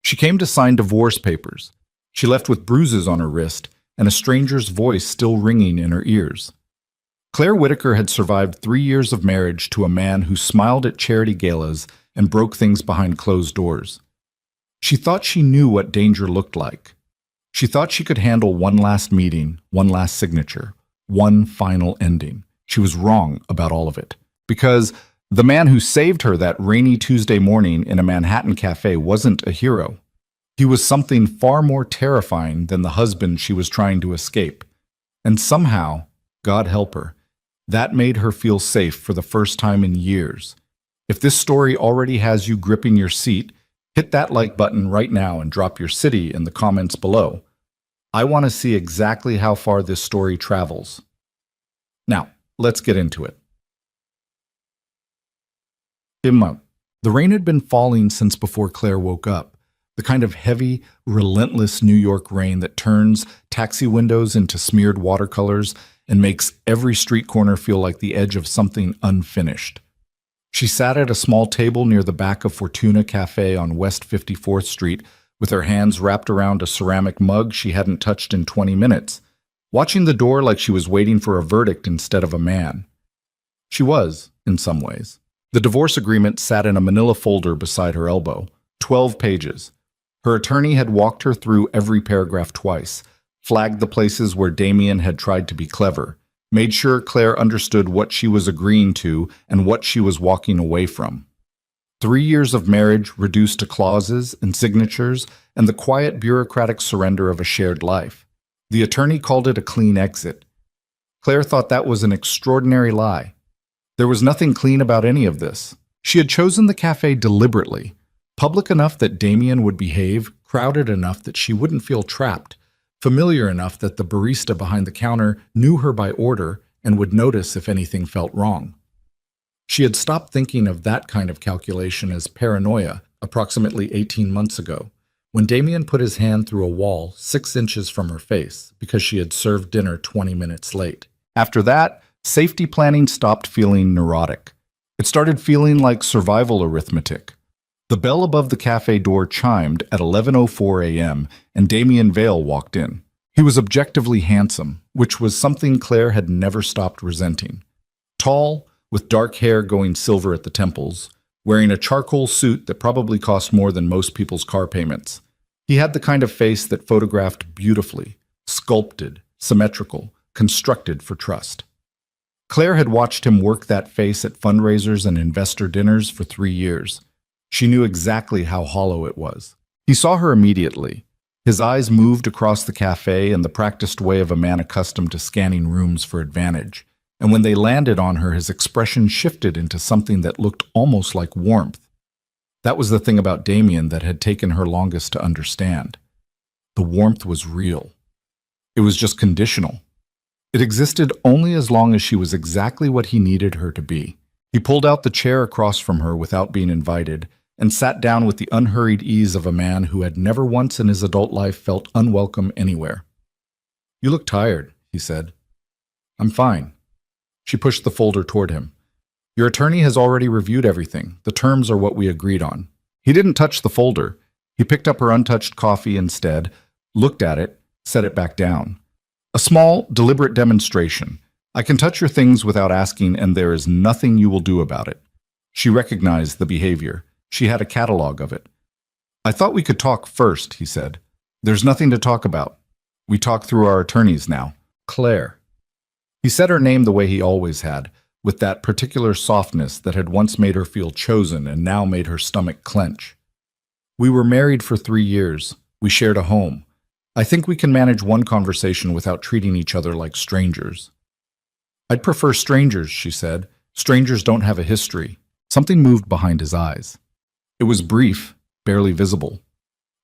She came to sign divorce papers. She left with bruises on her wrist and a stranger's voice still ringing in her ears. Claire Whitaker had survived 3 years of marriage to a man who smiled at charity galas and broke things behind closed doors. She thought she knew what danger looked like. She thought she could handle one last meeting, one last signature, one final ending. She was wrong about all of it. Because the man who saved her that rainy Tuesday morning in a Manhattan cafe wasn't a hero. He was something far more terrifying than the husband she was trying to escape. And somehow, God help her, that made her feel safe for the first time in years. If this story already has you gripping your seat, hit that like button right now and drop your city in the comments below. I want to see exactly how far this story travels. Now, let's get into it. The rain had been falling since before Claire woke up. The kind of heavy, relentless New York rain that turns taxi windows into smeared watercolors and makes every street corner feel like the edge of something unfinished. She sat at a small table near the back of Fortuna Cafe on West 54th Street with her hands wrapped around a ceramic mug she hadn't touched in 20 minutes, watching the door like she was waiting for a verdict instead of a man. She was, in some ways. The divorce agreement sat in a manila folder beside her elbow, 12 pages. Her attorney had walked her through every paragraph twice, flagged the places where Damien had tried to be clever, made sure Claire understood what she was agreeing to and what she was walking away from. 3 years of marriage reduced to clauses and signatures and the quiet bureaucratic surrender of a shared life. The attorney called it a clean exit. Claire thought that was an extraordinary lie. There was nothing clean about any of this. She had chosen the cafe deliberately, public enough that Damien would behave, crowded enough that she wouldn't feel trapped, familiar enough that the barista behind the counter knew her by order and would notice if anything felt wrong. She had stopped thinking of that kind of calculation as paranoia approximately 18 months ago, when Damien put his hand through a wall 6 inches from her face because she had served dinner 20 minutes late. After that, safety planning stopped feeling neurotic. It started feeling like survival arithmetic. The bell above the cafe door chimed at 11:04 a.m. and Damien Vale walked in. He was objectively handsome, which was something Claire had never stopped resenting. Tall, with dark hair going silver at the temples, wearing a charcoal suit that probably cost more than most people's car payments. He had the kind of face that photographed beautifully, sculpted, symmetrical, constructed for trust. Claire had watched him work that face at fundraisers and investor dinners for 3 years. She knew exactly how hollow it was. He saw her immediately. His eyes moved across the cafe in the practiced way of a man accustomed to scanning rooms for advantage. And when they landed on her, his expression shifted into something that looked almost like warmth. That was the thing about Damien that had taken her longest to understand. The warmth was real. It was just conditional. It existed only as long as she was exactly what he needed her to be. He pulled out the chair across from her without being invited and sat down with the unhurried ease of a man who had never once in his adult life felt unwelcome anywhere. "You look tired," he said. "I'm fine." She pushed the folder toward him. "Your attorney has already reviewed everything. The terms are what we agreed on." He didn't touch the folder. He picked up her untouched coffee instead, looked at it, set it back down. "A small, deliberate demonstration. I can touch your things without asking, and there is nothing you will do about it." She recognized the behavior. She had a catalog of it. "I thought we could talk first," he said. "There's nothing to talk about. We talk through our attorneys now. Claire." He said her name the way he always had, with that particular softness that had once made her feel chosen and now made her stomach clench. "We were married for 3 years. We shared a home. I think we can manage one conversation without treating each other like strangers." "I'd prefer strangers," she said. "Strangers don't have a history." Something moved behind his eyes. It was brief, barely visible.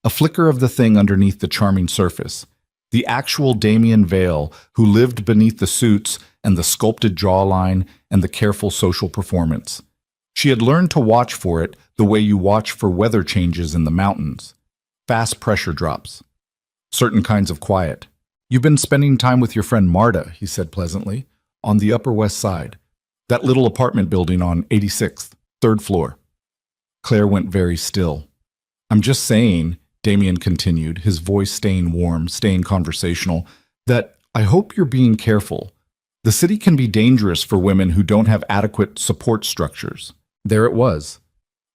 A flicker of the thing underneath the charming surface. The actual Damien Vale, who lived beneath the suits and the sculpted jawline and the careful social performance. She had learned to watch for it the way you watch for weather changes in the mountains. Fast pressure drops. Certain kinds of quiet. "You've been spending time with your friend Marta," he said pleasantly, "on the Upper West Side. That little apartment building on 86th, 3rd floor. Claire went very still. "I'm just saying, Damien continued, his voice staying warm, staying conversational, that I hope you're being careful. The city can be dangerous for women who don't have adequate support structures. There it was,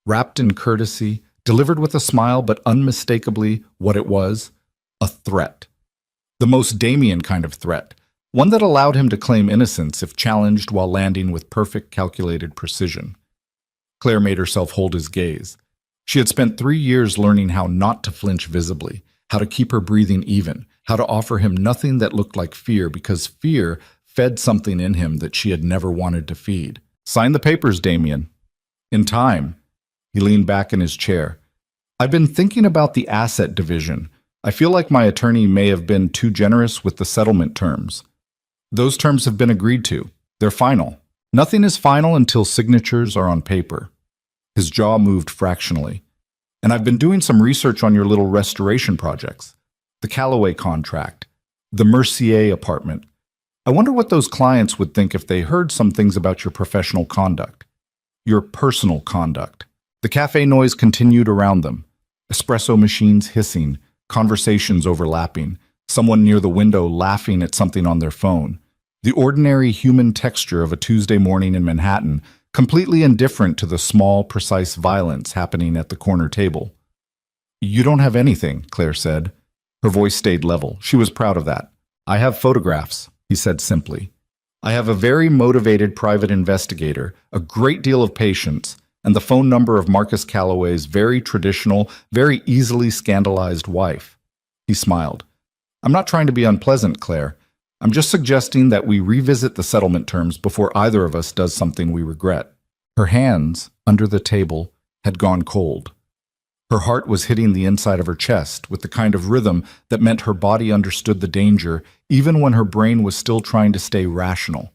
wrapped in courtesy, delivered with a smile, but unmistakably what it was, a threat. The most Damien kind of threat, one that allowed him to claim innocence if challenged while landing with perfect calculated precision. Claire made herself hold his gaze. She had spent 3 years learning how not to flinch visibly, how to keep her breathing even, how to offer him nothing that looked like fear, because fear fed something in him that she had never wanted to feed. Sign the papers, Damien. In time, he leaned back in his chair. I've been thinking about the asset division. I feel like my attorney may have been too generous with the settlement terms. Those terms have been agreed to. They're final. Nothing is final until signatures are on paper. His jaw moved fractionally. And I've been doing some research on your little restoration projects. The Callaway contract. The Mercier apartment. I wonder what those clients would think if they heard some things about your professional conduct. Your personal conduct. The cafe noise continued around them. Espresso machines hissing, conversations overlapping, someone near the window laughing at something on their phone. The ordinary human texture of a Tuesday morning in Manhattan, completely indifferent to the small, precise violence happening at the corner table. You don't have anything, Claire said. Her voice stayed level. She was proud of that. I have photographs, he said simply. I have a very motivated private investigator, a great deal of patience, and the phone number of Marcus Calloway's very traditional, very easily scandalized wife. He smiled. I'm not trying to be unpleasant, Claire. I'm just suggesting that we revisit the settlement terms before either of us does something we regret. Her hands, under the table, had gone cold. Her heart was hitting the inside of her chest with the kind of rhythm that meant her body understood the danger even when her brain was still trying to stay rational.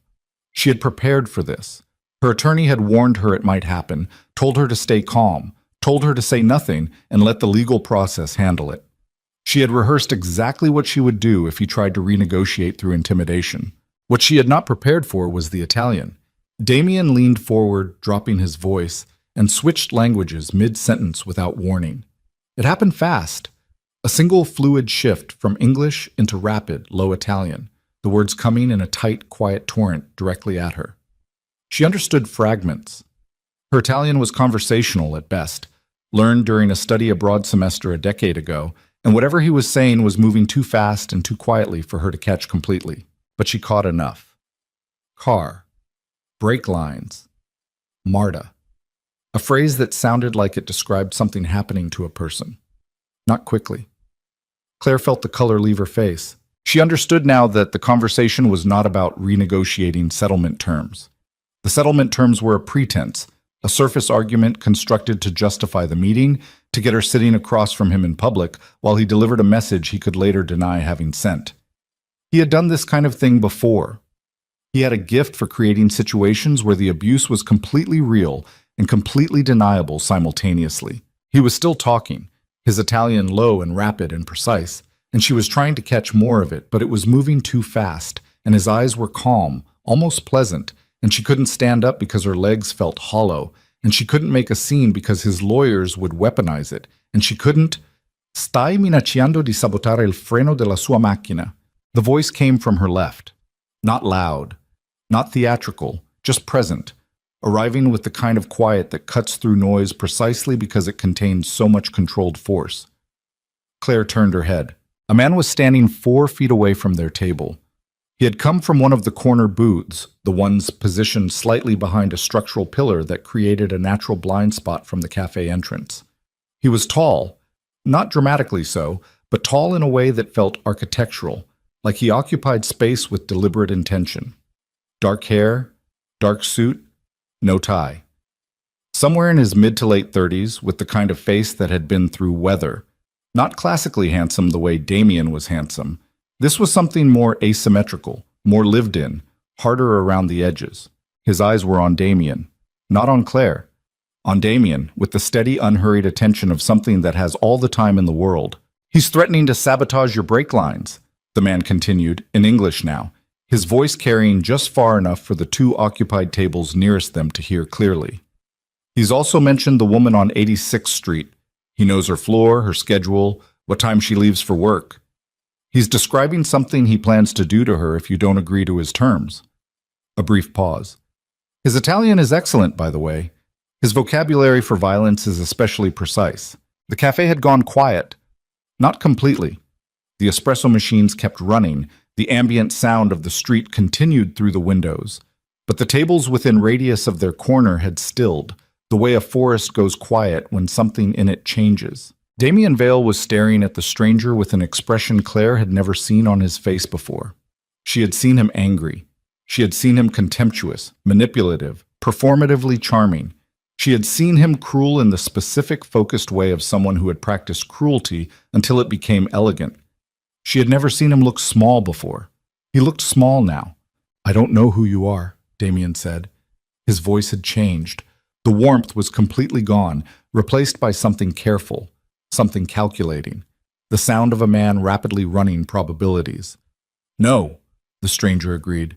She had prepared for this. Her attorney had warned her it might happen, told her to stay calm, told her to say nothing and let the legal process handle it. She had rehearsed exactly what she would do if he tried to renegotiate through intimidation. What she had not prepared for was the Italian. Damien leaned forward, dropping his voice, and switched languages mid-sentence without warning. It happened fast. A single fluid shift from English into rapid, low Italian, the words coming in a tight, quiet torrent directly at her. She understood fragments. Her Italian was conversational at best, learned during a study abroad semester a decade ago, and whatever he was saying was moving too fast and too quietly for her to catch completely. But she caught enough. Car. Brake lines. Marta. A phrase that sounded like it described something happening to a person. Not quickly. Claire felt the color leave her face. She understood now that the conversation was not about renegotiating settlement terms. The settlement terms were a pretense, a surface argument constructed to justify the meeting, to get her sitting across from him in public while he delivered a message he could later deny having sent. He had done this kind of thing before. He had a gift for creating situations where the abuse was completely real and completely deniable simultaneously. He was still talking, his Italian low and rapid and precise, and she was trying to catch more of it, but it was moving too fast, and his eyes were calm, almost pleasant, and she couldn't stand up because her legs felt hollow, and she couldn't make a scene because his lawyers would weaponize it, and she couldn't. Stai minacciando di sabotare il freno della sua macchina. The voice came from her left. Not loud, not theatrical, just present, arriving with the kind of quiet that cuts through noise precisely because it contains so much controlled force. Claire turned her head. A man was standing 4 feet away from their table. He had come from one of the corner booths, the ones positioned slightly behind a structural pillar that created a natural blind spot from the cafe entrance. He was tall, not dramatically so, but tall in a way that felt architectural, like he occupied space with deliberate intention. Dark hair, dark suit, no tie. Somewhere in his mid to late 30s, with the kind of face that had been through weather. Not classically handsome the way Damien was handsome. This was something more asymmetrical, more lived in, harder around the edges. His eyes were on Damien, not on Claire. On Damien, with the steady, unhurried attention of something that has all the time in the world. He's threatening to sabotage your brake lines, the man continued, in English now, his voice carrying just far enough for the 2 occupied tables nearest them to hear clearly. He's also mentioned the woman on 86th Street. He knows her floor, her schedule, what time she leaves for work. He's describing something he plans to do to her if you don't agree to his terms. A brief pause. His Italian is excellent, by the way. His vocabulary for violence is especially precise. The cafe had gone quiet. Not completely. The espresso machines kept running. The ambient sound of the street continued through the windows. But the tables within radius of their corner had stilled, the way a forest goes quiet when something in it changes. Damien Vale was staring at the stranger with an expression Claire had never seen on his face before. She had seen him angry. She had seen him contemptuous, manipulative, performatively charming. She had seen him cruel in the specific, focused way of someone who had practiced cruelty until it became elegant. She had never seen him look small before. He looked small now. "I don't know who you are," Damien said. His voice had changed. The warmth was completely gone, replaced by something careful, something calculating, the sound of a man rapidly running probabilities. "No," the stranger agreed.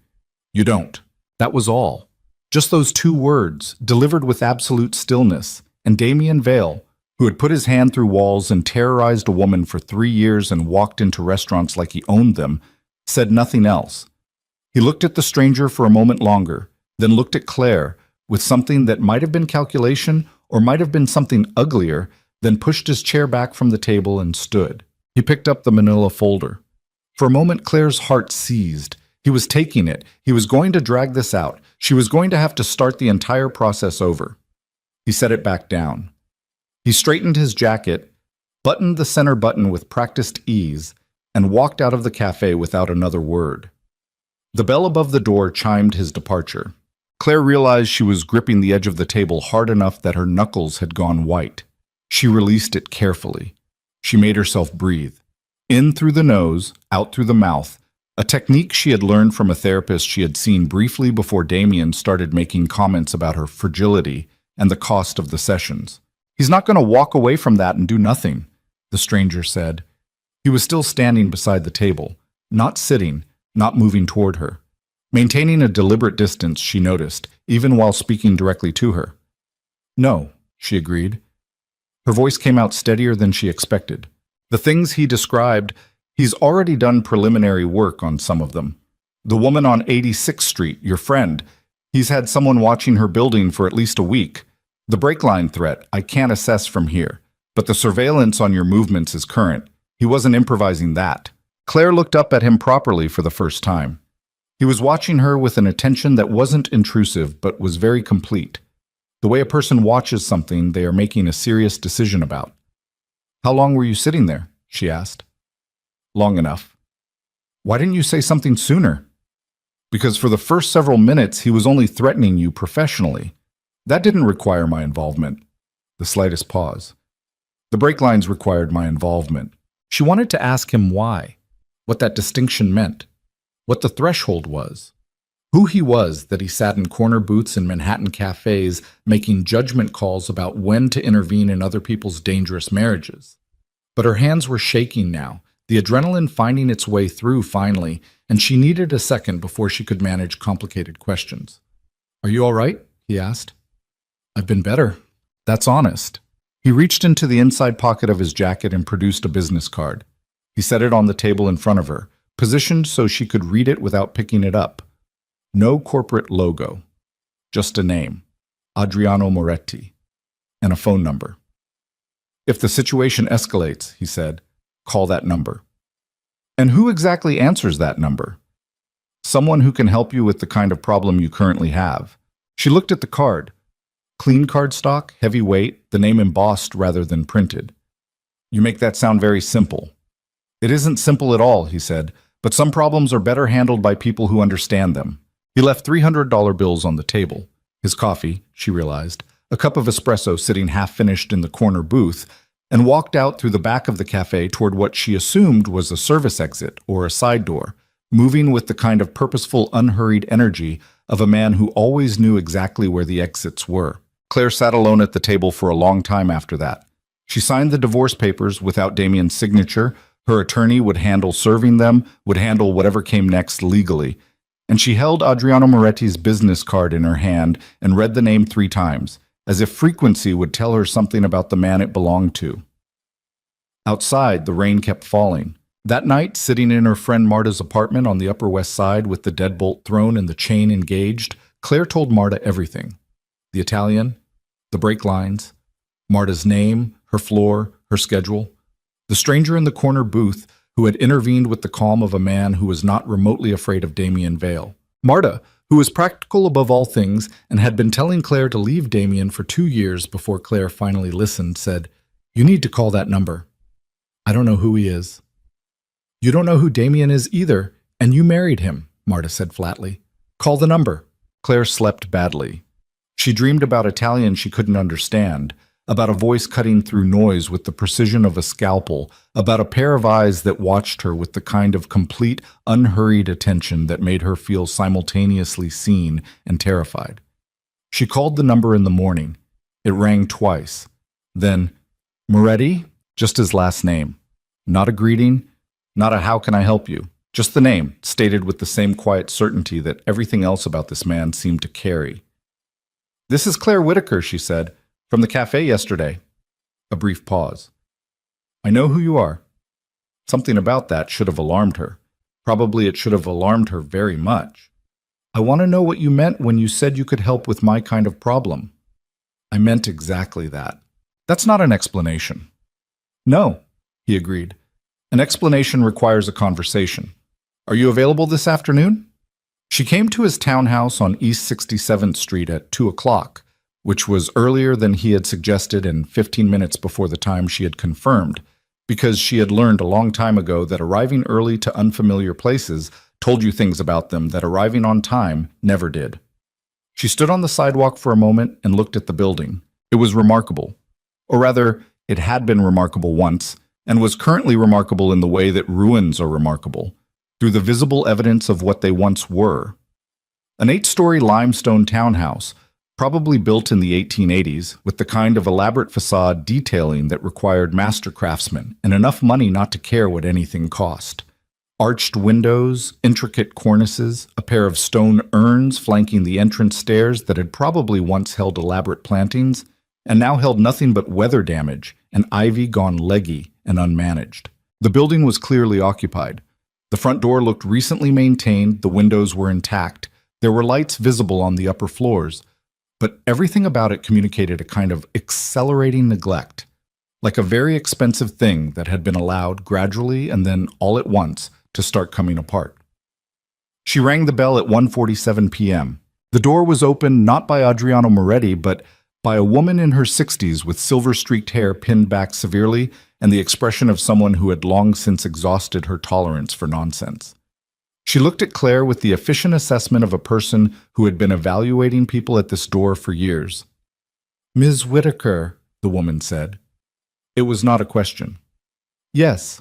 "You don't." That was all. Just those two words, delivered with absolute stillness, and Damien Vale, who had put his hand through walls and terrorized a woman for 3 years and walked into restaurants like he owned them, said nothing else. He looked at the stranger for a moment longer, then looked at Claire with something that might have been calculation or might have been something uglier, then pushed his chair back from the table and stood. He picked up the manila folder. For a moment, Claire's heart seized. He was taking it. He was going to drag this out. She was going to have to start the entire process over. He set it back down. He straightened his jacket, buttoned the center button with practiced ease, and walked out of the cafe without another word. The bell above the door chimed his departure. Claire realized she was gripping the edge of the table hard enough that her knuckles had gone white. She released it carefully. She made herself breathe. In through the nose, out through the mouth, a technique she had learned from a therapist she had seen briefly before Damien started making comments about her fragility and the cost of the sessions. "He's not going to walk away from that and do nothing," the stranger said. He was still standing beside the table, not sitting, not moving toward her. Maintaining a deliberate distance, she noticed, even while speaking directly to her. "No," she agreed. Her voice came out steadier than she expected. "The things he described, he's already done preliminary work on some of them. The woman on 86th Street, your friend, he's had someone watching her building for at least a week. The brake line threat, I can't assess from here, but the surveillance on your movements is current. He wasn't improvising that." Claire looked up at him properly for the first time. He was watching her with an attention that wasn't intrusive but was very complete. The way a person watches something they are making a serious decision about. "How long were you sitting there?" she asked. "Long enough." "Why didn't you say something sooner?" "Because for the first several minutes he was only threatening you professionally. That didn't require my involvement." The slightest pause. "The brake lines required my involvement." She wanted to ask him why, what that distinction meant, what the threshold was, who he was that he sat in corner booths in Manhattan cafes making judgment calls about when to intervene in other people's dangerous marriages. But her hands were shaking now, the adrenaline finding its way through finally, and she needed a second before she could manage complicated questions. "Are you all right?" he asked. "I've been better." "That's honest." He reached into the inside pocket of his jacket and produced a business card. He set it on the table in front of her, positioned so she could read it without picking it up. No corporate logo, just a name, Adriano Moretti, and a phone number. "If the situation escalates," he said, "call that number." "And who exactly answers that number?" "Someone who can help you with the kind of problem you currently have." She looked at the card. Clean cardstock, heavy weight, the name embossed rather than printed. "You make that sound very simple." "It isn't simple at all," he said, "but some problems are better handled by people who understand them." He left $300 bills on the table. His coffee, she realized, a cup of espresso sitting half-finished in the corner booth, and walked out through the back of the cafe toward what she assumed was a service exit or a side door, moving with the kind of purposeful, unhurried energy of a man who always knew exactly where the exits were. Claire sat alone at the table for a long time after that. She signed the divorce papers without Damien's signature. Her attorney would handle serving them, would handle whatever came next legally. And she held Adriano Moretti's business card in her hand and read the name 3 times, as if frequency would tell her something about the man it belonged to. Outside, the rain kept falling. That night, sitting in her friend Marta's apartment on the Upper West Side with the deadbolt thrown and the chain engaged, Claire told Marta everything. The Italian, the brake lines, Marta's name, her floor, her schedule. The stranger in the corner booth who had intervened with the calm of a man who was not remotely afraid of Damien Vale. Marta, who was practical above all things and had been telling Claire to leave Damien for 2 years before Claire finally listened, said, "You need to call that number. I don't know who he is." "You don't know who Damien is either, and you married him," Marta said flatly. "Call the number." Claire slept badly. She dreamed about Italian she couldn't understand, about a voice cutting through noise with the precision of a scalpel, about a pair of eyes that watched her with the kind of complete, unhurried attention that made her feel simultaneously seen and terrified. She called the number in the morning. It rang twice. Then, "Moretti?" Just his last name. Not a greeting, not a "how can I help you?" Just the name, stated with the same quiet certainty that everything else about this man seemed to carry. "This is Claire Whitaker," she said, "from the cafe yesterday." A brief pause. "I know who you are." Something about that should have alarmed her. Probably it should have alarmed her very much. "I want to know what you meant when you said you could help with my kind of problem." "I meant exactly that." "That's not an explanation." "No," he agreed. "An explanation requires a conversation. Are you available this afternoon?" She came to his townhouse on East 67th Street at 2 o'clock, which was earlier than he had suggested and 15 minutes before the time she had confirmed, because she had learned a long time ago that arriving early to unfamiliar places told you things about them that arriving on time never did. She stood on the sidewalk for a moment and looked at the building. It was remarkable. Or rather, it had been remarkable once, and was currently remarkable in the way that ruins are remarkable, through the visible evidence of what they once were. An 8-story limestone townhouse, probably built in the 1880s, with the kind of elaborate facade detailing that required master craftsmen and enough money not to care what anything cost. Arched windows, intricate cornices, a pair of stone urns flanking the entrance stairs that had probably once held elaborate plantings, and now held nothing but weather damage and ivy gone leggy and unmanaged. The building was clearly occupied. The front door looked recently maintained, the windows were intact, there were lights visible on the upper floors, but everything about it communicated a kind of accelerating neglect, like a very expensive thing that had been allowed gradually and then all at once to start coming apart. She rang the bell at 1:47 p.m. The door was opened not by Adriano Moretti, but by a woman in her 60s with silver-streaked hair pinned back severely and the expression of someone who had long since exhausted her tolerance for nonsense. She looked at Claire with the efficient assessment of a person who had been evaluating people at this door for years. "Ms. Whitaker," the woman said. It was not a question. "Yes.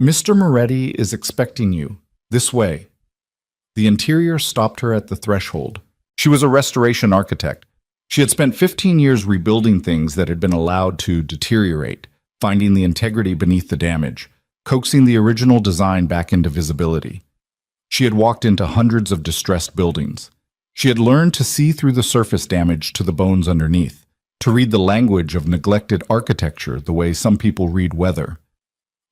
Mr. Moretti is expecting you. This way." The interior stopped her at the threshold. She was a restoration architect. She had spent 15 years rebuilding things that had been allowed to deteriorate, finding the integrity beneath the damage, coaxing the original design back into visibility. She had walked into hundreds of distressed buildings. She had learned to see through the surface damage to the bones underneath, to read the language of neglected architecture the way some people read weather.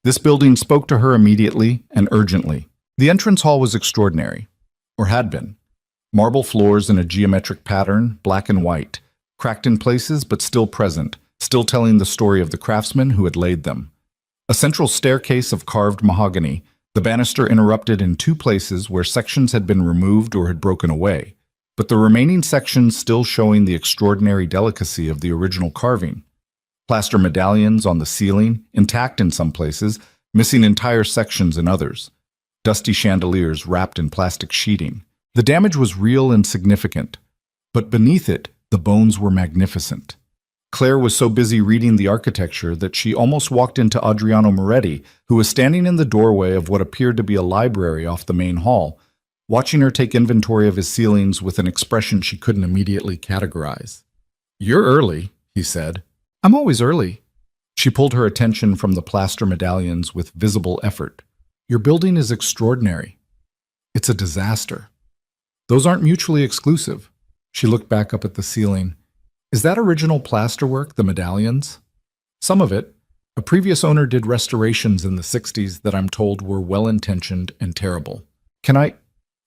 This building spoke to her immediately and urgently. The entrance hall was extraordinary, or had been. Marble floors in a geometric pattern, black and white, cracked in places but still present, still telling the story of the craftsman who had laid them. A central staircase of carved mahogany, the banister interrupted in 2 places where sections had been removed or had broken away, but the remaining sections still showing the extraordinary delicacy of the original carving. Plaster medallions on the ceiling, intact in some places, missing entire sections in others. Dusty chandeliers wrapped in plastic sheeting. The damage was real and significant, but beneath it, the bones were magnificent. Claire was so busy reading the architecture that she almost walked into Adriano Moretti, who was standing in the doorway of what appeared to be a library off the main hall, watching her take inventory of his ceilings with an expression she couldn't immediately categorize. "You're early," he said. "I'm always early." She pulled her attention from the plaster medallions with visible effort. "Your building is extraordinary. It's a disaster. Those aren't mutually exclusive." She looked back up at the ceiling. "Is that original plasterwork, the medallions?" "Some of it. A previous owner did restorations in the 60s that I'm told were well-intentioned and terrible. Can I?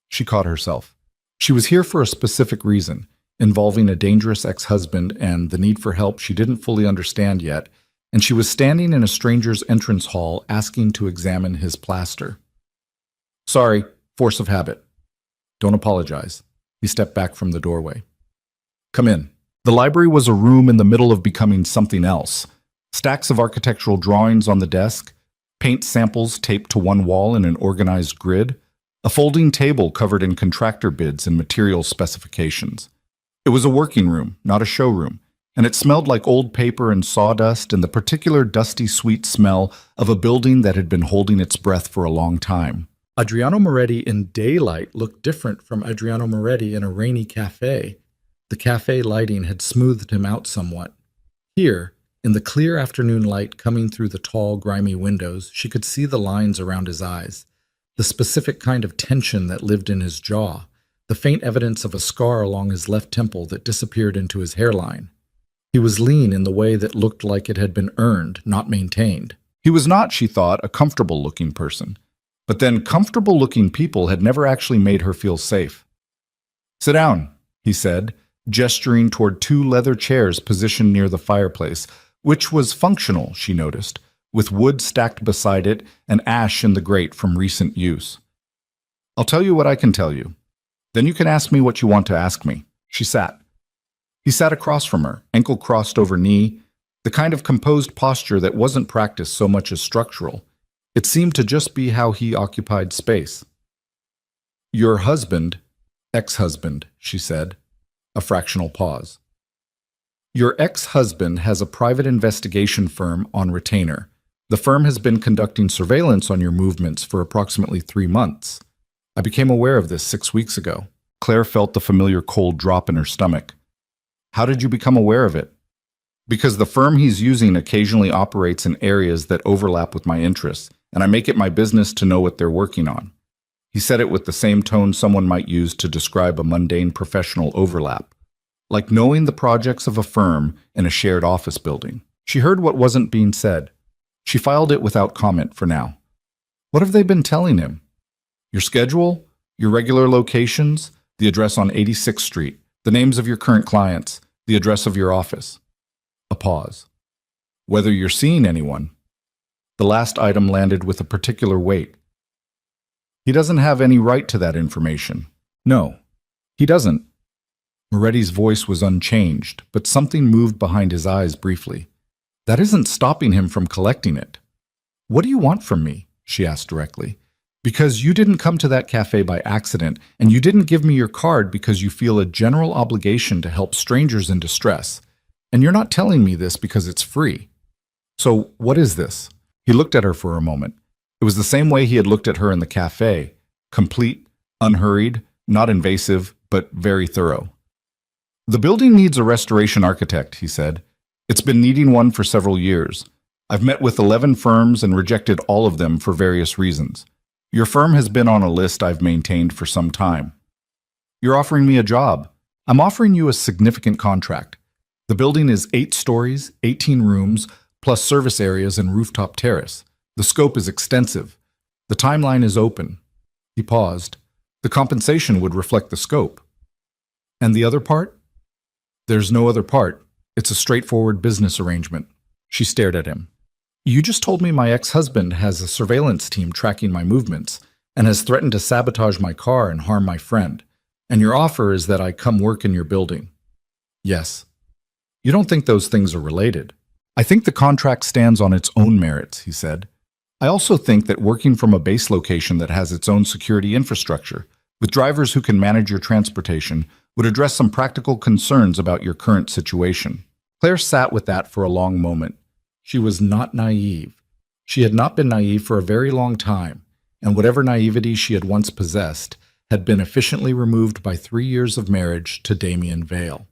She caught herself. She was here for a specific reason, involving a dangerous ex-husband and the need for help she didn't fully understand yet, and she was standing in a stranger's entrance hall asking to examine his plaster. Sorry, force of habit. Don't apologize. He stepped back from the doorway. Come in. The library was a room in the middle of becoming something else. Stacks of architectural drawings on the desk, paint samples taped to one wall in an organized grid, a folding table covered in contractor bids and material specifications. It was a working room, not a showroom, and it smelled like old paper and sawdust and the particular dusty, sweet smell of a building that had been holding its breath for a long time. Adriano Moretti in daylight looked different from Adriano Moretti in a rainy cafe. The cafe lighting had smoothed him out somewhat. Here, in the clear afternoon light coming through the tall, grimy windows, she could see the lines around his eyes, the specific kind of tension that lived in his jaw, the faint evidence of a scar along his left temple that disappeared into his hairline. He was lean in the way that looked like it had been earned, not maintained. He was not, she thought, a comfortable-looking person. But then comfortable-looking people had never actually made her feel safe. Sit down, he said, gesturing toward two leather chairs positioned near the fireplace, which was functional, she noticed, with wood stacked beside it and ash in the grate from recent use. I'll tell you what I can tell you. Then you can ask me what you want to ask me. She sat. He sat across from her, ankle crossed over knee, the kind of composed posture that wasn't practiced so much as structural. It seemed to just be how he occupied space. Your husband, ex-husband, she said, a fractional pause. Your ex-husband has a private investigation firm on retainer. The firm has been conducting surveillance on your movements for approximately 3 months. I became aware of this 6 weeks ago. Claire felt the familiar cold drop in her stomach. How did you become aware of it? Because the firm he's using occasionally operates in areas that overlap with my interests, and I make it my business to know what they're working on. He said it with the same tone someone might use to describe a mundane professional overlap, like knowing the projects of a firm in a shared office building. She heard what wasn't being said. She filed it without comment for now. What have they been telling him? Your schedule? Your regular locations? The address on 86th Street? The names of your current clients? The address of your office? A pause. Whether you're seeing anyone? The last item landed with a particular weight. He doesn't have any right to that information. No, he doesn't. Moretti's voice was unchanged, but something moved behind his eyes briefly. That isn't stopping him from collecting it. What do you want from me? She asked directly. Because you didn't come to that cafe by accident, and you didn't give me your card because you feel a general obligation to help strangers in distress. And you're not telling me this because it's free. So what is this? He looked at her for a moment. It was the same way he had looked at her in the cafe, complete, unhurried, not invasive, but very thorough. The building needs a restoration architect, he said. It's been needing one for several years. I've met with 11 firms and rejected all of them for various reasons. Your firm has been on a list I've maintained for some time. You're offering me a job. I'm offering you a significant contract. The building is 8 stories, 18 rooms, plus service areas and rooftop terrace. The scope is extensive. The timeline is open. He paused. The compensation would reflect the scope. And the other part? There's no other part. It's a straightforward business arrangement. She stared at him. You just told me my ex-husband has a surveillance team tracking my movements and has threatened to sabotage my car and harm my friend. And your offer is that I come work in your building. Yes. You don't think those things are related? I think the contract stands on its own merits, he said. I also think that working from a base location that has its own security infrastructure, with drivers who can manage your transportation, would address some practical concerns about your current situation. Claire sat with that for a long moment. She was not naive. She had not been naive for a very long time, and whatever naivety she had once possessed had been efficiently removed by 3 years of marriage to Damien Vale.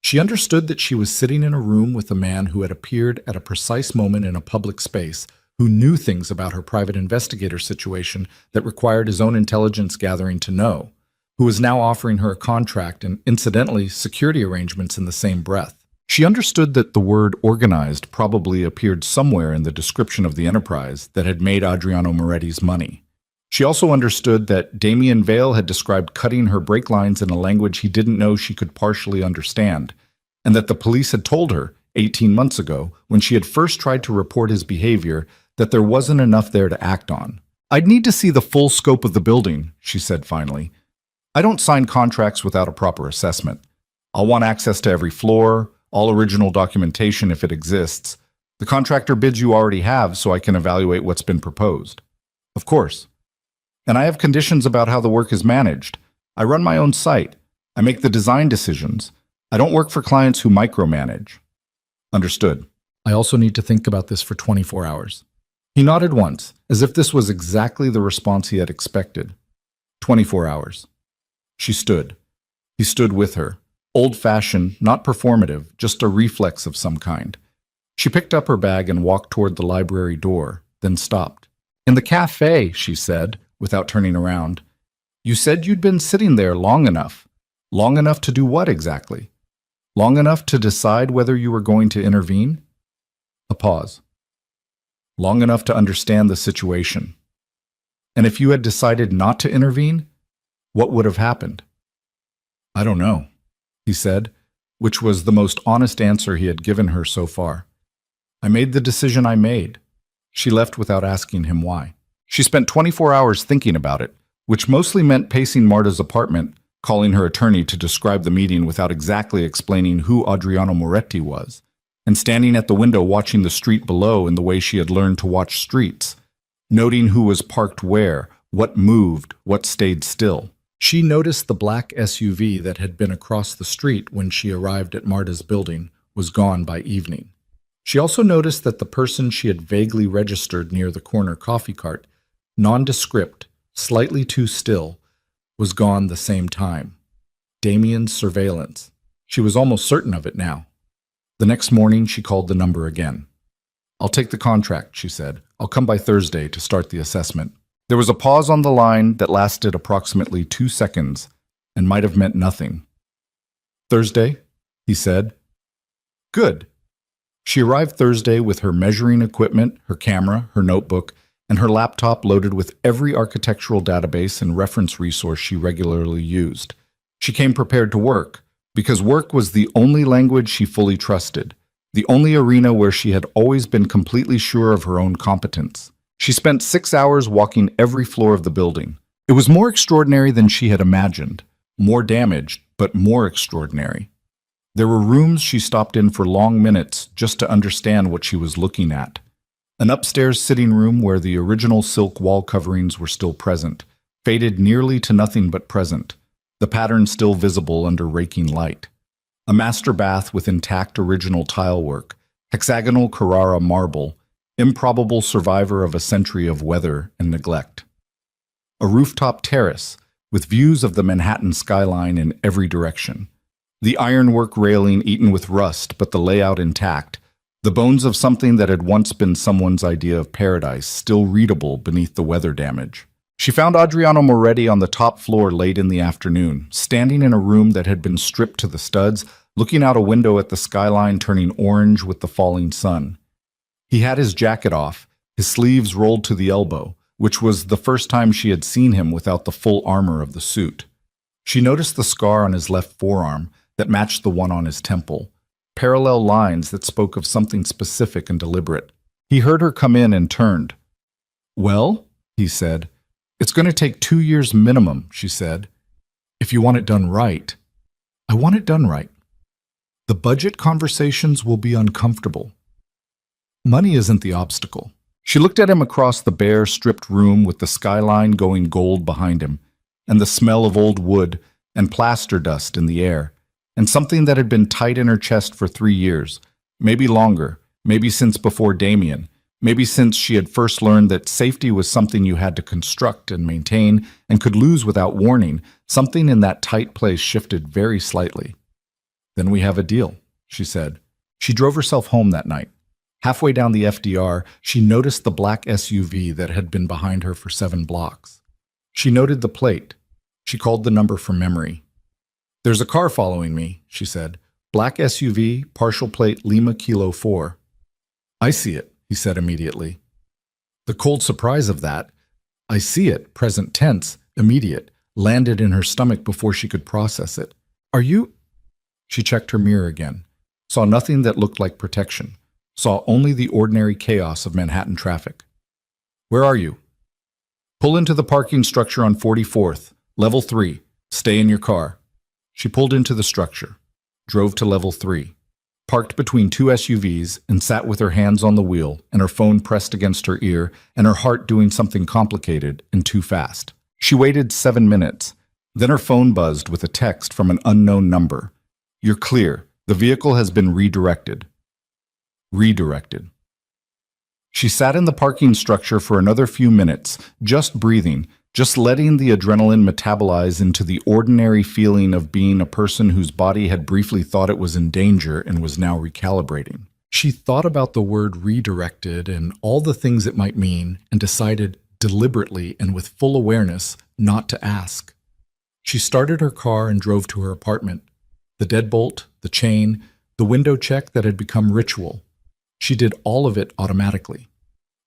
She understood that she was sitting in a room with a man who had appeared at a precise moment in a public space, who knew things about her private investigator situation that required his own intelligence gathering to know, who was now offering her a contract and, incidentally, security arrangements in the same breath. She understood that the word organized probably appeared somewhere in the description of the enterprise that had made Adriano Moretti's money. She also understood that Damien Vale had described cutting her brake lines in a language he didn't know she could partially understand, and that the police had told her, 18 months ago, when she had first tried to report his behavior, that there wasn't enough there to act on. "I'd need to see the full scope of the building," she said finally. "I don't sign contracts without a proper assessment. I'll want access to every floor, all original documentation if it exists. The contractor bids you already have so I can evaluate what's been proposed." "Of course. And I have conditions about how the work is managed. I run my own site. I make the design decisions. I don't work for clients who micromanage." "Understood. I also need to think about this for 24 hours. He nodded once, as if this was exactly the response he had expected. 24 hours. She stood. He stood with her. Old-fashioned, not performative, just a reflex of some kind. She picked up her bag and walked toward the library door, then stopped. "In the cafe," she said, without turning around. "You said you'd been sitting there long enough. Long enough to do what exactly? Long enough to decide whether you were going to intervene?" A pause. "Long enough to understand the situation. And if you had decided not to intervene, what would have happened?" "I don't know," he said, which was the most honest answer he had given her so far. "I made the decision I made." She left without asking him why. She spent 24 hours thinking about it, which mostly meant pacing Marta's apartment, calling her attorney to describe the meeting without exactly explaining who Adriano Moretti was, and standing at the window watching the street below in the way she had learned to watch streets, noting who was parked where, what moved, what stayed still. She noticed the black SUV that had been across the street when she arrived at Marta's building was gone by evening. She also noticed that the person she had vaguely registered near the corner coffee cart, nondescript, slightly too still, was gone the same time. Damien's surveillance. She was almost certain of it now. The next morning, she called the number again. "I'll take the contract," she said. "I'll come by Thursday to start the assessment." There was a pause on the line that lasted approximately 2 seconds and might have meant nothing. "Thursday?" he said. "Good." She arrived Thursday with her measuring equipment, her camera, her notebook, and her laptop loaded with every architectural database and reference resource she regularly used. She came prepared to work, because work was the only language she fully trusted, the only arena where she had always been completely sure of her own competence. She spent 6 hours walking every floor of the building. It was more extraordinary than she had imagined, more damaged, but more extraordinary. There were rooms she stopped in for long minutes just to understand what she was looking at. An upstairs sitting room where the original silk wall coverings were still present, faded nearly to nothing but present, the pattern still visible under raking light. A master bath with intact original tile work, hexagonal Carrara marble, improbable survivor of a century of weather and neglect. A rooftop terrace with views of the Manhattan skyline in every direction. The ironwork railing eaten with rust, but the layout intact. The bones of something that had once been someone's idea of paradise, still readable beneath the weather damage. She found Adriano Moretti on the top floor late in the afternoon, standing in a room that had been stripped to the studs, looking out a window at the skyline turning orange with the falling sun. He had his jacket off, his sleeves rolled to the elbow, which was the first time she had seen him without the full armor of the suit. She noticed the scar on his left forearm that matched the one on his temple, parallel lines that spoke of something specific and deliberate. He heard her come in and turned. "Well," he said. "It's going to take 2 years minimum," she said. "If you want it done right." "I want it done right. The budget conversations will be uncomfortable. Money isn't the obstacle." She looked at him across the bare, stripped room with the skyline going gold behind him, and the smell of old wood and plaster dust in the air, and something that had been tight in her chest for 3 years, maybe longer, maybe since before Damien, maybe since she had first learned that safety was something you had to construct and maintain and could lose without warning. Something in that tight place shifted very slightly. "Then we have a deal," she said. She drove herself home that night. Halfway down the FDR, she noticed the black SUV that had been behind her for 7 blocks. She noted the plate. She called the number from memory. "There's a car following me," she said. Black SUV, partial plate Lima Kilo 4. I see it, he said immediately. The cold surprise of that, I see it, present tense, immediate, landed in her stomach before she could process it. Are you? She checked her mirror again, saw nothing that looked like protection, saw only the ordinary chaos of Manhattan traffic. Where are you? Pull into the parking structure on 44th, level 3. Stay in your car. She pulled into the structure, drove to level 3, parked between two SUVs, and sat with her hands on the wheel and her phone pressed against her ear and her heart doing something complicated and too fast. She waited 7 minutes. Then her phone buzzed with a text from an unknown number. You're clear. The vehicle has been redirected. Redirected. She sat in the parking structure for another few minutes, just breathing, just letting the adrenaline metabolize into the ordinary feeling of being a person whose body had briefly thought it was in danger and was now recalibrating. She thought about the word redirected and all the things it might mean and decided deliberately and with full awareness not to ask. She started her car and drove to her apartment. The deadbolt, the chain, the window check that had become ritual. She did all of it automatically.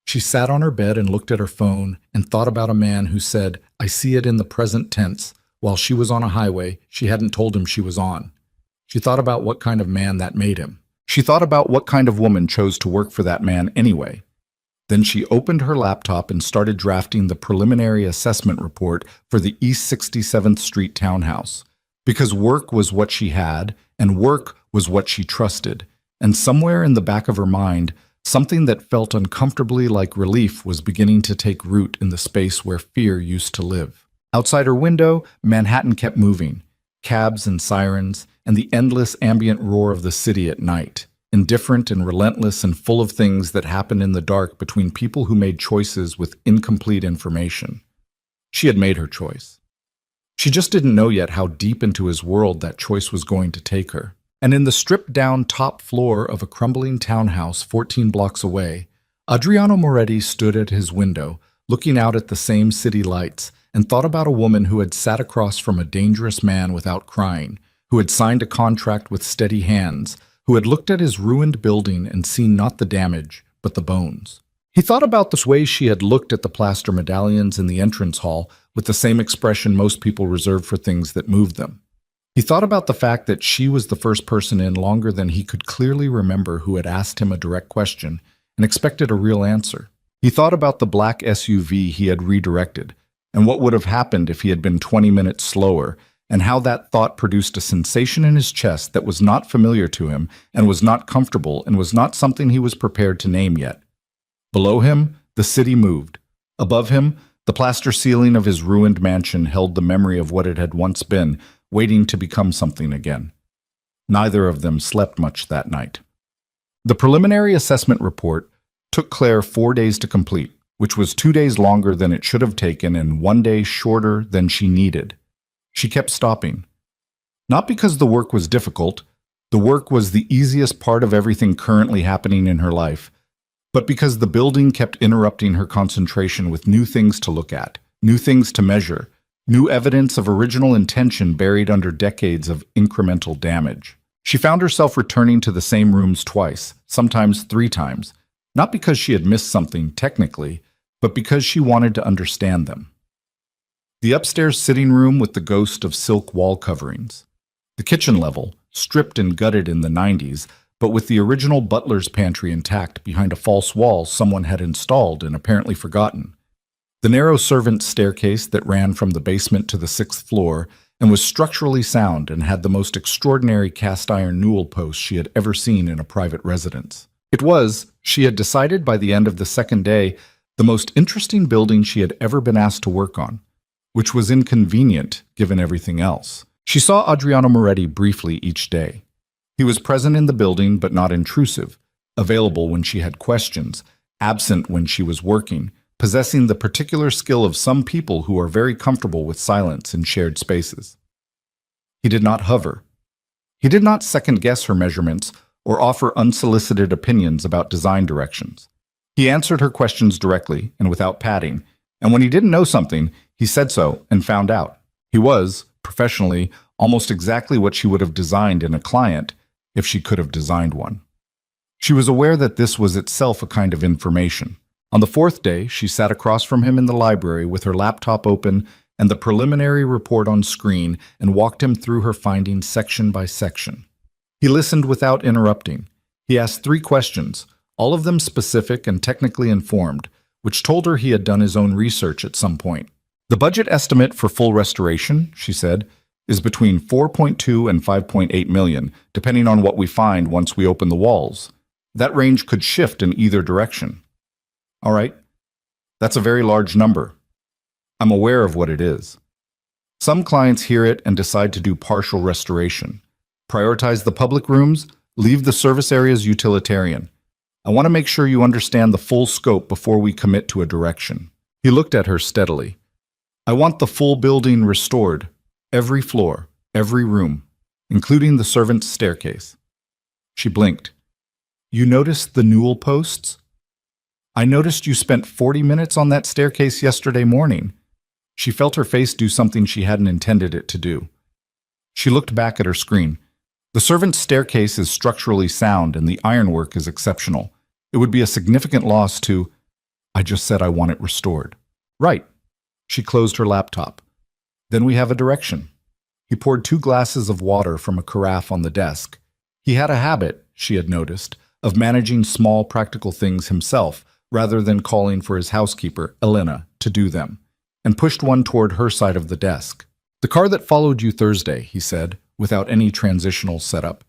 She sat on her bed and looked at her phone and thought about a man who said, I see it in the present tense, while she was on a highway she hadn't told him she was on. She thought about what kind of man that made him. She thought about what kind of woman chose to work for that man anyway. Then she opened her laptop and started drafting the preliminary assessment report for the East 67th Street townhouse. Because work was what she had, and work was what she trusted. And somewhere in the back of her mind, something that felt uncomfortably like relief was beginning to take root in the space where fear used to live. Outside her window, Manhattan kept moving. Cabs and sirens, and the endless ambient roar of the city at night. Indifferent and relentless and full of things that happened in the dark between people who made choices with incomplete information. She had made her choice. She just didn't know yet how deep into his world that choice was going to take her. And in the stripped-down top floor of a crumbling townhouse 14 blocks away, Adriano Moretti stood at his window, looking out at the same city lights, and thought about a woman who had sat across from a dangerous man without crying, who had signed a contract with steady hands, who had looked at his ruined building and seen not the damage, but the bones. He thought about the way she had looked at the plaster medallions in the entrance hall with the same expression most people reserve for things that moved them. He thought about the fact that she was the first person in longer than he could clearly remember who had asked him a direct question and expected a real answer. He thought about the black SUV he had redirected and what would have happened if he had been 20 minutes slower, and how that thought produced a sensation in his chest that was not familiar to him and was not comfortable and was not something he was prepared to name yet. Below him, the city moved. Above him, the plaster ceiling of his ruined mansion held the memory of what it had once been, waiting to become something again. Neither of them slept much that night. The preliminary assessment report took Claire 4 days to complete, which was 2 days longer than it should have taken and 1 day shorter than she needed. She kept stopping. Not because the work was difficult, the work was the easiest part of everything currently happening in her life, but because the building kept interrupting her concentration with new things to look at, new things to measure, new evidence of original intention buried under decades of incremental damage. She found herself returning to the same rooms twice, sometimes 3 times, not because she had missed something technically, but because she wanted to understand them. The upstairs sitting room with the ghost of silk wall coverings. The kitchen level, stripped and gutted in the 90s, but with the original butler's pantry intact behind a false wall someone had installed and apparently forgotten. The narrow servant's staircase that ran from the basement to the 6th floor and was structurally sound and had the most extraordinary cast-iron newel posts she had ever seen in a private residence. It was, she had decided by the end of the 2nd day, the most interesting building she had ever been asked to work on, which was inconvenient given everything else. She saw Adriano Moretti briefly each day. He was present in the building but not intrusive, available when she had questions, absent when she was working, possessing the particular skill of some people who are very comfortable with silence in shared spaces. He did not hover. He did not second-guess her measurements or offer unsolicited opinions about design directions. He answered her questions directly and without padding, and when he didn't know something, he said so and found out. He was, professionally, almost exactly what she would have designed in a client, if she could have designed one. She was aware that this was itself a kind of information. On the fourth day, she sat across from him in the library with her laptop open and the preliminary report on screen and walked him through her findings section by section. He listened without interrupting. He asked 3 questions, all of them specific and technically informed, which told her he had done his own research at some point. The budget estimate for full restoration, she said, is between 4.2 and 5.8 million, depending on what we find once we open the walls. That range could shift in either direction. All right, that's a very large number. I'm aware of what it is. Some clients hear it and decide to do partial restoration. Prioritize the public rooms, leave the service areas utilitarian. I want to make sure you understand the full scope before we commit to a direction. He looked at her steadily. I want the full building restored, every floor, every room, including the servants' staircase. She blinked. You noticed the newel posts? I noticed you spent 40 minutes on that staircase yesterday morning. She felt her face do something she hadn't intended it to do. She looked back at her screen. The servants' staircase is structurally sound and the ironwork is exceptional. It would be a significant loss to... I just said I want it restored. Right. She closed her laptop. Then we have a direction. He poured 2 glasses of water from a carafe on the desk. He had a habit, she had noticed, of managing small practical things himself rather than calling for his housekeeper, Elena, to do them, and pushed one toward her side of the desk. The car that followed you Thursday, he said, without any transitional setup.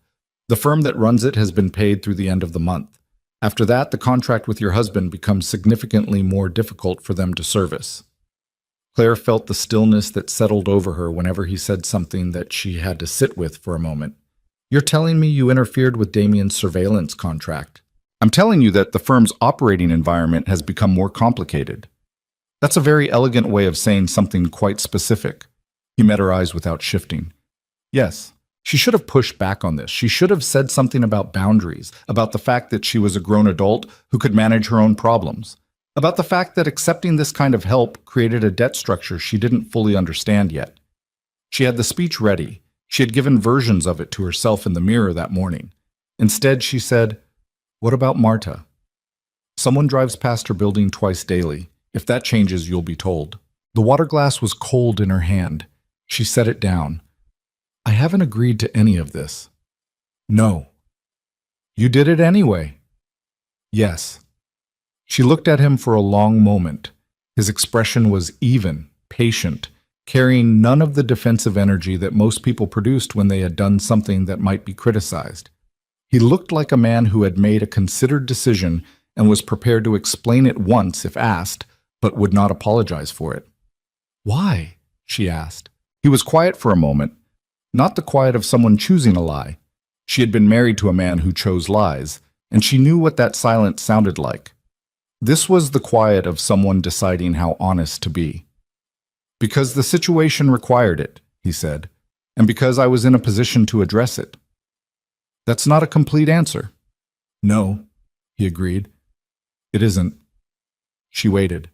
The firm that runs it has been paid through the end of the month. After that, the contract with your husband becomes significantly more difficult for them to service. Claire felt the stillness that settled over her whenever he said something that she had to sit with for a moment. You're telling me you interfered with Damien's surveillance contract. I'm telling you that the firm's operating environment has become more complicated. That's a very elegant way of saying something quite specific. He met her eyes without shifting. Yes, she should have pushed back on this. She should have said something about boundaries, about the fact that she was a grown adult who could manage her own problems, about the fact that accepting this kind of help created a debt structure she didn't fully understand yet. She had the speech ready. She had given versions of it to herself in the mirror that morning. Instead, she said, "What about Marta? Someone drives past her building twice daily. If that changes, you'll be told." The water glass was cold in her hand. She set it down. I haven't agreed to any of this. No. You did it anyway. Yes. She looked at him for a long moment. His expression was even, patient, carrying none of the defensive energy that most people produced when they had done something that might be criticized. He looked like a man who had made a considered decision and was prepared to explain it once if asked, but would not apologize for it. Why? She asked. He was quiet for a moment, not the quiet of someone choosing a lie. She had been married to a man who chose lies, and she knew what that silence sounded like. This was the quiet of someone deciding how honest to be. Because the situation required it, he said, and because I was in a position to address it. That's not a complete answer. No, he agreed. It isn't. She waited.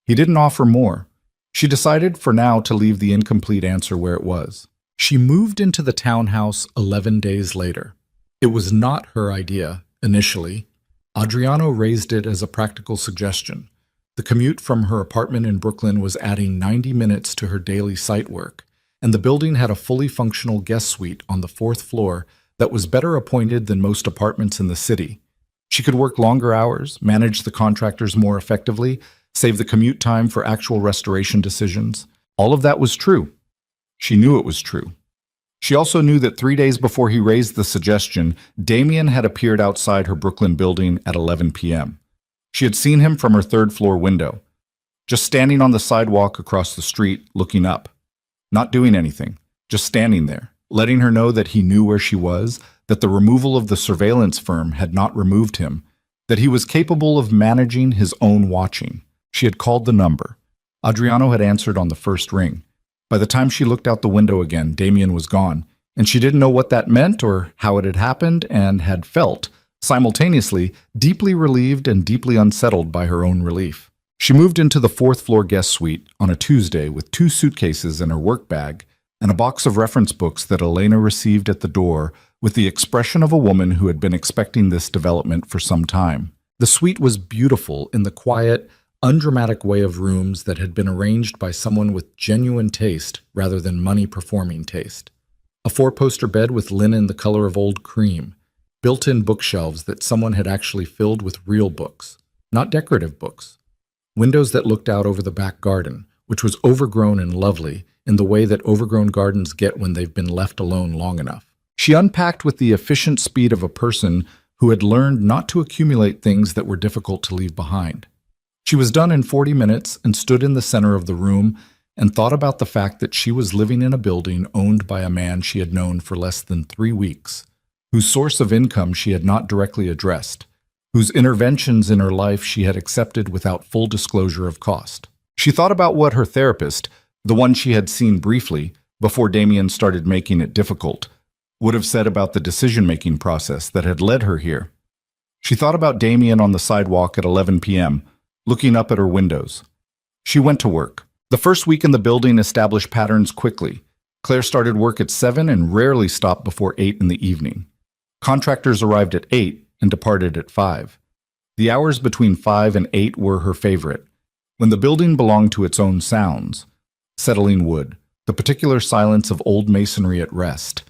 He didn't offer more. She decided for now to leave the incomplete answer where it was. She moved into the townhouse 11 days later. It was not her idea, initially. Adriano raised it as a practical suggestion. The commute from her apartment in Brooklyn was adding 90 minutes to her daily site work, and the building had a fully functional guest suite on the 4th floor that was better appointed than most apartments in the city. She could work longer hours, manage the contractors more effectively, save the commute time for actual restoration decisions. All of that was true. She knew it was true. She also knew that 3 days before he raised the suggestion, Damien had appeared outside her Brooklyn building at 11 p.m. She had seen him from her 3rd floor window, just standing on the sidewalk across the street, looking up. Not doing anything, just standing there, letting her know that he knew where she was, that the removal of the surveillance firm had not removed him, that he was capable of managing his own watching. She had called the number. Adriano had answered on the first ring. By the time she looked out the window again, Damien was gone, and she didn't know what that meant or how it had happened and had felt, simultaneously, deeply relieved and deeply unsettled by her own relief. She moved into the 4th floor guest suite on a Tuesday with 2 suitcases and her work bag and a box of reference books that Elena received at the door with the expression of a woman who had been expecting this development for some time. The suite was beautiful in the quiet, undramatic way of rooms that had been arranged by someone with genuine taste rather than money-performing taste. A four-poster bed with linen the color of old cream, built-in bookshelves that someone had actually filled with real books, not decorative books. Windows that looked out over the back garden, which was overgrown and lovely in the way that overgrown gardens get when they've been left alone long enough. She unpacked with the efficient speed of a person who had learned not to accumulate things that were difficult to leave behind. She was done in 40 minutes and stood in the center of the room and thought about the fact that she was living in a building owned by a man she had known for less than 3 weeks, whose source of income she had not directly addressed, whose interventions in her life she had accepted without full disclosure of cost. She thought about what her therapist, the one she had seen briefly before Damien started making it difficult, would have said about the decision-making process that had led her here. She thought about Damien on the sidewalk at 11 p.m., looking up at her windows. She went to work. The first week in the building established patterns quickly. Claire started work at 7 and rarely stopped before 8 in the evening. Contractors arrived at 8 and departed at 5. The hours between 5 and 8 were her favorite, when the building belonged to its own sounds, settling wood, the particular silence of old masonry at rest,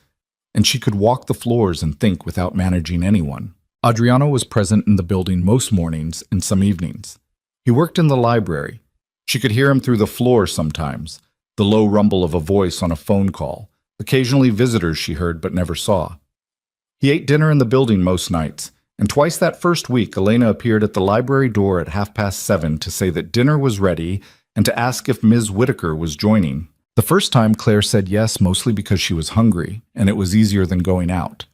and she could walk the floors and think without managing anyone. Adriano was present in the building most mornings and some evenings. He worked in the library. She could hear him through the floor sometimes, the low rumble of a voice on a phone call, occasionally visitors she heard but never saw. He ate dinner in the building most nights, and twice that first week Elena appeared at the library door at 7:30 to say that dinner was ready and to ask if Ms. Whitaker was joining. The first time Claire said yes mostly because she was hungry, and it was easier than going out.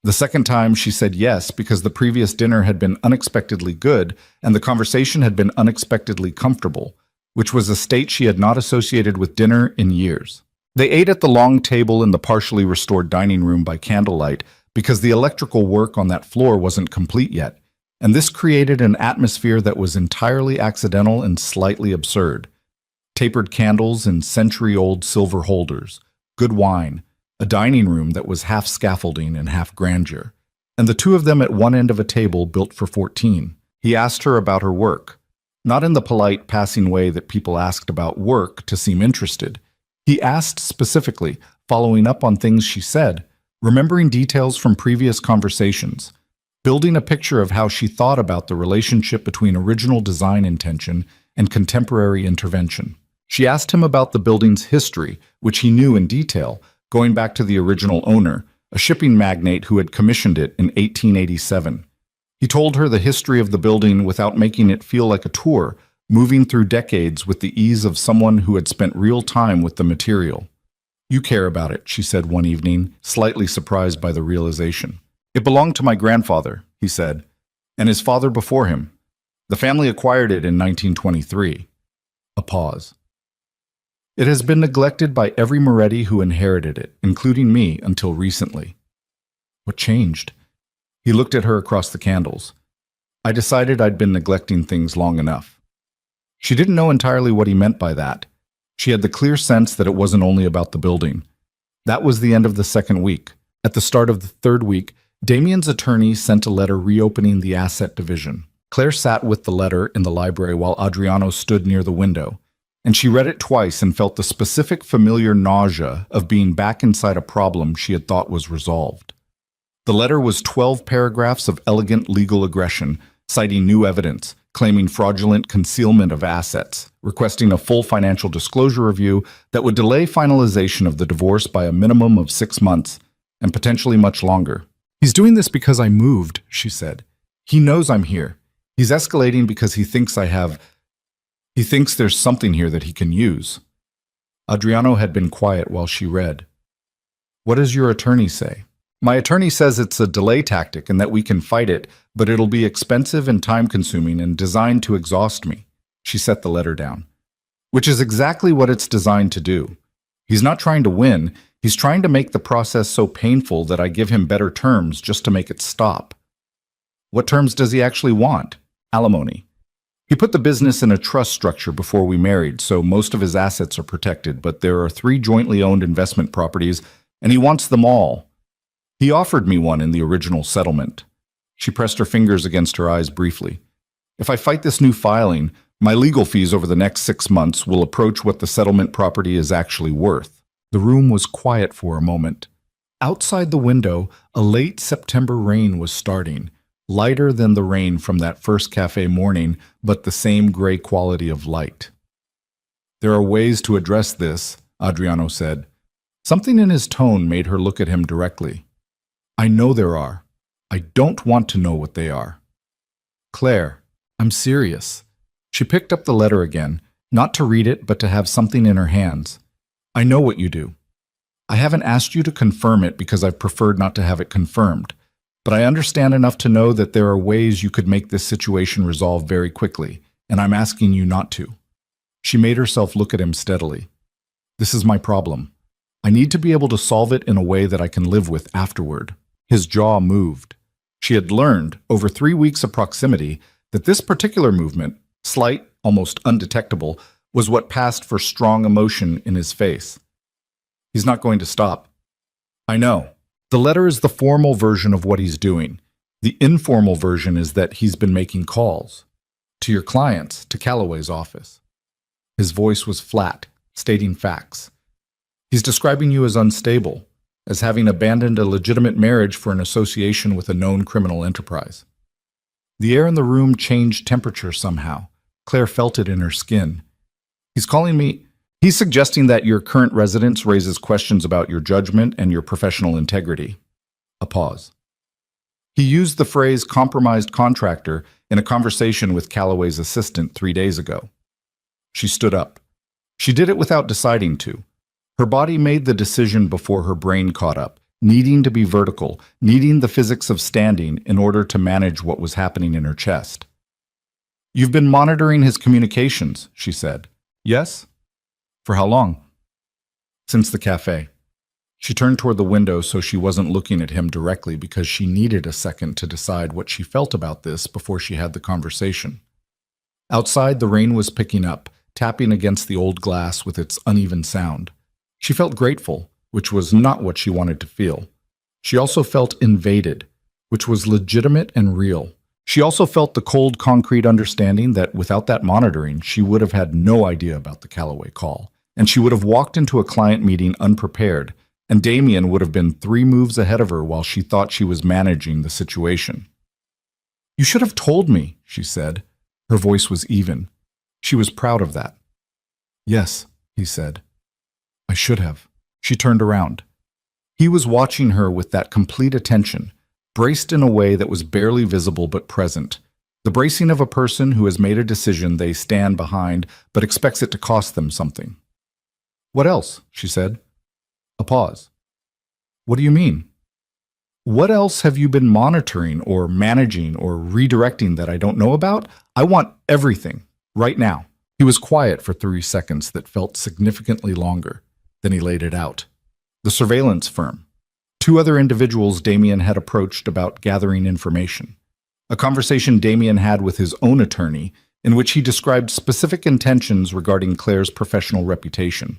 The second time she said yes because the previous dinner had been unexpectedly good and the conversation had been unexpectedly comfortable, which was a state she had not associated with dinner in years. They ate at the long table in the partially restored dining room by candlelight because the electrical work on that floor wasn't complete yet, and this created an atmosphere that was entirely accidental and slightly absurd. Tapered candles in century-old silver holders, good wine, a dining room that was half scaffolding and half grandeur, and the two of them at one end of a table built for 14. He asked her about her work, not in the polite, passing way that people asked about work to seem interested. He asked specifically, following up on things she said, remembering details from previous conversations, building a picture of how she thought about the relationship between original design intention and contemporary intervention. She asked him about the building's history, which he knew in detail, going back to the original owner, a shipping magnate who had commissioned it in 1887. He told her the history of the building without making it feel like a tour, moving through decades with the ease of someone who had spent real time with the material. "You care about it," she said one evening, slightly surprised by the realization. "It belonged to my grandfather," he said, "and his father before him. The family acquired it in 1923. A pause. "It has been neglected by every Moretti who inherited it, including me, until recently." "What changed?" He looked at her across the candles. "I decided I'd been neglecting things long enough." She didn't know entirely what he meant by that. She had the clear sense that it wasn't only about the building. That was the end of the second week. At the start of the third week, Damien's attorney sent a letter reopening the asset division. Claire sat with the letter in the library while Adriano stood near the window, and she read it twice and felt the specific familiar nausea of being back inside a problem she had thought was resolved. The letter was 12 paragraphs of elegant legal aggression, citing new evidence, claiming fraudulent concealment of assets, requesting a full financial disclosure review that would delay finalization of the divorce by a minimum of 6 months, and potentially much longer. "He's doing this because I moved," she said. "He knows I'm here. He's escalating because he thinks there's something here that he can use." Adriano had been quiet while she read. "What does your attorney say?" "My attorney says it's a delay tactic and that we can fight it, but it'll be expensive and time-consuming and designed to exhaust me." She set the letter down. "Which is exactly what it's designed to do. He's not trying to win, he's trying to make the process so painful that I give him better terms just to make it stop." "What terms does he actually want?" "Alimony. He put the business in a trust structure before we married, so most of his assets are protected, but there are 3 jointly owned investment properties, and he wants them all. He offered me one in the original settlement. She pressed her fingers against her eyes briefly. If I fight this new filing, my legal fees over the next 6 months will approach what the settlement property is actually worth. The room was quiet for a moment. Outside the window, a late September rain was starting, lighter than the rain from that first cafe morning, but the same gray quality of light. There are ways to address this, Adriano said. Something in his tone made her look at him directly. I know there are. I don't want to know what they are. Claire, I'm serious. She picked up the letter again, not to read it, but to have something in her hands. I know what you do. I haven't asked you to confirm it because I've preferred not to have it confirmed, but I understand enough to know that there are ways you could make this situation resolve very quickly, and I'm asking you not to. She made herself look at him steadily. This is my problem. I need to be able to solve it in a way that I can live with afterward. His jaw moved. She had learned, over 3 weeks of proximity, that this particular movement, slight, almost undetectable, was what passed for strong emotion in his face. He's not going to stop. I know. The letter is the formal version of what he's doing. The informal version is that he's been making calls. To your clients, to Calloway's office. His voice was flat, stating facts. He's describing you as unstable, as having abandoned a legitimate marriage for an association with a known criminal enterprise. The air in the room changed temperature somehow. Claire felt it in her skin. He's suggesting that your current residence raises questions about your judgment and your professional integrity. A pause. He used the phrase compromised contractor in a conversation with Calloway's assistant 3 days ago. She stood up. She did it without deciding to. Her body made the decision before her brain caught up, needing to be vertical, needing the physics of standing in order to manage what was happening in her chest. You've been monitoring his communications, she said. Yes? For how long? Since the cafe. She turned toward the window so she wasn't looking at him directly because she needed a second to decide what she felt about this before she had the conversation. Outside, the rain was picking up, tapping against the old glass with its uneven sound. She felt grateful, which was not what she wanted to feel. She also felt invaded, which was legitimate and real. She also felt the cold, concrete understanding that without that monitoring, she would have had no idea about the Calloway call, and she would have walked into a client meeting unprepared, and Damien would have been 3 moves ahead of her while she thought she was managing the situation. You should have told me, she said. Her voice was even. She was proud of that. Yes, he said. I should have. She turned around. He was watching her with that complete attention, braced in a way that was barely visible but present. The bracing of a person who has made a decision they stand behind but expects it to cost them something. What else? She said. A pause. What do you mean? What else have you been monitoring or managing or redirecting that I don't know about? I want everything, right now. He was quiet for 3 seconds that felt significantly longer. Then he laid it out. The surveillance firm. 2 other individuals Damien had approached about gathering information. A conversation Damien had with his own attorney in which he described specific intentions regarding Claire's professional reputation.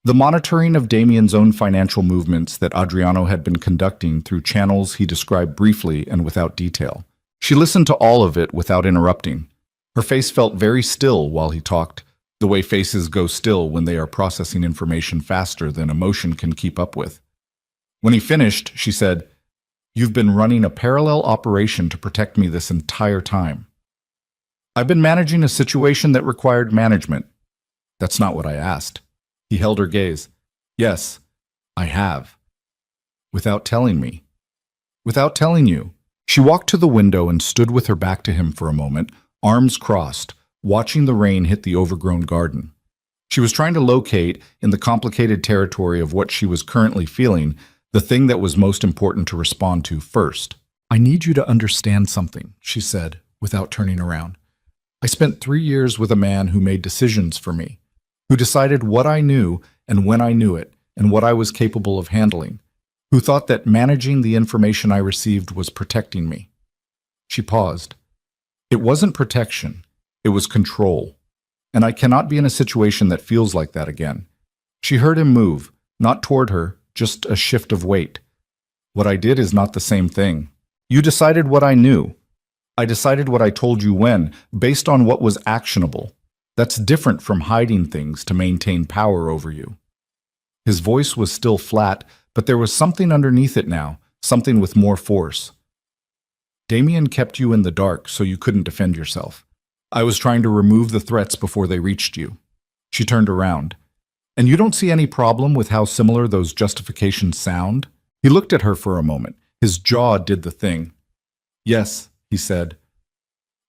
The monitoring of Damien's own financial movements that Adriano had been conducting through channels he described briefly and without detail. She listened to all of it without interrupting. Her face felt very still while he talked, the way faces go still when they are processing information faster than emotion can keep up with. When he finished, she said, You've been running a parallel operation to protect me this entire time. I've been managing a situation that required management. That's not what I asked. He held her gaze. Yes, I have. Without telling me. Without telling you. She walked to the window and stood with her back to him for a moment, arms crossed, watching the rain hit the overgrown garden. She was trying to locate, in the complicated territory of what she was currently feeling, the thing that was most important to respond to first. I need you to understand something, she said, without turning around. I spent 3 years with a man who made decisions for me, who decided what I knew and when I knew it, and what I was capable of handling, who thought that managing the information I received was protecting me. She paused. It wasn't protection, it was control. And I cannot be in a situation that feels like that again. She heard him move, not toward her, just a shift of weight. What I did is not the same thing. You decided what I knew. I decided what I told you when, based on what was actionable. That's different from hiding things to maintain power over you." His voice was still flat, but there was something underneath it now, something with more force. "Damien kept you in the dark so you couldn't defend yourself. I was trying to remove the threats before they reached you." She turned around. "And you don't see any problem with how similar those justifications sound?" He looked at her for a moment. His jaw did the thing. "Yes," he said.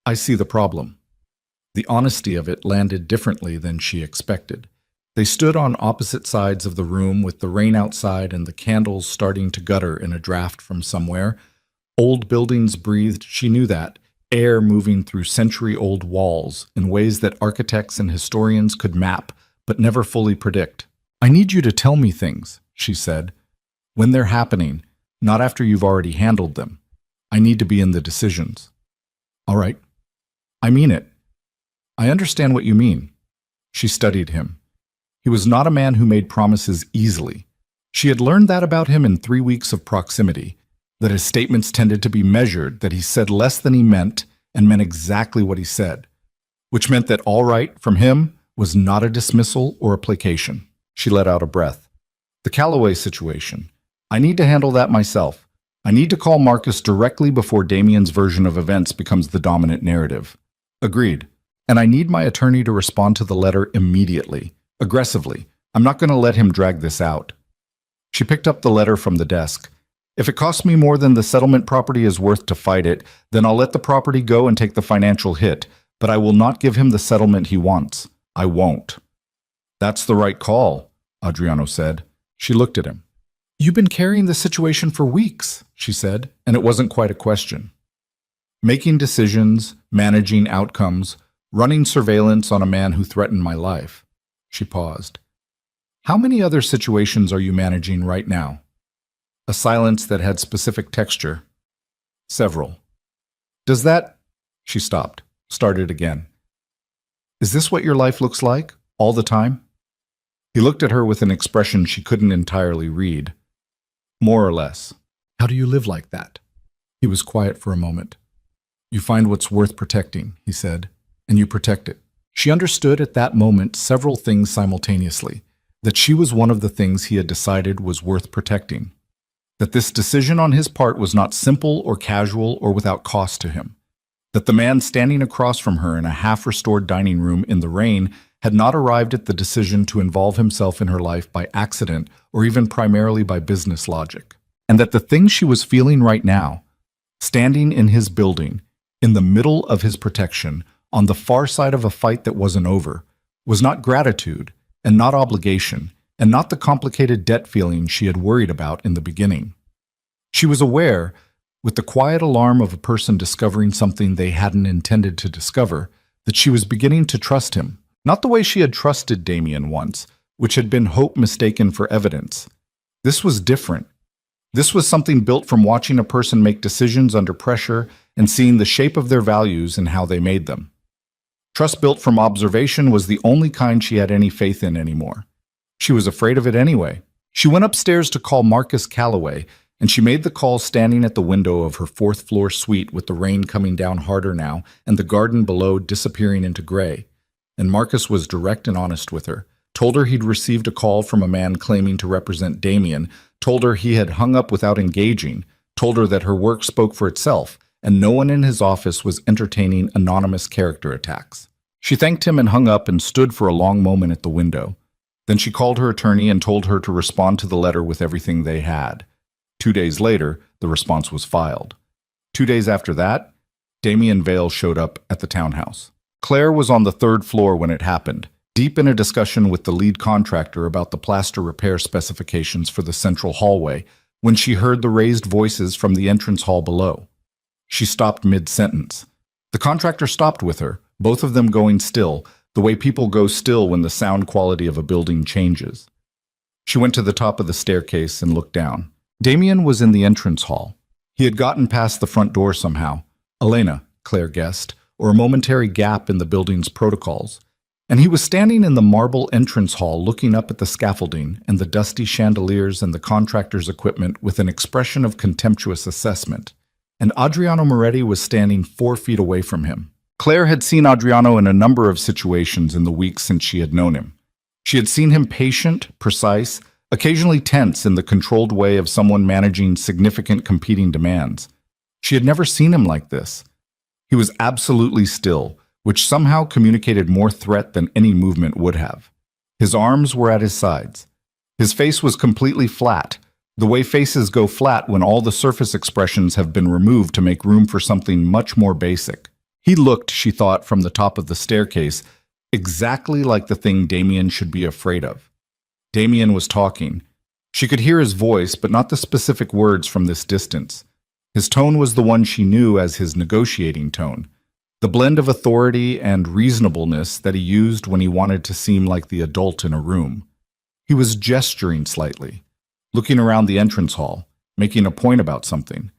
"I see the problem." The honesty of it landed differently than she expected. They stood on opposite sides of the room with the rain outside and the candles starting to gutter in a draft from somewhere. Old buildings breathed, she knew that, air moving through century-old walls in ways that architects and historians could map but never fully predict. "I need you to tell me things," she said, "when they're happening, not after you've already handled them. I need to be in the decisions." "All right. I mean it. I understand what you mean." She studied him. He was not a man who made promises easily. She had learned that about him in 3 weeks of proximity, that his statements tended to be measured, that he said less than he meant and meant exactly what he said, which meant that all right from him was not a dismissal or a placation. She let out a breath. "The Calloway situation. I need to handle that myself. I need to call Marcus directly before Damien's version of events becomes the dominant narrative." "Agreed. And I need my attorney to respond to the letter immediately. Aggressively. I'm not going to let him drag this out." She picked up the letter from the desk. "If it costs me more than the settlement property is worth to fight it, then I'll let the property go and take the financial hit, but I will not give him the settlement he wants. I won't." "That's the right call," Adriano said. She looked at him. "You've been carrying the situation for weeks," she said, and it wasn't quite a question. "Making decisions, managing outcomes, running surveillance on a man who threatened my life." She paused. "How many other situations are you managing right now?" A silence that had specific texture. "Several." "Does that—" She stopped, started again. "Is this what your life looks like, all the time?" He looked at her with an expression she couldn't entirely read. "More or less." "How do you live like that?" He was quiet for a moment. "You find what's worth protecting," he said, "and you protect it." She understood at that moment several things simultaneously, that she was one of the things he had decided was worth protecting, that this decision on his part was not simple or casual or without cost to him, that the man standing across from her in a half-restored dining room in the rain had not arrived at the decision to involve himself in her life by accident or even primarily by business logic, and that the thing she was feeling right now, standing in his building, in the middle of his protection, on the far side of a fight that wasn't over, was not gratitude and not obligation and not the complicated debt feeling she had worried about in the beginning. She was aware, with the quiet alarm of a person discovering something they hadn't intended to discover, that she was beginning to trust him, not the way she had trusted Damien once, which had been hope mistaken for evidence. This was different. This was something built from watching a person make decisions under pressure and seeing the shape of their values and how they made them. Trust built from observation was the only kind she had any faith in anymore. She was afraid of it anyway. She went upstairs to call Marcus Calloway, and she made the call standing at the window of her 4th-floor suite with the rain coming down harder now and the garden below disappearing into gray. And Marcus was direct and honest with her, told her he'd received a call from a man claiming to represent Damien, told her he had hung up without engaging, told her that her work spoke for itself, and no one in his office was entertaining anonymous character attacks. She thanked him and hung up and stood for a long moment at the window. Then she called her attorney and told her to respond to the letter with everything they had. 2 days later, the response was filed. 2 days after that, Damien Vale showed up at the townhouse. Claire was on the 3rd floor when it happened, deep in a discussion with the lead contractor about the plaster repair specifications for the central hallway, when she heard the raised voices from the entrance hall below. She stopped mid-sentence. The contractor stopped with her, both of them going still, the way people go still when the sound quality of a building changes. She went to the top of the staircase and looked down. Damien was in the entrance hall. He had gotten past the front door somehow. Elena, Claire guessed, or a momentary gap in the building's protocols. and he was standing in the marble entrance hall looking up at the scaffolding and the dusty chandeliers and the contractor's equipment with an expression of contemptuous assessment. And Adriano Moretti was standing 4 feet away from him. Claire had seen Adriano in a number of situations in the weeks since she had known him. She had seen him patient, precise, occasionally tense in the controlled way of someone managing significant competing demands. She had never seen him like this. He was absolutely still, which somehow communicated more threat than any movement would have. His arms were at his sides. His face was completely flat, the way faces go flat when all the surface expressions have been removed to make room for something much more basic. He looked, she thought, from the top of the staircase, exactly like the thing Damien should be afraid of. Damien was talking. She could hear his voice, but not the specific words from this distance. His tone was the one she knew as his negotiating tone, the blend of authority and reasonableness that he used when he wanted to seem like the adult in a room. He was gesturing slightly, looking around the entrance hall, making a point about something.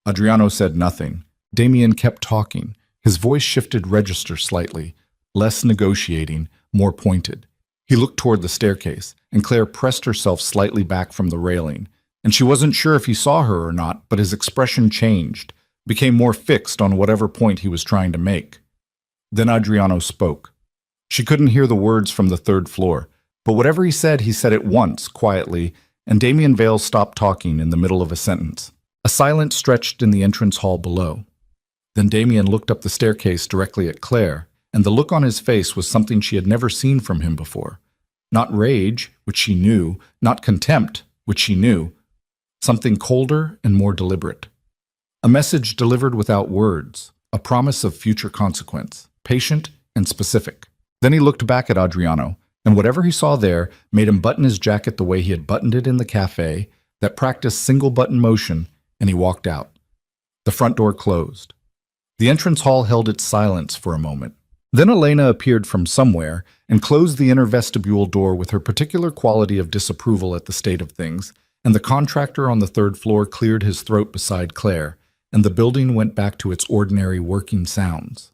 Adriano said nothing. Damien kept talking. His voice shifted register slightly, less negotiating, more pointed. He looked toward the staircase, and Claire pressed herself slightly back from the railing, and she wasn't sure if he saw her or not, but his expression changed, became more fixed on whatever point he was trying to make. Then Adriano spoke. She couldn't hear the words from the 3rd floor, but whatever he said it once, quietly, and Damien Vale stopped talking in the middle of a sentence. A silence stretched in the entrance hall below. Then Damien looked up the staircase directly at Claire, and the look on his face was something she had never seen from him before. Not rage, which she knew, not contempt, which she knew. Something colder and more deliberate. A message delivered without words, a promise of future consequence, patient and specific. Then he looked back at Adriano, and whatever he saw there made him button his jacket the way he had buttoned it in the cafe, that practiced single-button motion, and he walked out. The front door closed. The entrance hall held its silence for a moment. Then Elena appeared from somewhere and closed the inner vestibule door with her particular quality of disapproval at the state of things, and the contractor on the 3rd floor cleared his throat beside Claire, and the building went back to its ordinary working sounds.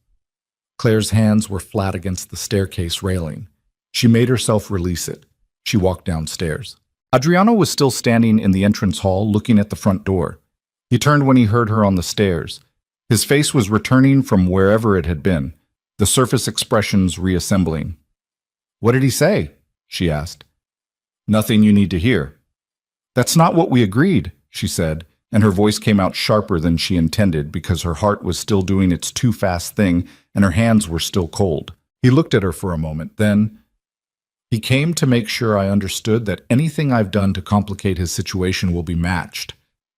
Claire's hands were flat against the staircase railing. She made herself release it. She walked downstairs. Adriano was still standing in the entrance hall looking at the front door. He turned when he heard her on the stairs. His face was returning from wherever it had been, the surface expressions reassembling. "What did he say?" she asked. "Nothing you need to hear." "That's not what we agreed," she said, and her voice came out sharper than she intended because her heart was still doing its too fast thing and her hands were still cold. He looked at her for a moment, then, "He came to make sure I understood that anything I've done to complicate his situation will be matched.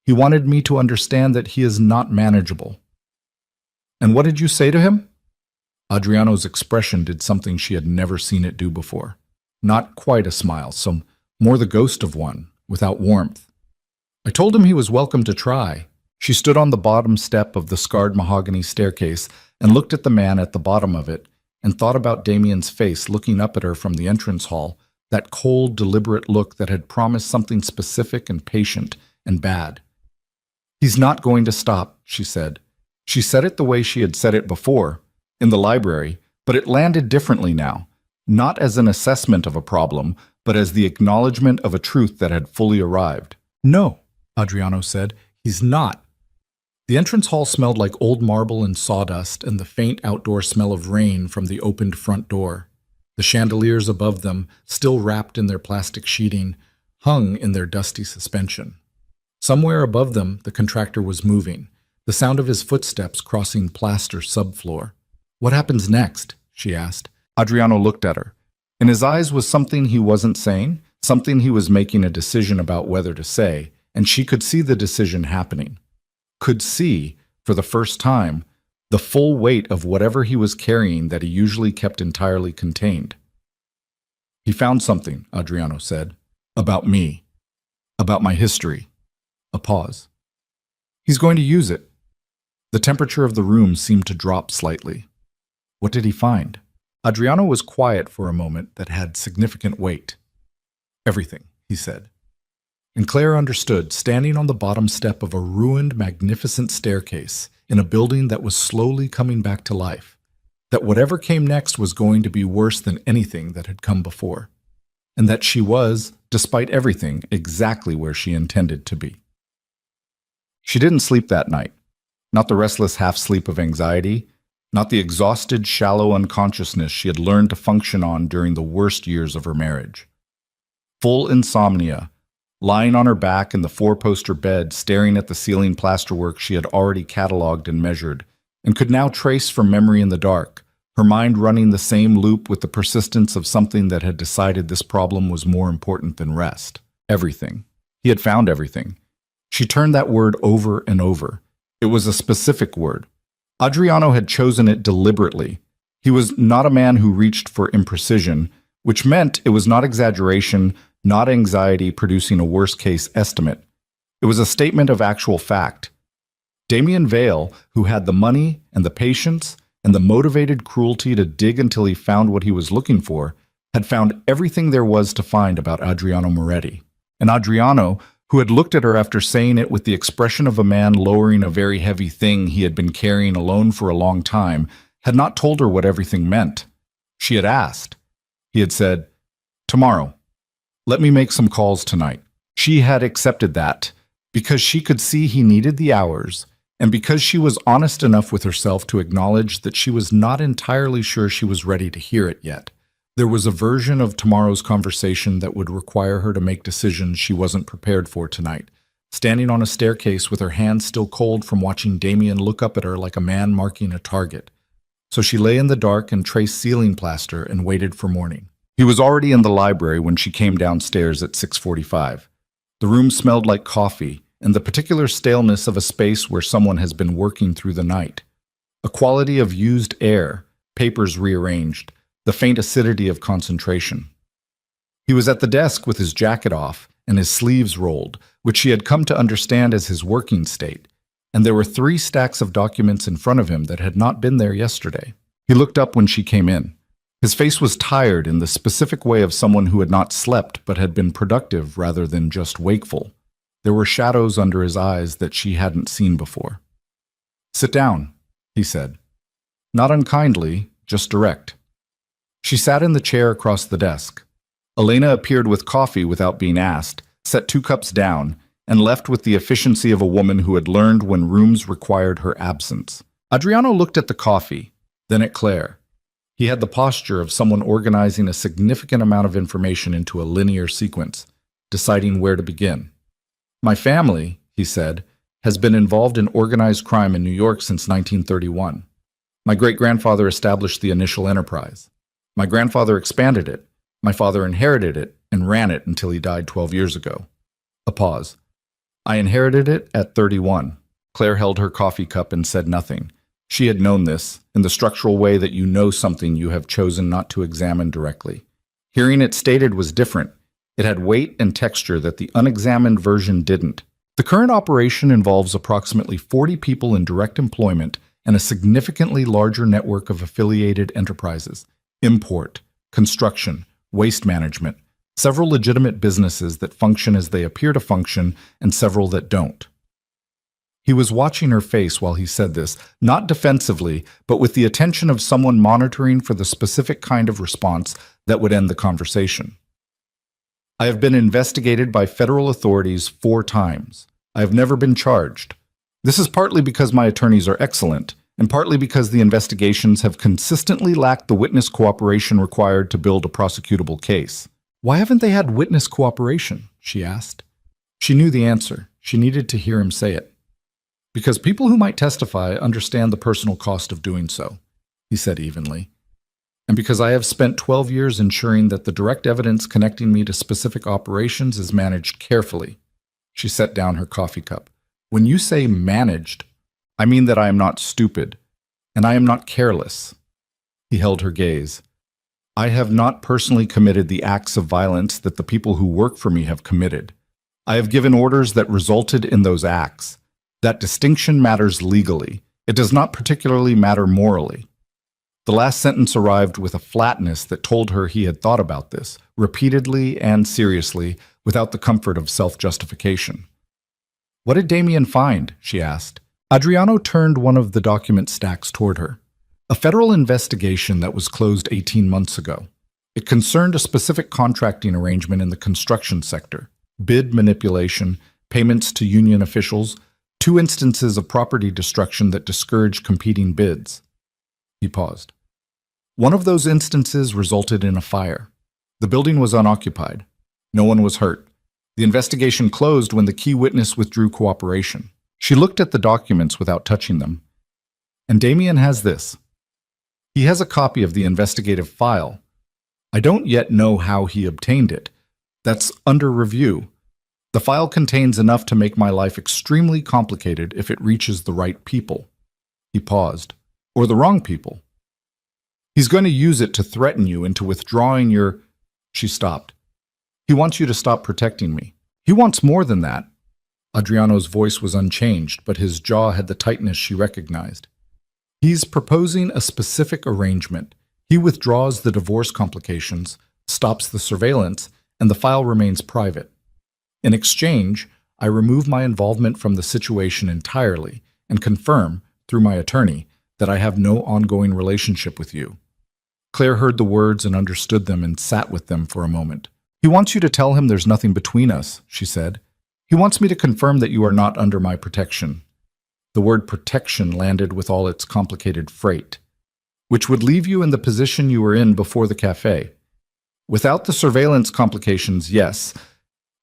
He wanted me to understand that he is not manageable." "And what did you say to him?" Adriano's expression did something she had never seen it do before. Not quite a smile, so more the ghost of one, without warmth. "I told him he was welcome to try." She stood on the bottom step of the scarred mahogany staircase and looked at the man at the bottom of it, and thought about Damien's face looking up at her from the entrance hall, that cold, deliberate look that had promised something specific and patient and bad. "He's not going to stop," she said. She said it the way she had said it before, in the library, but it landed differently now, not as an assessment of a problem, but as the acknowledgement of a truth that had fully arrived. "No," Adriano said, "he's not." The entrance hall smelled like old marble and sawdust and the faint outdoor smell of rain from the opened front door. The chandeliers above them, still wrapped in their plastic sheeting, hung in their dusty suspension. Somewhere above them, the contractor was moving, the sound of his footsteps crossing plaster subfloor. "What happens next?" she asked. Adriano looked at her. In his eyes was something he wasn't saying, something he was making a decision about whether to say, and she could see the decision happening. Could see, for the first time, the full weight of whatever he was carrying that he usually kept entirely contained. "He found something," Adriano said, "about me, about my history." A pause. "He's going to use it." The temperature of the room seemed to drop slightly. "What did he find?" Adriano was quiet for a moment that had significant weight. "Everything," he said. And Claire understood, standing on the bottom step of a ruined, magnificent staircase in a building that was slowly coming back to life. that whatever came next was going to be worse than anything that had come before, and that she was, despite everything, exactly where she intended to be. She didn't sleep that night, not the restless half-sleep of anxiety, not the exhausted, shallow unconsciousness she had learned to function on during the worst years of her marriage. Full insomnia, lying on her back in the four-poster bed, staring at the ceiling plasterwork she had already cataloged and measured, and could now trace from memory in the dark, her mind running the same loop with the persistence of something that had decided this problem was more important than rest. Everything. He had found everything. She turned that word over and over. It was a specific word. Adriano had chosen it deliberately. He was not a man who reached for imprecision, which meant it was not exaggeration, not anxiety producing a worst-case estimate. It was a statement of actual fact. Damien Vale, who had the money and the patience and the motivated cruelty to dig until he found what he was looking for, had found everything there was to find about Adriano Moretti. And Adriano, who had looked at her after saying it with the expression of a man lowering a very heavy thing he had been carrying alone for a long time, had not told her what everything meant. She had asked. He had said, "Tomorrow. Let me make some calls tonight." She had accepted that because she could see he needed the hours, and because she was honest enough with herself to acknowledge that she was not entirely sure she was ready to hear it yet. There was a version of tomorrow's conversation that would require her to make decisions she wasn't prepared for tonight, standing on a staircase with her hands still cold from watching Damien look up at her like a man marking a target. So she lay in the dark and traced ceiling plaster and waited for morning. He was already in the library when she came downstairs at 6:45. The room smelled like coffee and the particular staleness of a space where someone has been working through the night. A quality of used air, papers rearranged, the faint acidity of concentration. He was at the desk with his jacket off and his sleeves rolled, which she had come to understand as his working state, and there were 3 stacks of documents in front of him that had not been there yesterday. He looked up when she came in. His face was tired in the specific way of someone who had not slept but had been productive rather than just wakeful. There were shadows under his eyes that she hadn't seen before. "Sit down," he said. Not unkindly, just direct. She sat in the chair across the desk. Elena appeared with coffee without being asked, set 2 cups down, and left with the efficiency of a woman who had learned when rooms required her absence. Adriano looked at the coffee, then at Claire. He had the posture of someone organizing a significant amount of information into a linear sequence, deciding where to begin. "My family," he said, "has been involved in organized crime in New York since 1931. My great-grandfather established the initial enterprise. My grandfather expanded it. My father inherited it and ran it until he died 12 years ago." A pause. "I inherited it at 31. Claire held her coffee cup and said nothing. She had known this, in the structural way that you know something you have chosen not to examine directly. Hearing it stated was different. It had weight and texture that the unexamined version didn't. The current operation involves approximately 40 people in direct employment and a significantly larger network of affiliated enterprises. Import, construction, waste management, several legitimate businesses that function as they appear to function, and several that don't." He was watching her face while he said this, not defensively, but with the attention of someone monitoring for the specific kind of response that would end the conversation. "I have been investigated by federal authorities 4 times. I have never been charged. This is partly because my attorneys are excellent, and partly because the investigations have consistently lacked the witness cooperation required to build a prosecutable case." "Why haven't they had witness cooperation?" she asked. She knew the answer. She needed to hear him say it. "Because people who might testify understand the personal cost of doing so," he said evenly. "And because I have spent 12 years ensuring that the direct evidence connecting me to specific operations is managed carefully." She set down her coffee cup. "When you say managed, I mean that I am not stupid, and I am not careless." He held her gaze. "I have not personally committed the acts of violence that the people who work for me have committed. I have given orders that resulted in those acts. That distinction matters legally. It does not particularly matter morally." The last sentence arrived with a flatness that told her he had thought about this, repeatedly and seriously, without the comfort of self-justification. "What did Damien find?" she asked. Adriano turned one of the document stacks toward her. A federal investigation that was closed 18 months ago. It concerned a specific contracting arrangement in the construction sector, bid manipulation, payments to union officials, 2 instances of property destruction that discouraged competing bids. He paused. One of those instances resulted in a fire. The building was unoccupied. No one was hurt. The investigation closed when the key witness withdrew cooperation. She looked at the documents without touching them. And Damien has this. He has a copy of the investigative file. I don't yet know how he obtained it. That's under review. The file contains enough to make my life extremely complicated if it reaches the right people. He paused. Or the wrong people. He's going to use it to threaten you into withdrawing your... She stopped. He wants you to stop protecting me. He wants more than that. Adriano's voice was unchanged, but his jaw had the tightness she recognized. He's proposing a specific arrangement. He withdraws the divorce complications, stops the surveillance, and the file remains private. In exchange, I remove my involvement from the situation entirely and confirm, through my attorney, that I have no ongoing relationship with you. Claire heard the words and understood them and sat with them for a moment. He wants you to tell him there's nothing between us, she said. He wants me to confirm that you are not under my protection. The word protection landed with all its complicated freight, which would leave you in the position you were in before the cafe. Without the surveillance complications, yes,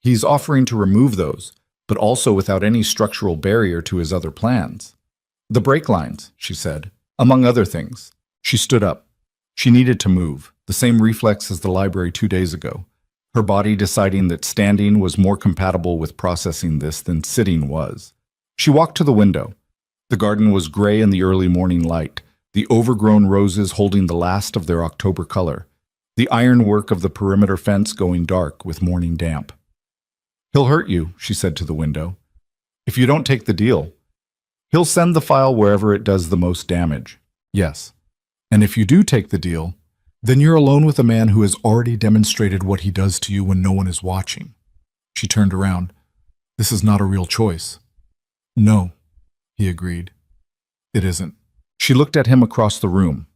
he's offering to remove those, but also without any structural barrier to his other plans. The brake lines, she said, among other things. She stood up. She needed to move, the same reflex as the library 2 days ago. Her body deciding that standing was more compatible with processing this than sitting was. She walked to the window. The garden was gray in the early morning light, the overgrown roses holding the last of their October color, the ironwork of the perimeter fence going dark with morning damp. He'll hurt you, she said to the window. If you don't take the deal, he'll send the file wherever it does the most damage. Yes. And if you do take the deal, then you're alone with a man who has already demonstrated what he does to you when no one is watching. She turned around. This is not a real choice. No, he agreed. It isn't. She looked at him across the room.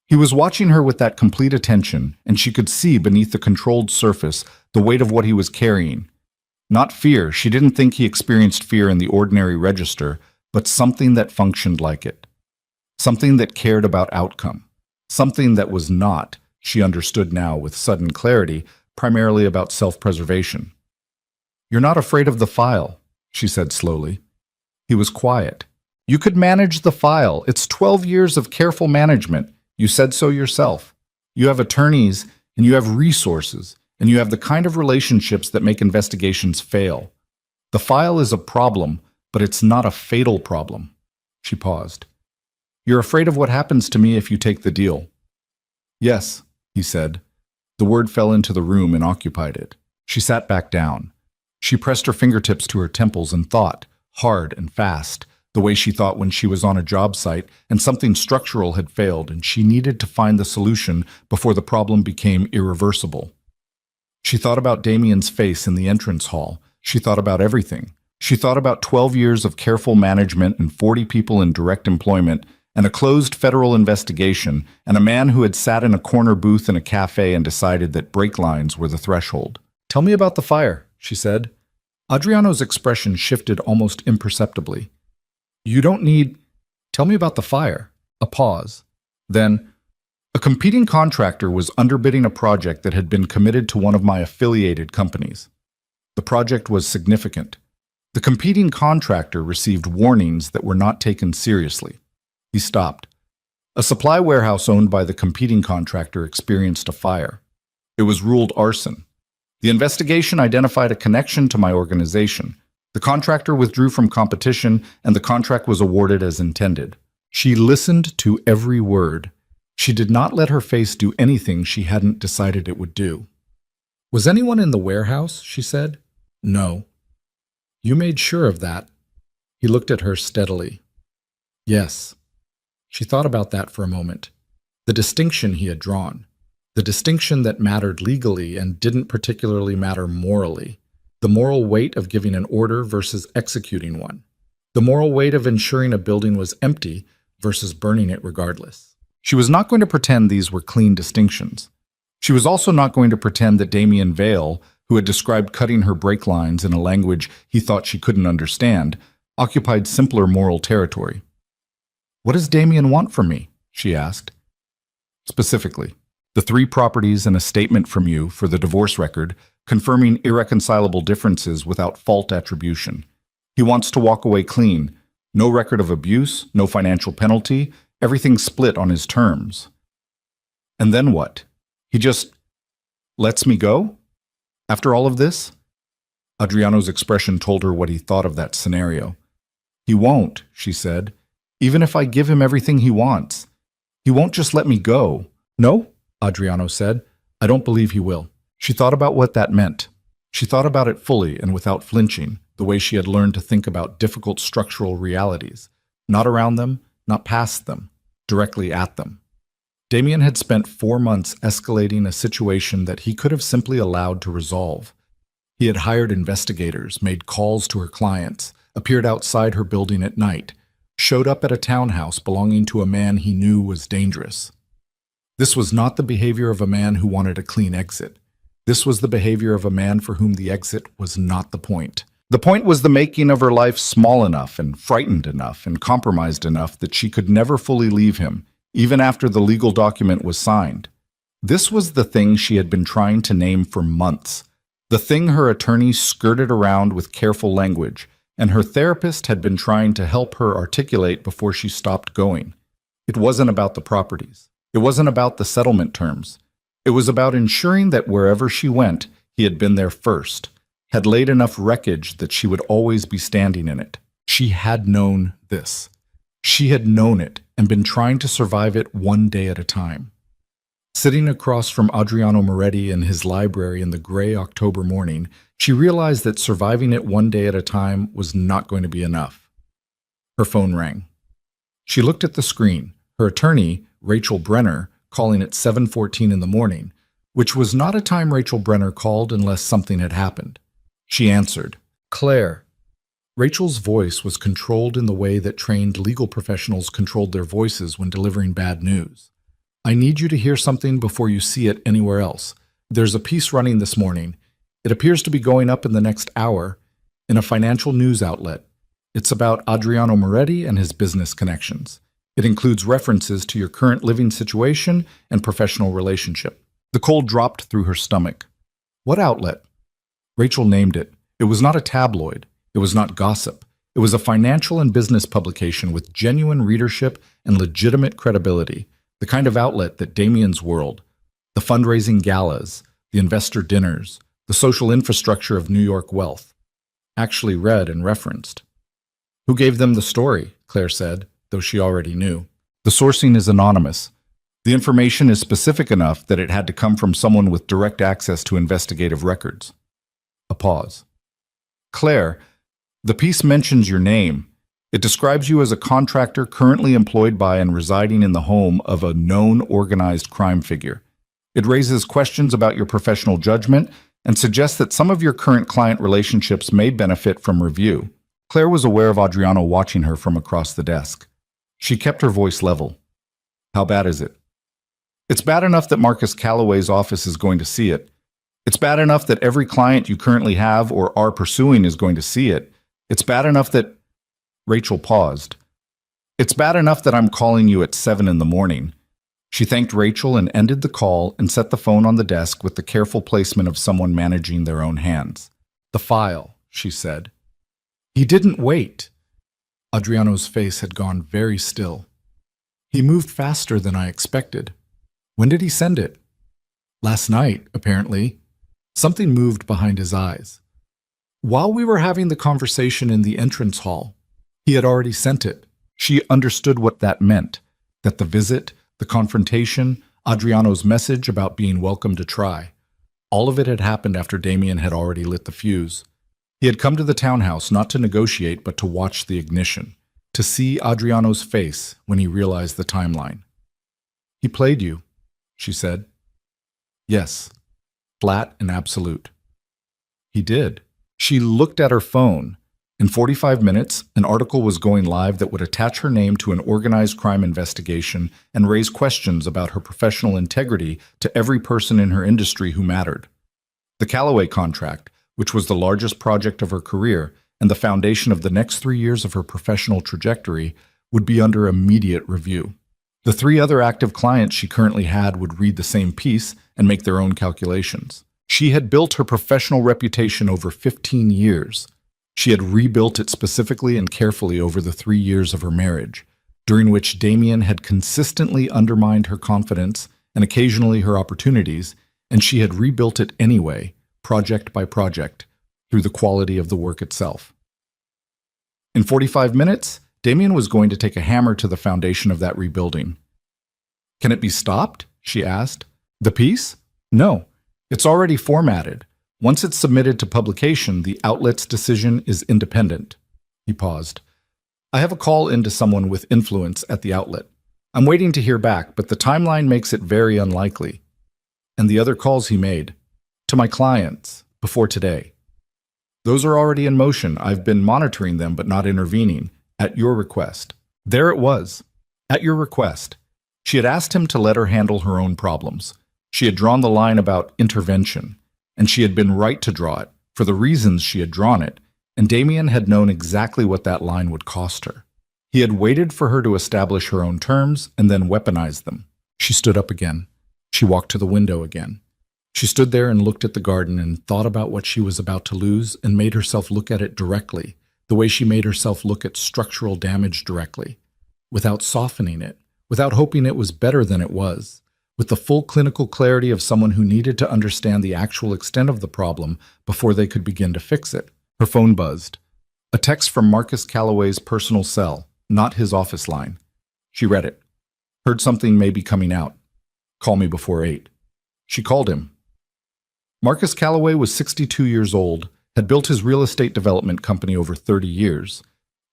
He was watching her with that complete attention, and she could see beneath the controlled surface the weight of what he was carrying. Not fear. She didn't think he experienced fear in the ordinary register, but something that functioned like it. Something that cared about outcome. Something that was not, she understood now with sudden clarity, primarily about self-preservation. You're not afraid of the file, she said slowly. He was quiet. You could manage the file. It's 12 years of careful management. You said so yourself. You have attorneys, and you have resources, and you have the kind of relationships that make investigations fail. The file is a problem, but it's not a fatal problem. She paused. You're afraid of what happens to me if you take the deal. Yes, he said. The word fell into the room and occupied it. She sat back down. She pressed her fingertips to her temples and thought, hard and fast, the way she thought when she was on a job site and something structural had failed and she needed to find the solution before the problem became irreversible. She thought about Damien's face in the entrance hall. She thought about everything. She thought about 12 years of careful management and 40 people in direct employment and a closed federal investigation, and a man who had sat in a corner booth in a cafe and decided that brake lines were the threshold. Tell me about the fire, she said. Adriano's expression shifted almost imperceptibly. You don't need... Tell me about the fire. A pause. Then, a competing contractor was underbidding a project that had been committed to one of my affiliated companies. The project was significant. The competing contractor received warnings that were not taken seriously. He stopped. A supply warehouse owned by the competing contractor experienced a fire. It was ruled arson. The investigation identified a connection to my organization. The contractor withdrew from competition, and the contract was awarded as intended. She listened to every word. She did not let her face do anything she hadn't decided it would do. Was anyone in the warehouse? She said. No. You made sure of that. He looked at her steadily. Yes. She thought about that for a moment. The distinction he had drawn. The distinction that mattered legally and didn't particularly matter morally. The moral weight of giving an order versus executing one. The moral weight of ensuring a building was empty versus burning it regardless. She was not going to pretend these were clean distinctions. She was also not going to pretend that Damien Vale, who had described cutting her brake lines in a language he thought she couldn't understand, occupied simpler moral territory. "What does Damien want from me?" she asked. "Specifically, the 3 properties and a statement from you for the divorce record, confirming irreconcilable differences without fault attribution. He wants to walk away clean. No record of abuse, no financial penalty, everything split on his terms." "And then what? He just lets me go? After all of this?" Adriano's expression told her what he thought of that scenario. "He won't," she said, "even if I give him everything he wants. He won't just let me go." "No," Adriano said, "I don't believe he will." She thought about what that meant. She thought about it fully and without flinching, the way she had learned to think about difficult structural realities, not around them, not past them, directly at them. Damien had spent 4 months escalating a situation that he could have simply allowed to resolve. He had hired investigators, made calls to her clients, appeared outside her building at night, showed up at a townhouse belonging to a man he knew was dangerous. This was not the behavior of a man who wanted a clean exit. This was the behavior of a man for whom the exit was not the point. The point was the making of her life small enough and frightened enough and compromised enough that she could never fully leave him, even after the legal document was signed. This was the thing she had been trying to name for months, the thing her attorney skirted around with careful language, and her therapist had been trying to help her articulate before she stopped going. It wasn't about the properties. It wasn't about the settlement terms. It was about ensuring that wherever she went, he had been there first, had laid enough wreckage that she would always be standing in it. She had known this. She had known it and been trying to survive it one day at a time. Sitting across from Adriano Moretti in his library in the gray October morning, she realized that surviving it one day at a time was not going to be enough. Her phone rang. She looked at the screen. Her attorney, Rachel Brenner, calling at 7:14 in the morning, which was not a time Rachel Brenner called unless something had happened. She answered. "Claire." Rachel's voice was controlled in the way that trained legal professionals controlled their voices when delivering bad news. "I need you to hear something before you see it anywhere else. There's a piece running this morning. It appears to be going up in the next hour in a financial news outlet. It's about Adriano Moretti and his business connections. It includes references to your current living situation and professional relationship." The cold dropped through her stomach. "What outlet?" Rachel named it. It was not a tabloid. It was not gossip. It was a financial and business publication with genuine readership and legitimate credibility, the kind of outlet that Damien's World, the fundraising galas, the investor dinners, the social infrastructure of New York wealth, actually read and referenced. "Who gave them the story?" Claire said, though she already knew. "The sourcing is anonymous. The information is specific enough that it had to come from someone with direct access to investigative records." A pause. "Claire, the piece mentions your name. It describes you as a contractor currently employed by and residing in the home of a known organized crime figure. It raises questions about your professional judgment and suggests that some of your current client relationships may benefit from review." Claire was aware of Adriano watching her from across the desk. She kept her voice level. "How bad is it?" "It's bad enough that Marcus Calloway's office is going to see it. It's bad enough that every client you currently have or are pursuing is going to see it. It's bad enough that—" Rachel paused. "It's bad enough that I'm calling you at 7 in the morning." She thanked Rachel and ended the call and set the phone on the desk with the careful placement of someone managing their own hands. "The file," she said. "He didn't wait." Adriano's face had gone very still. "He moved faster than I expected. When did he send it?" "Last night, apparently." Something moved behind his eyes. "While we were having the conversation in the entrance hall, he had already sent it." She understood what that meant, that the visit, the confrontation, Adriano's message about being welcome to try, all of it had happened after Damien had already lit the fuse. He had come to the townhouse not to negotiate but to watch the ignition, to see Adriano's face when he realized the timeline. "He played you," she said. "Yes." Flat and absolute. "He did." She looked at her phone. In 45 minutes, an article was going live that would attach her name to an organized crime investigation and raise questions about her professional integrity to every person in her industry who mattered. The Callaway contract, which was the largest project of her career and the foundation of the next 3 years of her professional trajectory, would be under immediate review. The 3 other active clients she currently had would read the same piece and make their own calculations. She had built her professional reputation over 15 years. She had rebuilt it specifically and carefully over the 3 years of her marriage, during which Damien had consistently undermined her confidence and occasionally her opportunities, and she had rebuilt it anyway, project by project, through the quality of the work itself. In 45 minutes, Damien was going to take a hammer to the foundation of that rebuilding. "Can it be stopped?" she asked. "The piece? No. It's already formatted. Once it's submitted to publication, the outlet's decision is independent." He paused. "I have a call into someone with influence at the outlet. I'm waiting to hear back, but the timeline makes it very unlikely." And the other calls he made, "To my clients, before today. Those are already in motion. I've been monitoring them but not intervening. At your request." There it was. At your request. She had asked him to let her handle her own problems. She had drawn the line about intervention, and she had been right to draw it, for the reasons she had drawn it, and Damien had known exactly what that line would cost her. He had waited for her to establish her own terms and then weaponize them. She stood up again. She walked to the window again. She stood there and looked at the garden and thought about what she was about to lose and made herself look at it directly, the way she made herself look at structural damage directly, without softening it, without hoping it was better than it was, with the full clinical clarity of someone who needed to understand the actual extent of the problem before they could begin to fix it. Her phone buzzed. A text from Marcus Callaway's personal cell, not his office line. She read it. "Heard something may be coming out. Call me before 8. She called him. Marcus Callaway was 62 years old, had built his real estate development company over 30 years,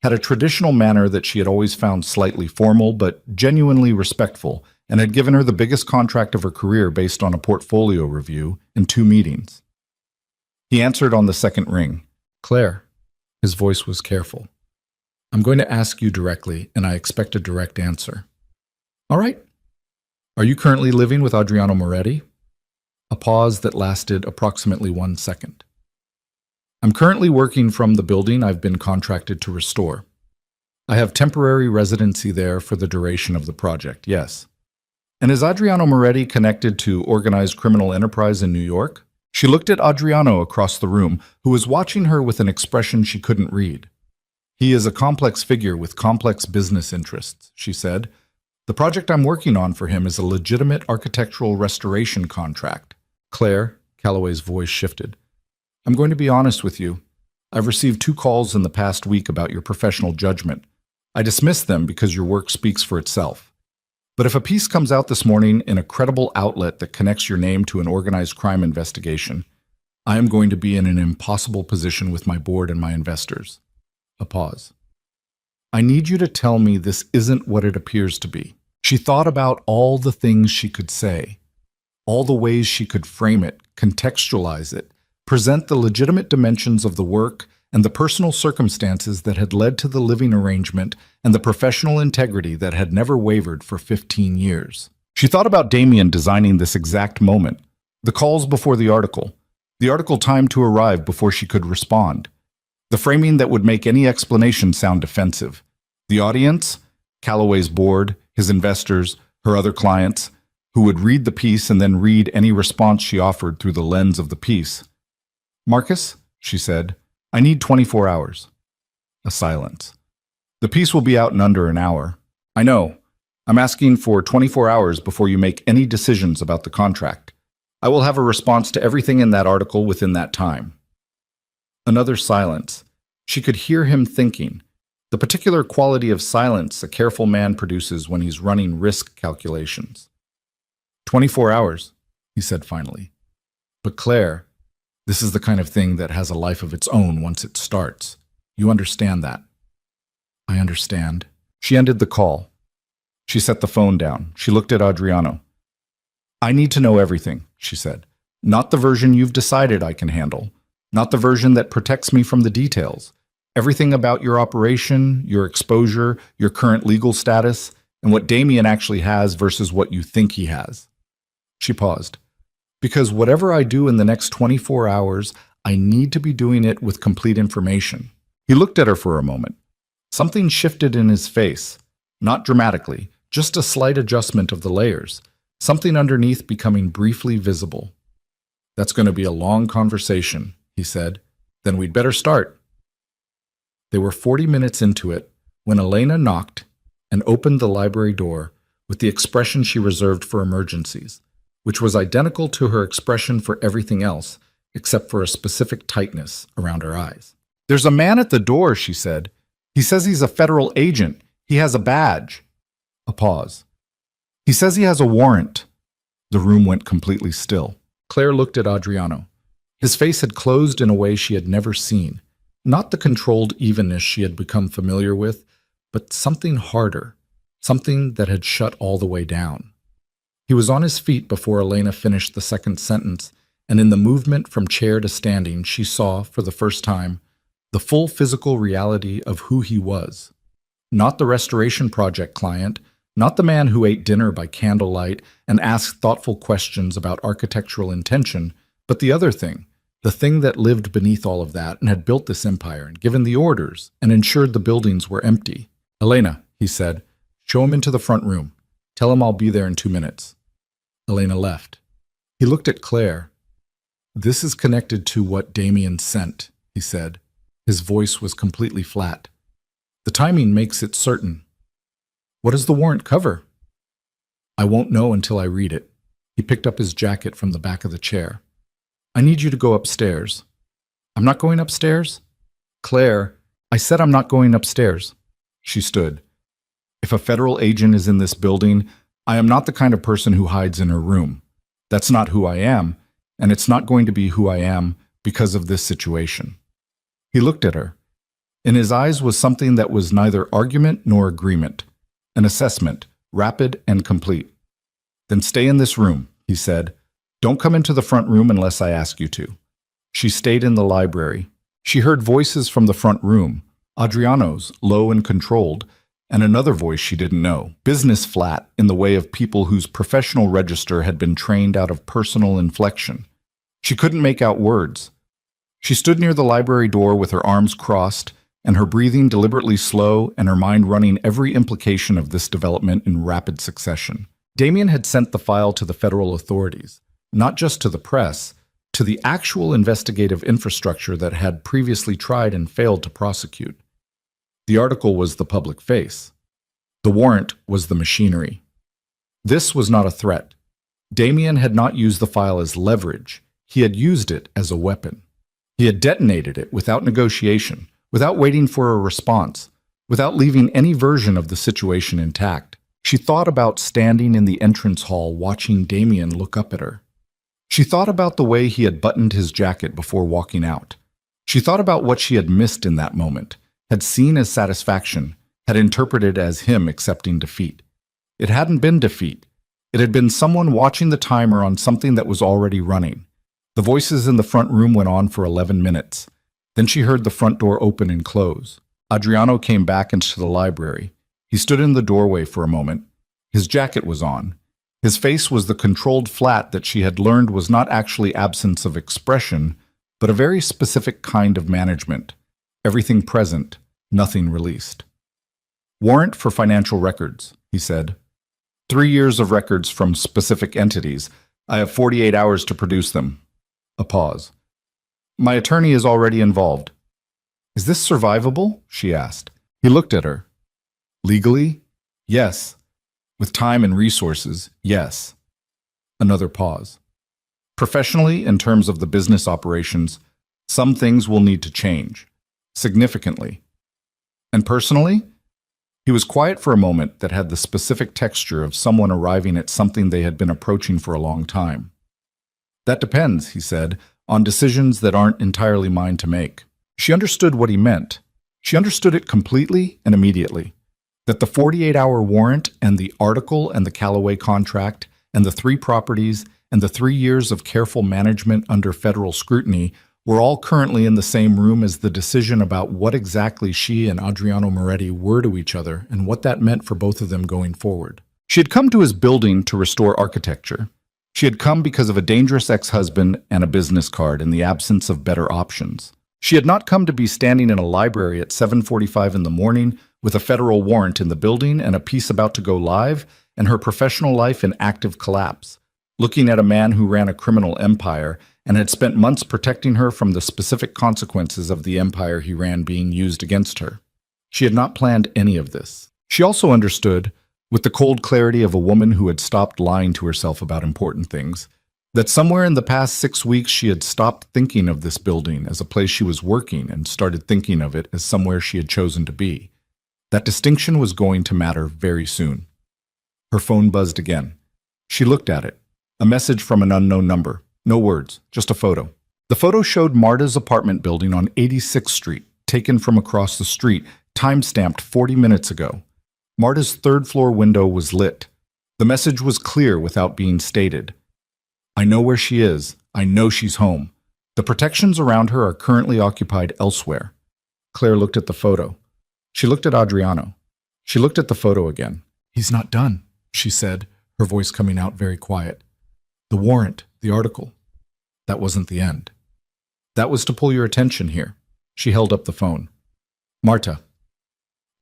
had a traditional manner that she had always found slightly formal but genuinely respectful, and had given her the biggest contract of her career based on a portfolio review in 2 meetings. He answered on the second ring. "Claire." His voice was careful. "I'm going to ask you directly, and I expect a direct answer." "All right." "Are you currently living with Adriano Moretti?" A pause that lasted approximately 1 second. "I'm currently working from the building I've been contracted to restore. I have temporary residency there for the duration of the project, yes." "And is Adriano Moretti connected to organized criminal enterprise in New York?" She looked at Adriano across the room, who was watching her with an expression she couldn't read. "He is a complex figure with complex business interests," she said. "The project I'm working on for him is a legitimate architectural restoration contract." "Claire," Callaway's voice shifted. "I'm going to be honest with you. I've received 2 calls in the past week about your professional judgment. I dismissed them because your work speaks for itself. But if a piece comes out this morning in a credible outlet that connects your name to an organized crime investigation, I am going to be in an impossible position with my board and my investors." A pause. "I need you to tell me this isn't what it appears to be." She thought about all the things she could say, all the ways she could frame it, contextualize it, present the legitimate dimensions of the work and the personal circumstances that had led to the living arrangement and the professional integrity that had never wavered for 15 years. She thought about Damien designing this exact moment, the calls before the article timed to arrive before she could respond, the framing that would make any explanation sound defensive, the audience, Callaway's board, his investors, her other clients, who would read the piece and then read any response she offered through the lens of the piece. "Marcus," she said, "I need 24 hours. A silence. "The piece will be out in under an hour." "I know. I'm asking for 24 hours before you make any decisions about the contract. I will have a response to everything in that article within that time." Another silence. She could hear him thinking, the particular quality of silence a careful man produces when he's running risk calculations. 24 hours, he said finally. "But Claire, this is the kind of thing that has a life of its own once it starts. You understand that?" "I understand." She ended the call. She set the phone down. She looked at Adriano. "I need to know everything," she said. "Not the version you've decided I can handle. Not the version that protects me from the details. Everything about your operation, your exposure, your current legal status, and what Damien actually has versus what you think he has. She paused. Because whatever I do in the next 24 hours, I need to be doing it with complete information. He looked at her for a moment. Something shifted in his face, not dramatically, just a slight adjustment of the layers, something underneath becoming briefly visible. That's going to be a long conversation, he said. Then we'd better start. They were 40 minutes into it when Elena knocked and opened the library door with the expression she reserved for emergencies, which was identical to her expression for everything else, except for a specific tightness around her eyes. There's a man at the door, she said. He says he's a federal agent. He has a badge. A pause. He says he has a warrant. The room went completely still. Claire looked at Adriano. His face had closed in a way she had never seen. Not the controlled evenness she had become familiar with, but something harder, something that had shut all the way down. He was on his feet before Elena finished the second sentence, and in the movement from chair to standing, she saw, for the first time, the full physical reality of who he was. Not the restoration project client, not the man who ate dinner by candlelight and asked thoughtful questions about architectural intention, but the other thing, the thing that lived beneath all of that and had built this empire and given the orders and ensured the buildings were empty. Elena, he said, show him into the front room. Tell him I'll be there in 2 minutes. Elena left. He looked at Claire. This is connected to what Damien sent, he said. His voice was completely flat. The timing makes it certain. What does the warrant cover? I won't know until I read it. He picked up his jacket from the back of the chair. I need you to go upstairs. I'm not going upstairs? Claire, I said I'm not going upstairs. She stood. If a federal agent is in this building, I am not the kind of person who hides in her room. That's not who I am, and it's not going to be who I am because of this situation. He looked at her. In his eyes was something that was neither argument nor agreement, an assessment, rapid and complete. Then stay in this room, he said. Don't come into the front room unless I ask you to. She stayed in the library. She heard voices from the front room, Adriano's, low and controlled, and another voice she didn't know, business flat in the way of people whose professional register had been trained out of personal inflection. She couldn't make out words. She stood near the library door with her arms crossed, and her breathing deliberately slow and her mind running every implication of this development in rapid succession. Damien had sent the file to the federal authorities, not just to the press, to the actual investigative infrastructure that had previously tried and failed to prosecute. The article was the public face. The warrant was the machinery. This was not a threat. Damien had not used the file as leverage. He had used it as a weapon. He had detonated it without negotiation, without waiting for a response, without leaving any version of the situation intact. She thought about standing in the entrance hall watching Damien look up at her. She thought about the way he had buttoned his jacket before walking out. She thought about what she had missed in that moment, had seen as satisfaction, had interpreted as him accepting defeat. It hadn't been defeat. It had been someone watching the timer on something that was already running. The voices in the front room went on for 11 minutes. Then she heard the front door open and close. Adriano came back into the library. He stood in the doorway for a moment. His jacket was on. His face was the controlled flat that she had learned was not actually absence of expression, but a very specific kind of management. Everything present, nothing released. Warrant for financial records, he said. 3 years of records from specific entities. I have 48 hours to produce them. A pause. My attorney is already involved. Is this survivable? She asked. He looked at her. Legally? Yes. With time and resources, yes. Another pause. Professionally, in terms of the business operations, some things will need to change. Significantly. And personally? He was quiet for a moment that had the specific texture of someone arriving at something they had been approaching for a long time. That depends, he said, on decisions that aren't entirely mine to make. She understood what he meant. She understood it completely and immediately. That the 48-hour warrant and the article and the Callaway contract and the 3 properties and the 3 years of careful management under federal scrutiny were all currently in the same room as the decision about what exactly she and Adriano Moretti were to each other and what that meant for both of them going forward. She had come to his building to restore architecture. She had come because of a dangerous ex-husband and a business card in the absence of better options. She had not come to be standing in a library at 7:45 in the morning with a federal warrant in the building and a piece about to go live and her professional life in active collapse, looking at a man who ran a criminal empire and had spent months protecting her from the specific consequences of the empire he ran being used against her. She had not planned any of this. She also understood, with the cold clarity of a woman who had stopped lying to herself about important things, that somewhere in the past 6 weeks she had stopped thinking of this building as a place she was working and started thinking of it as somewhere she had chosen to be. That distinction was going to matter very soon. Her phone buzzed again. She looked at it. A message from an unknown number. No words, just a photo. The photo showed Marta's apartment building on 86th Street, taken from across the street, time-stamped 40 minutes ago. Marta's third-floor window was lit. The message was clear without being stated. I know where she is. I know she's home. The protections around her are currently occupied elsewhere. Claire looked at the photo. She looked at Adriano. She looked at the photo again. He's not done, she said, her voice coming out very quiet. The warrant, the article. That wasn't the end. That was to pull your attention here. She held up the phone. Marta.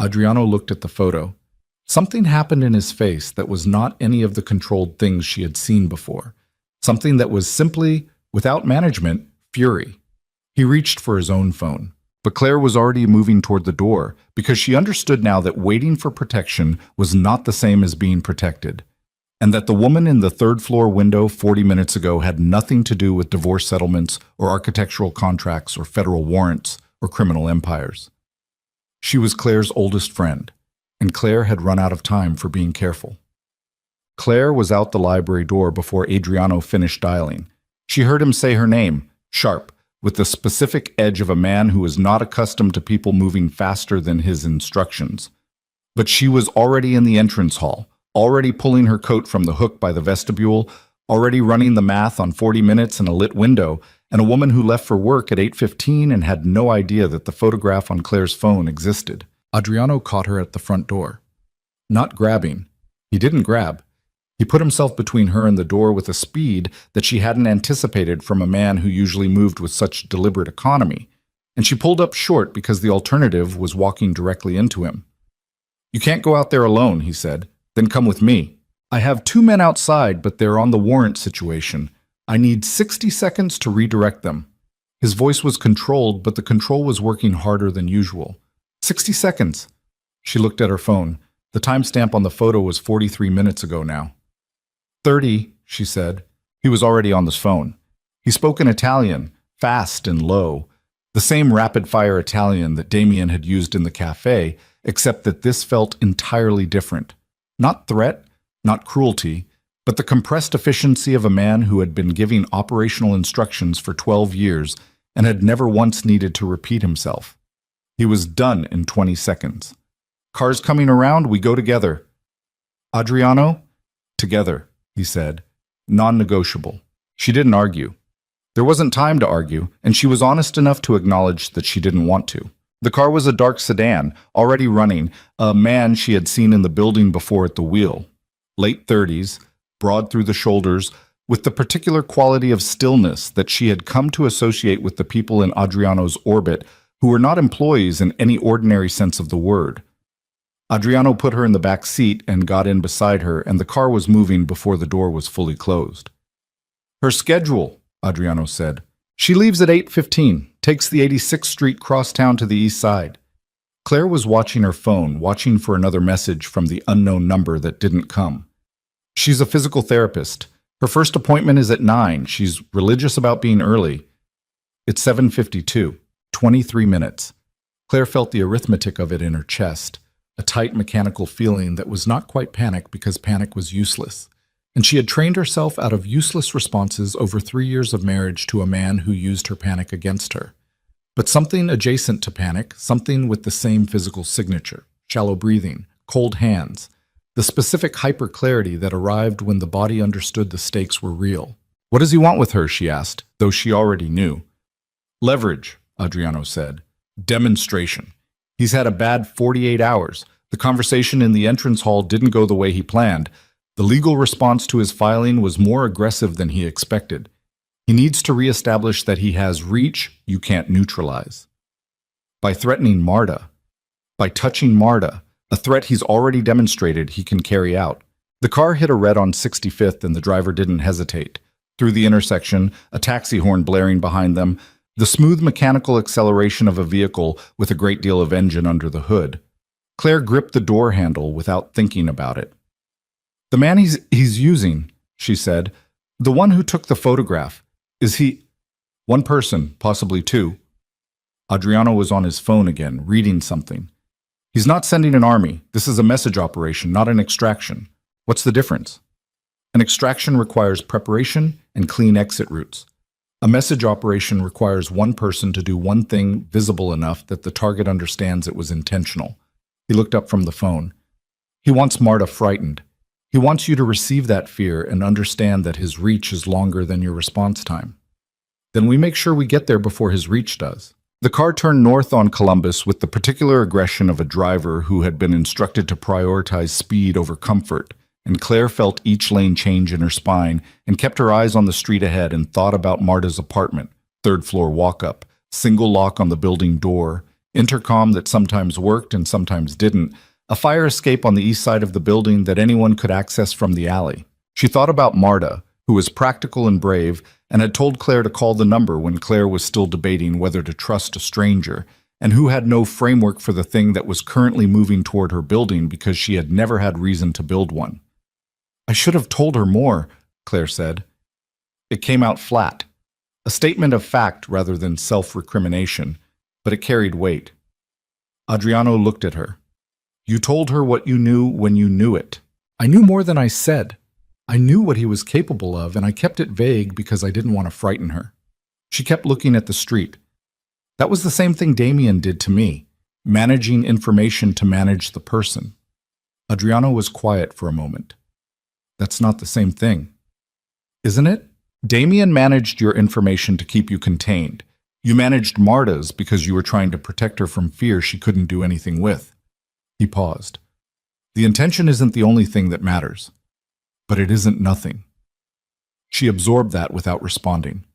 Adriano looked at the photo. Something happened in his face that was not any of the controlled things she had seen before. Something that was simply, without management, fury. He reached for his own phone. But Claire was already moving toward the door because she understood now that waiting for protection was not the same as being protected, and that the woman in the third-floor window 40 minutes ago had nothing to do with divorce settlements or architectural contracts or federal warrants or criminal empires. She was Claire's oldest friend, and Claire had run out of time for being careful. Claire was out the library door before Adriano finished dialing. She heard him say her name, sharp, with the specific edge of a man who was not accustomed to people moving faster than his instructions. But she was already in the entrance hall, already pulling her coat from the hook by the vestibule, already running the math on 40 minutes and a lit window, and a woman who left for work at 8:15 and had no idea that the photograph on Claire's phone existed. Adriano caught her at the front door. Not grabbing. He didn't grab. He put himself between her and the door with a speed that she hadn't anticipated from a man who usually moved with such deliberate economy, and she pulled up short because the alternative was walking directly into him. You can't go out there alone, he said. Then come with me. I have 2 men outside, but they're on the warrant situation. I need 60 seconds to redirect them. His voice was controlled, but the control was working harder than usual. 60 seconds. She looked at her phone. The timestamp on the photo was 43 minutes ago now. 30, she said. He was already on the phone. He spoke in Italian, fast and low, the same rapid-fire Italian that Damien had used in the cafe, except that this felt entirely different. Not threat, not cruelty, but the compressed efficiency of a man who had been giving operational instructions for 12 years and had never once needed to repeat himself. He was done in 20 seconds. Cars coming around, we go together. Adriano? Together, he said. Non-negotiable. She didn't argue. There wasn't time to argue, and she was honest enough to acknowledge that she didn't want to. The car was a dark sedan, already running, a man she had seen in the building before at the wheel. Late 30s, broad through the shoulders, with the particular quality of stillness that she had come to associate with the people in Adriano's orbit who were not employees in any ordinary sense of the word. Adriano put her in the back seat and got in beside her, and the car was moving before the door was fully closed. Her schedule, Adriano said. She leaves at 8:15, takes the 86th Street crosstown to the east side. Claire was watching her phone, watching for another message from the unknown number that didn't come. She's a physical therapist. Her first appointment is at 9. She's religious about being early. It's 7:52, 23 minutes. Claire felt the arithmetic of it in her chest, a tight mechanical feeling that was not quite panic because panic was useless. And she had trained herself out of useless responses over 3 years of marriage to a man who used her panic against her. But something adjacent to panic, something with the same physical signature, shallow breathing, cold hands, the specific hyperclarity that arrived when the body understood the stakes were real. What does he want with her, she asked, though she already knew. Leverage, Adriano said. Demonstration. He's had a bad 48 hours. The conversation in the entrance hall didn't go the way he planned. The legal response to his filing was more aggressive than he expected. He needs to reestablish that he has reach you can't neutralize. By threatening Marta. By touching Marta, a threat he's already demonstrated he can carry out. The car hit a red on 65th and the driver didn't hesitate. Through the intersection, a taxi horn blaring behind them, the smooth mechanical acceleration of a vehicle with a great deal of engine under the hood. Claire gripped the door handle without thinking about it. The man he's using, she said, the one who took the photograph, is he? One person, possibly two. Adriano was on his phone again, reading something. He's not sending an army. This is a message operation, not an extraction. What's the difference? An extraction requires preparation and clean exit routes. A message operation requires one person to do one thing visible enough that the target understands it was intentional. He looked up from the phone. He wants Marta frightened. He wants you to receive that fear and understand that his reach is longer than your response time. Then we make sure we get there before his reach does. The car turned north on Columbus with the particular aggression of a driver who had been instructed to prioritize speed over comfort, and Claire felt each lane change in her spine and kept her eyes on the street ahead and thought about Marta's apartment, third-floor walk-up, single lock on the building door, intercom that sometimes worked and sometimes didn't, a fire escape on the east side of the building that anyone could access from the alley. She thought about Marta, who was practical and brave, and had told Claire to call the number when Claire was still debating whether to trust a stranger, and who had no framework for the thing that was currently moving toward her building because she had never had reason to build one. I should have told her more, Claire said. It came out flat, a statement of fact rather than self-recrimination, but it carried weight. Adriano looked at her. You told her what you knew when you knew it. I knew more than I said. I knew what he was capable of, and I kept it vague because I didn't want to frighten her. She kept looking at the street. That was the same thing Damien did to me, managing information to manage the person. Adriano was quiet for a moment. That's not the same thing. Isn't it? Damien managed your information to keep you contained. You managed Marta's because you were trying to protect her from fear she couldn't do anything with. He paused. The intention isn't the only thing that matters. But it isn't nothing. She absorbed that without responding.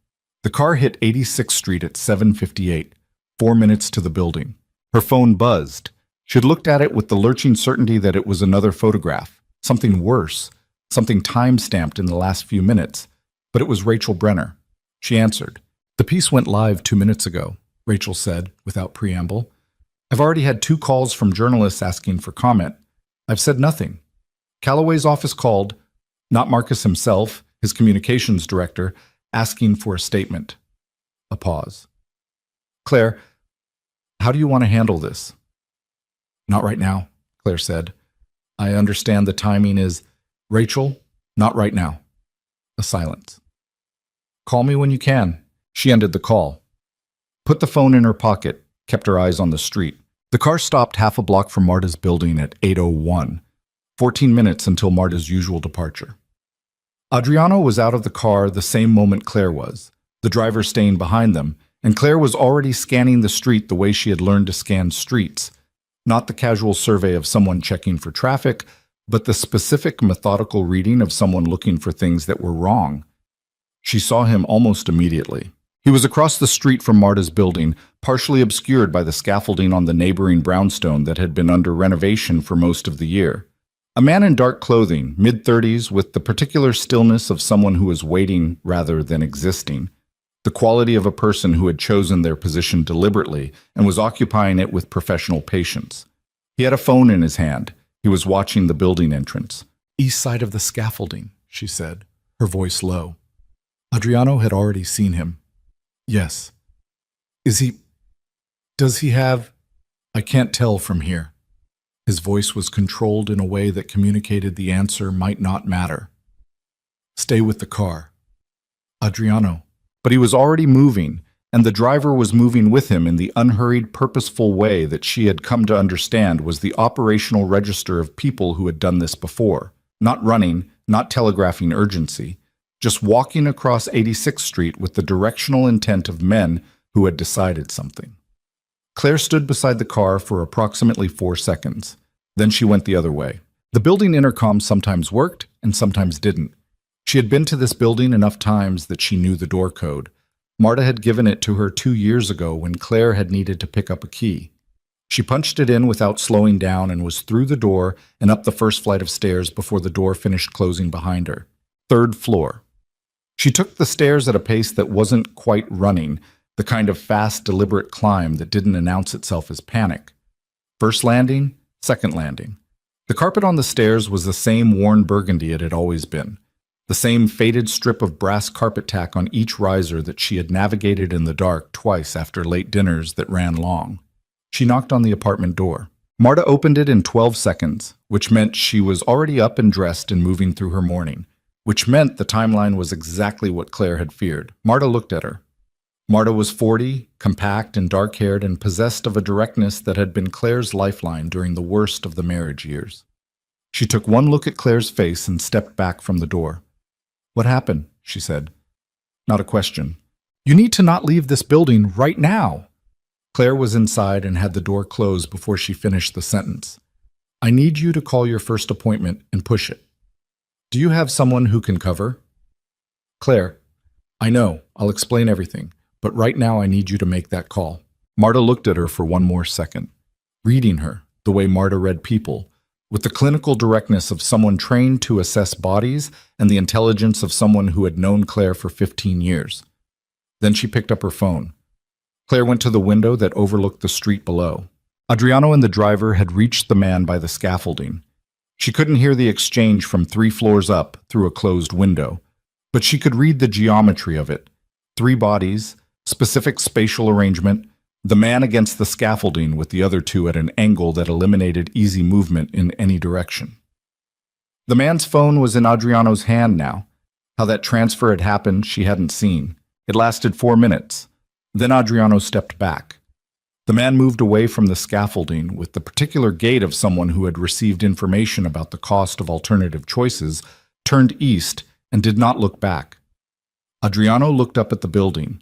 The car hit 86th Street at 7:58, 4 minutes to the building. Her phone buzzed. She'd looked at it with the lurching certainty that it was another photograph, something worse, something time-stamped in the last few minutes. But it was Rachel Brenner. She answered. The piece went live 2 minutes ago, Rachel said, without preamble. I've already had 2 calls from journalists asking for comment. I've said nothing. Calloway's office called, not Marcus himself, his communications director, asking for a statement. A pause. Claire, how do you want to handle this? Not right now, Claire said. I understand the timing is, Rachel, not right now. A silence. Call me when you can. She ended the call. Put the phone in her pocket, kept her eyes on the street. The car stopped half a block from Marta's building at 8:01, 14 minutes until Marta's usual departure. Adriano was out of the car the same moment Claire was, the driver staying behind them, and Claire was already scanning the street the way she had learned to scan streets, not the casual survey of someone checking for traffic, but the specific methodical reading of someone looking for things that were wrong. She saw him almost immediately. He was across the street from Marta's building, partially obscured by the scaffolding on the neighboring brownstone that had been under renovation for most of the year. A man in dark clothing, mid-30s, with the particular stillness of someone who was waiting rather than existing, the quality of a person who had chosen their position deliberately and was occupying it with professional patience. He had a phone in his hand. He was watching the building entrance. East side of the scaffolding, she said, her voice low. Adriano had already seen him. Yes. Does he have? I can't tell from here. His voice was controlled in a way that communicated the answer might not matter. Stay with the car. Adriano. But he was already moving, and the driver was moving with him in the unhurried, purposeful way that she had come to understand was the operational register of people who had done this before. Not running, not telegraphing urgency, just walking across 86th Street with the directional intent of men who had decided something. Claire stood beside the car for approximately 4 seconds. Then she went the other way. The building intercom sometimes worked and sometimes didn't. She had been to this building enough times that she knew the door code. Marta had given it to her 2 years ago when Claire had needed to pick up a key. She punched it in without slowing down and was through the door and up the first flight of stairs before the door finished closing behind her. 3rd floor. She took the stairs at a pace that wasn't quite running, the kind of fast, deliberate climb that didn't announce itself as panic. First landing, second landing. The carpet on the stairs was the same worn burgundy it had always been, the same faded strip of brass carpet tack on each riser that she had navigated in the dark twice after late dinners that ran long. She knocked on the apartment door. Marta opened it in 12 seconds, which meant she was already up and dressed and moving through her morning, which meant the timeline was exactly what Claire had feared. Marta looked at her. Marta was 40, compact and dark-haired, and possessed of a directness that had been Claire's lifeline during the worst of the marriage years. She took one look at Claire's face and stepped back from the door. "What happened?" she said. Not a question. "You need to not leave this building right now." Claire was inside and had the door closed before she finished the sentence. "I need you to call your first appointment and push it. Do you have someone who can cover?" "Claire, I know, I'll explain everything, but right now I need you to make that call." Marta looked at her for one more second, reading her the way Marta read people, with the clinical directness of someone trained to assess bodies and the intelligence of someone who had known Claire for 15 years. Then she picked up her phone. Claire went to the window that overlooked the street below. Adriano and the driver had reached the man by the scaffolding. She couldn't hear the exchange from 3 floors up through a closed window, but she could read the geometry of it. 3 bodies, specific spatial arrangement, the man against the scaffolding with the other 2 at an angle that eliminated easy movement in any direction. The man's phone was in Adriano's hand now. How that transfer had happened, she hadn't seen. It lasted 4 minutes. Then Adriano stepped back. The man moved away from the scaffolding with the particular gait of someone who had received information about the cost of alternative choices, turned east, and did not look back. Adriano looked up at the building.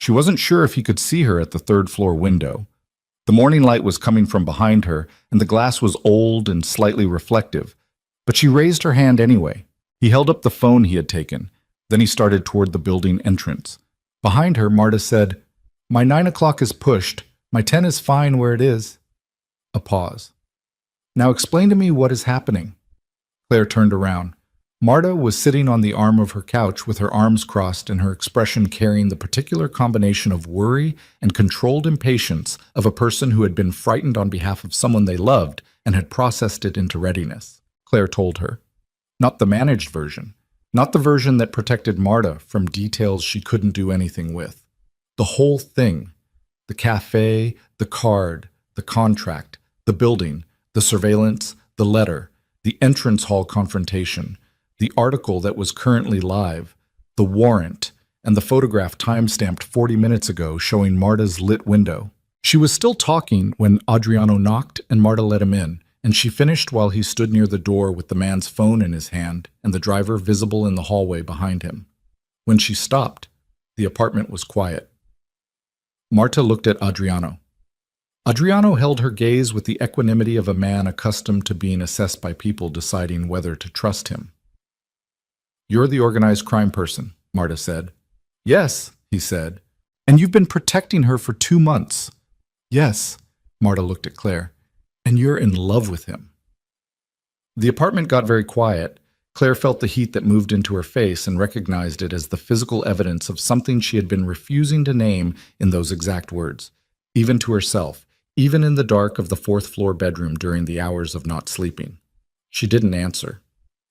She wasn't sure if he could see her at the 3rd floor window. The morning light was coming from behind her, and the glass was old and slightly reflective, but she raised her hand anyway. He held up the phone he had taken. Then he started toward the building entrance. Behind her, Marta said, "My 9 o'clock is pushed. My 10 is fine where it is." A pause. "Now explain to me what is happening." Claire turned around. Marta was sitting on the arm of her couch with her arms crossed and her expression carrying the particular combination of worry and controlled impatience of a person who had been frightened on behalf of someone they loved and had processed it into readiness. Claire told her. Not the managed version. Not the version that protected Marta from details she couldn't do anything with. The whole thing. The cafe, the card, the contract, the building, the surveillance, the letter, the entrance hall confrontation, the article that was currently live, the warrant, and the photograph time-stamped 40 minutes ago showing Marta's lit window. She was still talking when Adriano knocked and Marta let him in, and she finished while he stood near the door with the man's phone in his hand and the driver visible in the hallway behind him. When she stopped, the apartment was quiet. Marta looked at Adriano. Adriano held her gaze with the equanimity of a man accustomed to being assessed by people deciding whether to trust him. "You're the organized crime person," Marta said. "Yes," he said. "And you've been protecting her for 2 months." "Yes," Marta looked at Claire. "And you're in love with him." The apartment got very quiet. Claire felt the heat that moved into her face and recognized it as the physical evidence of something she had been refusing to name in those exact words, even to herself, even in the dark of the 4th floor bedroom during the hours of not sleeping. She didn't answer.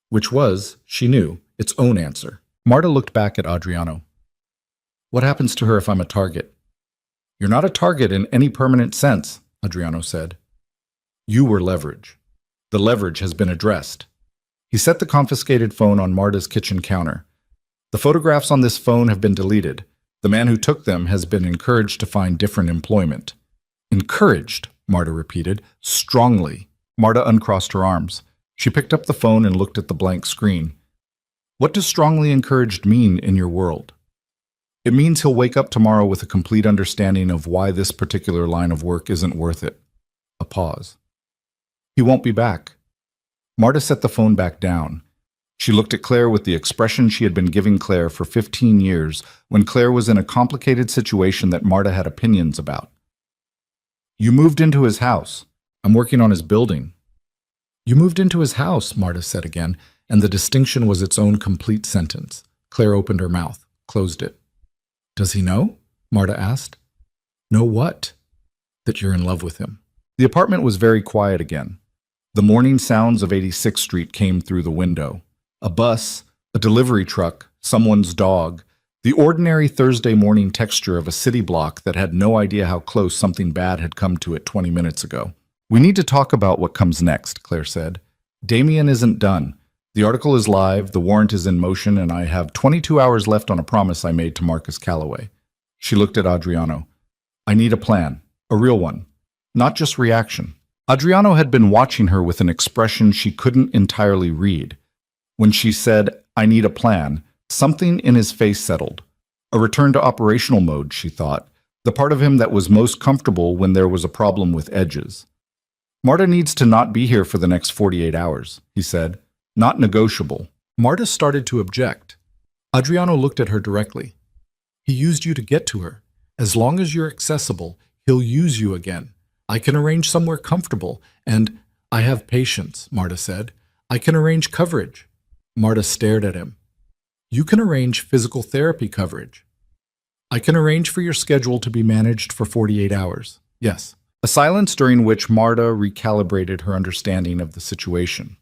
Which was, she knew, its own answer. Marta looked back at Adriano. "What happens to her if I'm a target?" "You're not a target in any permanent sense," Adriano said. "You were leverage. The leverage has been addressed." He set the confiscated phone on Marta's kitchen counter. "The photographs on this phone have been deleted. The man who took them has been encouraged to find different employment." "Encouraged," Marta repeated, strongly. Marta uncrossed her arms. She picked up the phone and looked at the blank screen. "What does strongly encouraged mean in your world?" It means he'll wake up tomorrow with a complete understanding of why this particular line of work isn't worth it. A pause. He won't be back. Marta set the phone back down. She looked at Claire with the expression she had been giving Claire for 15 years when Claire was in a complicated situation that Marta had opinions about. You moved into his house. I'm working on his building. You moved into his house, Marta said again, and the distinction was its own complete sentence. Claire opened her mouth, closed it. Does he know? Marta asked. Know what? That you're in love with him. The apartment was very quiet again. The morning sounds of 86th Street came through the window. A bus, a delivery truck, someone's dog, the ordinary Thursday morning texture of a city block that had no idea how close something bad had come to it 20 minutes ago. We need to talk about what comes next, Claire said. Damien isn't done. The article is live, the warrant is in motion, and I have 22 hours left on a promise I made to Marcus Calloway. She looked at Adriano. I need a plan, a real one, not just reaction. Adriano had been watching her with an expression she couldn't entirely read. When she said, I need a plan, something in his face settled. A return to operational mode, she thought, the part of him that was most comfortable when there was a problem with edges. Marta needs to not be here for the next 48 hours, he said. Not negotiable. Marta started to object. Adriano looked at her directly. He used you to get to her. As long as you're accessible, he'll use you again. I can arrange somewhere comfortable, and I have patience, Marta said. I can arrange coverage. Marta stared at him. You can arrange physical therapy coverage. I can arrange for your schedule to be managed for 48 hours. Yes. A silence during which Marta recalibrated her understanding of the situation.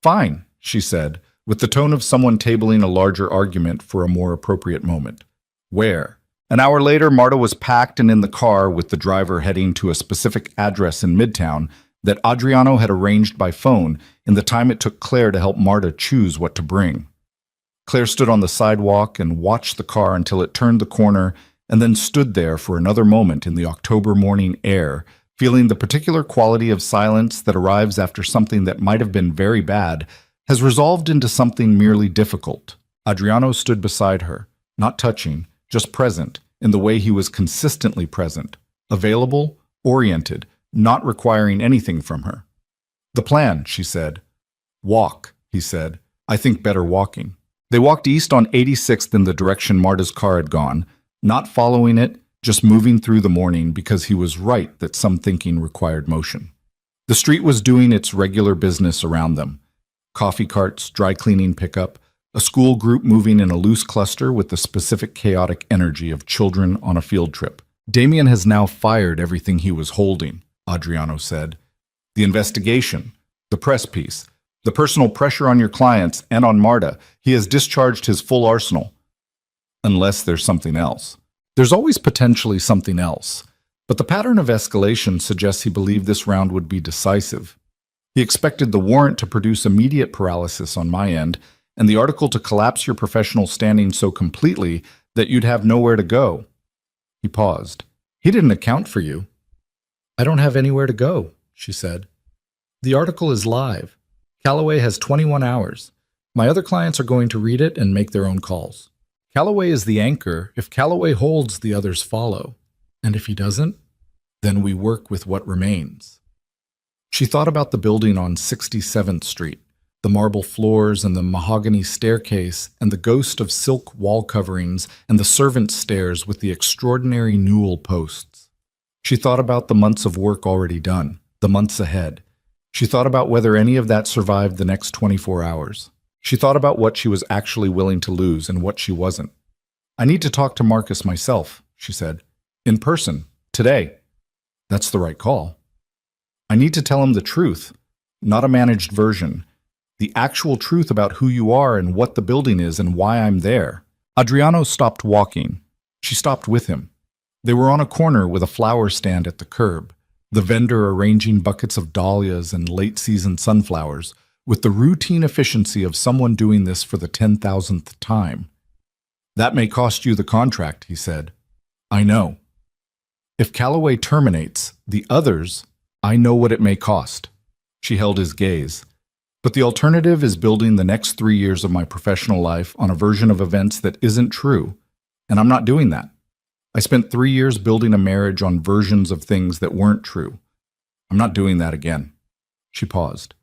Fine, she said, with the tone of someone tabling a larger argument for a more appropriate moment. Where? An hour later, Marta was packed and in the car with the driver heading to a specific address in Midtown that Adriano had arranged by phone in the time it took Claire to help Marta choose what to bring. Claire stood on the sidewalk and watched the car until it turned the corner and then stood there for another moment in the October morning air, feeling the particular quality of silence that arrives after something that might have been very bad has resolved into something merely difficult. Adriano stood beside her, not touching, just present, in the way he was consistently present, available, oriented, not requiring anything from her. The plan, she said. Walk, he said. I think better walking. They walked east on 86th in the direction Marta's car had gone, not following it, just moving through the morning because he was right that some thinking required motion. The street was doing its regular business around them. Coffee carts, dry cleaning pickup, a school group moving in a loose cluster with the specific chaotic energy of children on a field trip. Damien has now fired everything he was holding, Adriano said. The investigation, the press piece, the personal pressure on your clients and on Marta, he has discharged his full arsenal. Unless there's something else. There's always potentially something else, but the pattern of escalation suggests he believed this round would be decisive. He expected the warrant to produce immediate paralysis on my end, and the article to collapse your professional standing so completely that you'd have nowhere to go. He paused. He didn't account for you. I don't have anywhere to go, she said. The article is live. Calloway has 21 hours. My other clients are going to read it and make their own calls. Calloway is the anchor. If Calloway holds, the others follow. And if he doesn't, then we work with what remains. She thought about the building on 67th Street, the marble floors and the mahogany staircase and the ghost of silk wall coverings and the servants' stairs with the extraordinary newel posts. She thought about the months of work already done, the months ahead. She thought about whether any of that survived the next 24 hours. She thought about what she was actually willing to lose and what she wasn't. I need to talk to Marcus myself, she said. In person, today. That's the right call. I need to tell him the truth, not a managed version. The actual truth about who you are and what the building is and why I'm there. Adriano stopped walking. She stopped with him. They were on a corner with a flower stand at the curb, the vendor arranging buckets of dahlias and late-season sunflowers, with the routine efficiency of someone doing this for the 10,000th time. That may cost you the contract, he said. I know. If Calloway terminates, the others, I know what it may cost. She held his gaze. But the alternative is building the next 3 years of my professional life on a version of events that isn't true. And I'm not doing that. I spent 3 years building a marriage on versions of things that weren't true. I'm not doing that again. She paused.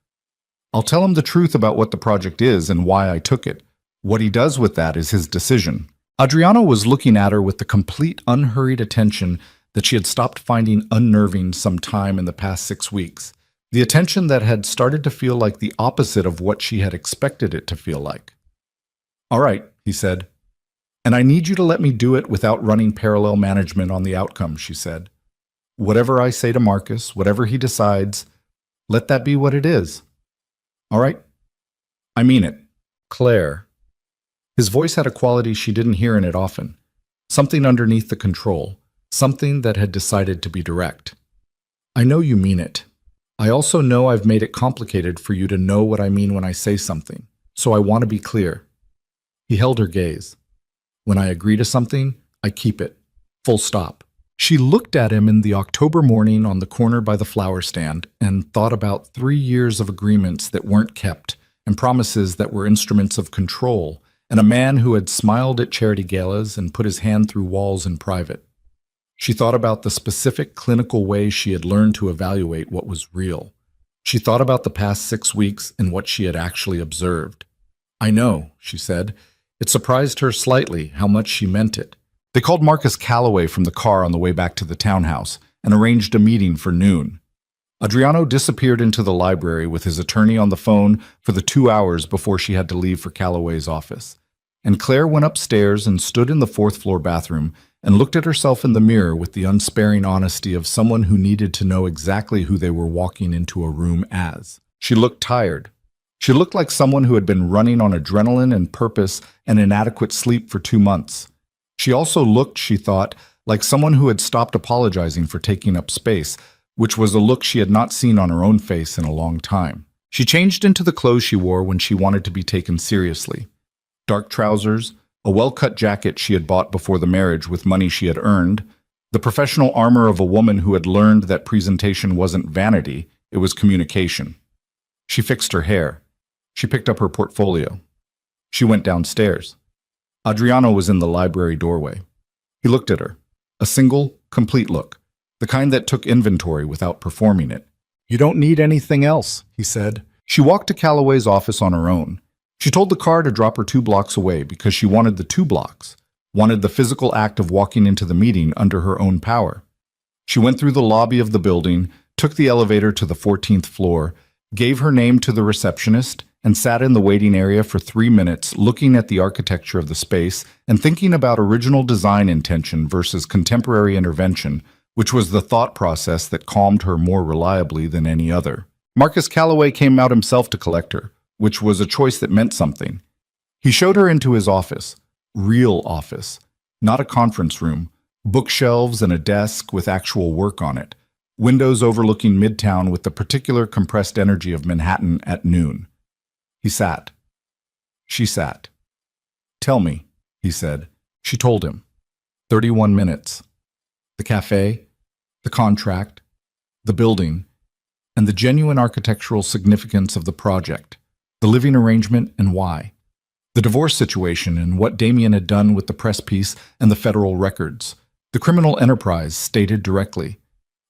I'll tell him the truth about what the project is and why I took it. What he does with that is his decision. Adriano was looking at her with the complete unhurried attention that she had stopped finding unnerving some time in the past 6 weeks. The attention that had started to feel like the opposite of what she had expected it to feel like. All right, he said. And I need you to let me do it without running parallel management on the outcome, she said. Whatever I say to Marcus, whatever he decides, let that be what it is. All right? I mean it. Claire. His voice had a quality she didn't hear in it often. Something underneath the control. Something that had decided to be direct. I know you mean it. I also know I've made it complicated for you to know what I mean when I say something, so I want to be clear. He held her gaze. When I agree to something, I keep it. Full stop. She looked at him in the October morning on the corner by the flower stand and thought about 3 years of agreements that weren't kept and promises that were instruments of control and a man who had smiled at charity galas and put his hand through walls in private. She thought about the specific clinical way she had learned to evaluate what was real. She thought about the past 6 weeks and what she had actually observed. I know, she said. It surprised her slightly how much she meant it. They called Marcus Calloway from the car on the way back to the townhouse and arranged a meeting for noon. Adriano disappeared into the library with his attorney on the phone for the 2 hours before she had to leave for Calloway's office. And Claire went upstairs and stood in the 4th-floor bathroom and looked at herself in the mirror with the unsparing honesty of someone who needed to know exactly who they were walking into a room as. She looked tired. She looked like someone who had been running on adrenaline and purpose and inadequate sleep for 2 months. She also looked, she thought, like someone who had stopped apologizing for taking up space, which was a look she had not seen on her own face in a long time. She changed into the clothes she wore when she wanted to be taken seriously. Dark trousers, a well-cut jacket she had bought before the marriage with money she had earned, the professional armor of a woman who had learned that presentation wasn't vanity, it was communication. She fixed her hair. She picked up her portfolio. She went downstairs. Adriano was in the library doorway. He looked at her. A single, complete look. The kind that took inventory without performing it. You don't need anything else, he said. She walked to Calloway's office on her own. She told the car to drop her 2 blocks away because she wanted the 2 blocks, wanted the physical act of walking into the meeting under her own power. She went through the lobby of the building, took the elevator to the 14th floor, gave her name to the receptionist, and sat in the waiting area for 3 minutes looking at the architecture of the space and thinking about original design intention versus contemporary intervention, which was the thought process that calmed her more reliably than any other. Marcus Calloway came out himself to collect her, which was a choice that meant something. He showed her into his office, real office, not a conference room, bookshelves and a desk with actual work on it, windows overlooking Midtown with the particular compressed energy of Manhattan at noon. He sat. She sat. Tell me, he said. She told him. 31 minutes. The cafe, the contract, the building, and the genuine architectural significance of the project, the living arrangement and why, the divorce situation and what Damien had done with the press piece and the federal records, the criminal enterprise stated directly,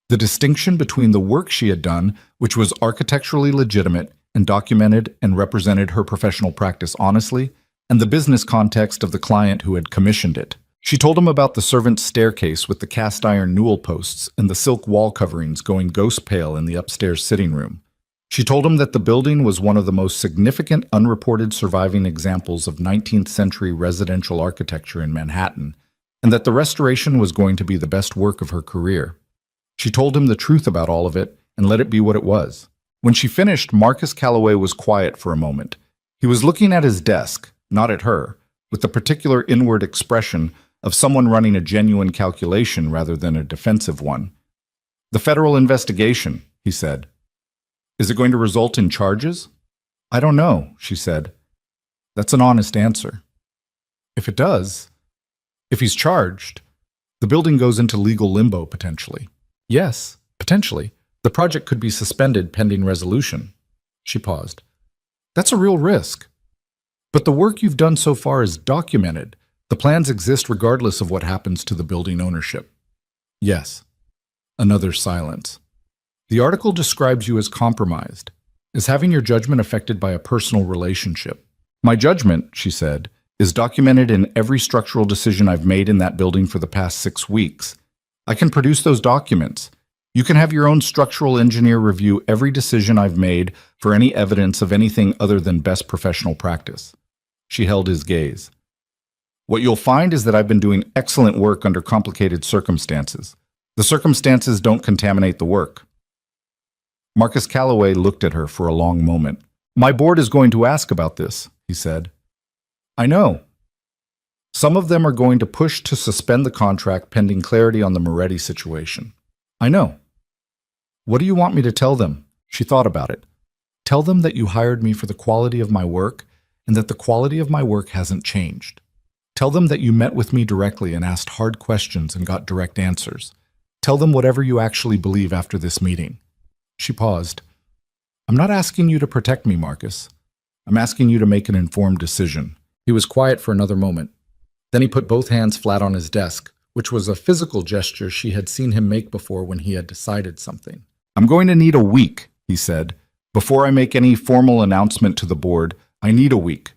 the distinction between the work she had done, which was architecturally legitimate and documented and represented her professional practice honestly, and the business context of the client who had commissioned it. She told him about the servant's staircase with the cast-iron newel posts and the silk wall coverings going ghost pale in the upstairs sitting room. She told him that the building was one of the most significant unreported surviving examples of 19th century residential architecture in Manhattan, and that the restoration was going to be the best work of her career. She told him the truth about all of it and let it be what it was. When she finished, Marcus Calloway was quiet for a moment. He was looking at his desk, not at her, with the particular inward expression of someone running a genuine calculation rather than a defensive one. The federal investigation, he said. Is it going to result in charges? I don't know, she said. That's an honest answer. If it does, if he's charged, the building goes into legal limbo potentially. Yes, potentially. The project could be suspended pending resolution. She paused. That's a real risk. But the work you've done so far is documented. The plans exist regardless of what happens to the building ownership. Yes. Another silence. The article describes you as compromised, as having your judgment affected by a personal relationship. My judgment, she said, is documented in every structural decision I've made in that building for the past 6 weeks. I can produce those documents. You can have your own structural engineer review every decision I've made for any evidence of anything other than best professional practice. She held his gaze. What you'll find is that I've been doing excellent work under complicated circumstances. The circumstances don't contaminate the work. Marcus Calloway looked at her for a long moment. My board is going to ask about this, he said. I know. Some of them are going to push to suspend the contract pending clarity on the Moretti situation. I know. What do you want me to tell them? She thought about it. Tell them that you hired me for the quality of my work and that the quality of my work hasn't changed. Tell them that you met with me directly and asked hard questions and got direct answers. Tell them whatever you actually believe after this meeting. She paused. I'm not asking you to protect me, Marcus. I'm asking you to make an informed decision. He was quiet for another moment. Then he put both hands flat on his desk, which was a physical gesture she had seen him make before when he had decided something. I'm going to need a week, he said. Before I make any formal announcement to the board, I need a week.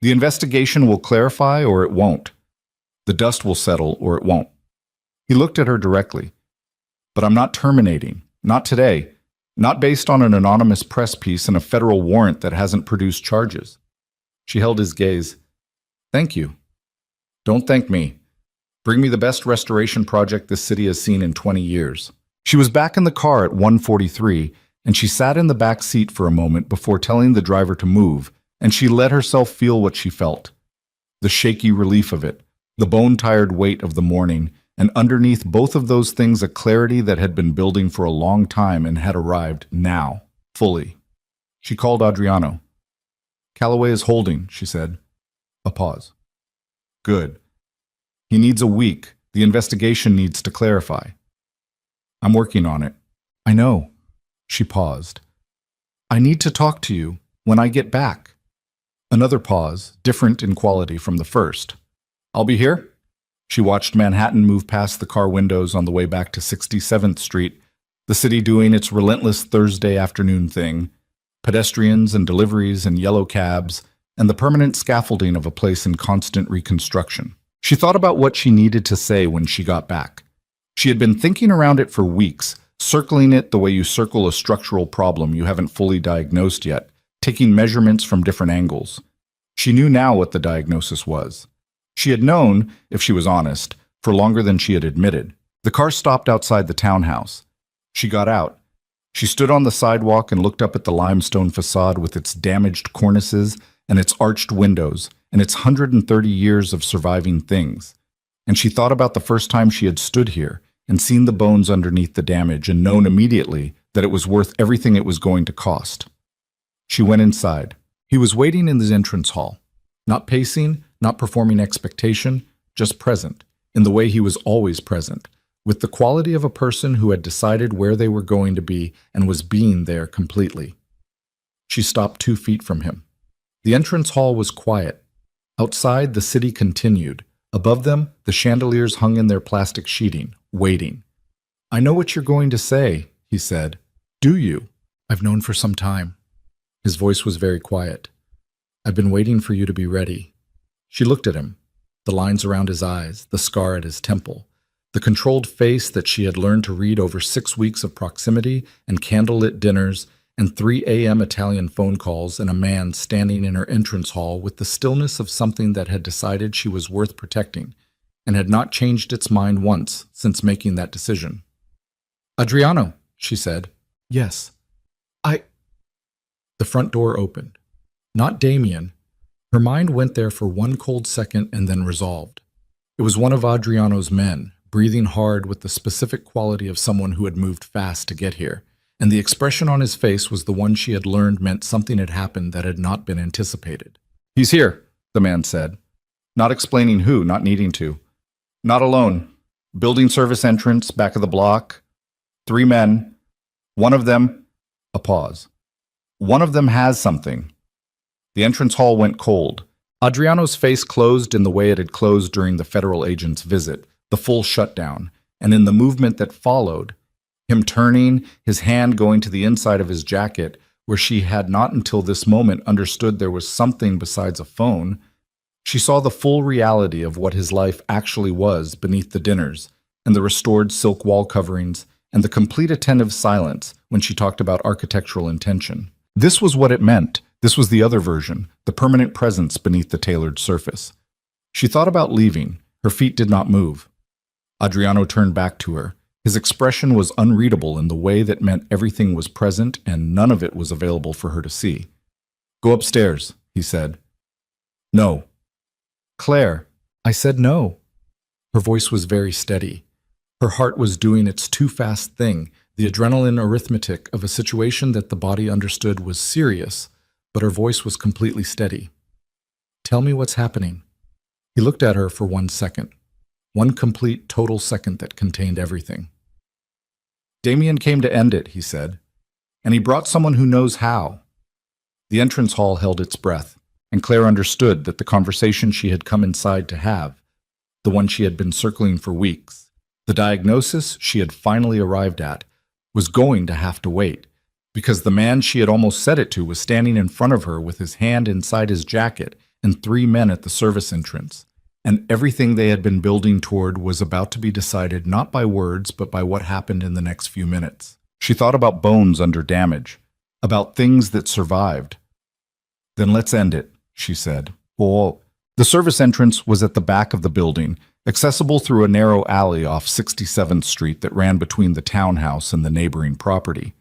The investigation will clarify or it won't. The dust will settle or it won't. He looked at her directly. But I'm not terminating. Not today. Not based on an anonymous press piece and a federal warrant that hasn't produced charges. She held his gaze. Thank you. Don't thank me. Bring me the best restoration project this city has seen in 20 years. She was back in the car at 1:43, and she sat in the back seat for a moment before telling the driver to move, and she let herself feel what she felt. The shaky relief of it, the bone-tired weight of the morning, and underneath both of those things a clarity that had been building for a long time and had arrived now, fully. She called Adriano. Calloway is holding, she said. A pause. Good. He needs a week. The investigation needs to clarify. I'm working on it. I know. She paused. I need to talk to you when I get back. Another pause, different in quality from the first. I'll be here. She watched Manhattan move past the car windows on the way back to 67th Street, the city doing its relentless Thursday afternoon thing, pedestrians and deliveries and yellow cabs, and the permanent scaffolding of a place in constant reconstruction. She thought about what she needed to say when she got back. She had been thinking around it for weeks, circling it the way you circle a structural problem you haven't fully diagnosed yet, taking measurements from different angles. She knew now what the diagnosis was. She had known, if she was honest, for longer than she had admitted. The car stopped outside the townhouse. She got out. She stood on the sidewalk and looked up at the limestone facade with its damaged cornices and its arched windows and its 130 years of surviving things. And she thought about the first time she had stood here and seen the bones underneath the damage and known immediately that it was worth everything it was going to cost. She went inside. He was waiting in the entrance hall, not pacing, not performing expectation, just present, in the way he was always present, with the quality of a person who had decided where they were going to be and was being there completely. She stopped 2 feet from him. The entrance hall was quiet. Outside, the city continued. Above them, the chandeliers hung in their plastic sheeting, waiting. I know what you're going to say, he said. Do you? I've known for some time. His voice was very quiet. I've been waiting for you to be ready. She looked at him, the lines around his eyes, the scar at his temple, the controlled face that she had learned to read over 6 weeks of proximity and candlelit dinners and 3 a.m. Italian phone calls and a man standing in her entrance hall with the stillness of something that had decided she was worth protecting and had not changed its mind once since making that decision. Adriano, she said. Yes. The front door opened. Not Damien. Her mind went there for one cold second and then resolved. It was one of Adriano's men, breathing hard with the specific quality of someone who had moved fast to get here, and the expression on his face was the one she had learned meant something had happened that had not been anticipated. He's here, the man said. Not explaining who, not needing to. Not alone. Building service entrance, back of the block. 3 men. One of them... A pause. One of them has something. The entrance hall went cold. Adriano's face closed in the way it had closed during the federal agent's visit, the full shutdown, and in the movement that followed, him turning, his hand going to the inside of his jacket, where she had not until this moment understood there was something besides a phone. She saw the full reality of what his life actually was beneath the dinners, and the restored silk wall coverings, and the complete attentive silence when she talked about architectural intention. This was what it meant. This was the other version, the permanent presence beneath the tailored surface. She thought about leaving. Her feet did not move. Adriano turned back to her. His expression was unreadable in the way that meant everything was present and none of it was available for her to see. "Go upstairs," he said. "No." "Claire." "I said no." Her voice was very steady. Her heart was doing its too-fast thing, the adrenaline arithmetic of a situation that the body understood was serious, but her voice was completely steady. "Tell me what's happening." He looked at her for 1 second. One complete, total second that contained everything. "Damien came to end it," he said. "And he brought someone who knows how." The entrance hall held its breath, and Claire understood that the conversation she had come inside to have, the one she had been circling for weeks, the diagnosis she had finally arrived at, was going to have to wait, because the man she had almost said it to was standing in front of her with his hand inside his jacket and 3 men at the service entrance. And everything they had been building toward was about to be decided not by words but by what happened in the next few minutes. She thought about bones under damage, about things that survived. "Then let's end it," she said. "Oh." The service entrance was at the back of the building, accessible through a narrow alley off 67th Street that ran between the townhouse and the neighboring property.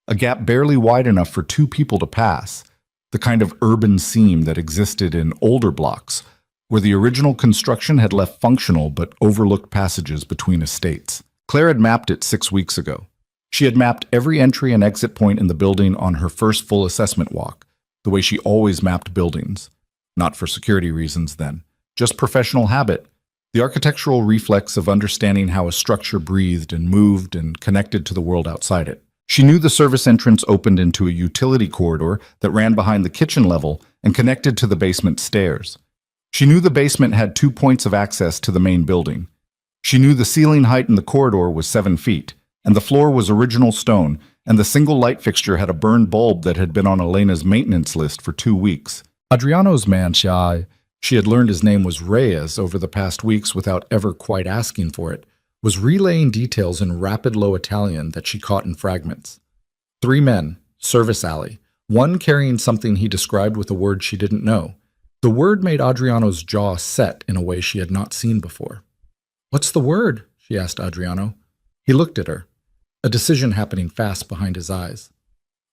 A gap barely wide enough for 2 people to pass, the kind of urban seam that existed in older blocks, where the original construction had left functional but overlooked passages between estates. Claire had mapped it 6 weeks ago. She had mapped every entry and exit point in the building on her first full assessment walk, the way she always mapped buildings. Not for security reasons then, just professional habit, the architectural reflex of understanding how a structure breathed and moved and connected to the world outside it. She knew the service entrance opened into a utility corridor that ran behind the kitchen level and connected to the basement stairs. She knew the basement had 2 points of access to the main building. She knew the ceiling height in the corridor was 7 feet, and the floor was original stone, and the single light fixture had a burned bulb that had been on Elena's maintenance list for 2 weeks. Adriano's man, she had learned his name was Reyes over the past weeks without ever quite asking for it, was relaying details in rapid low Italian that she caught in fragments. 3 men, service alley, one carrying something he described with a word she didn't know. The word made Adriano's jaw set in a way she had not seen before. "What's the word?" she asked Adriano. He looked at her, a decision happening fast behind his eyes.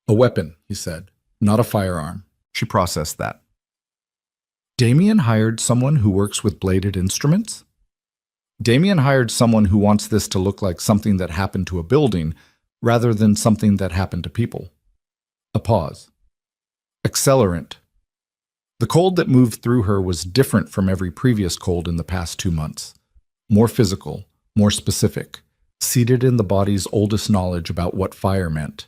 "A weapon," he said, "not a firearm." She processed that. Damien hired someone who works with bladed instruments? Damien hired someone who wants this to look like something that happened to a building rather than something that happened to people. A pause. Accelerant. The cold that moved through her was different from every previous cold in the past 2 months. More physical, more specific, seated in the body's oldest knowledge about what fire meant.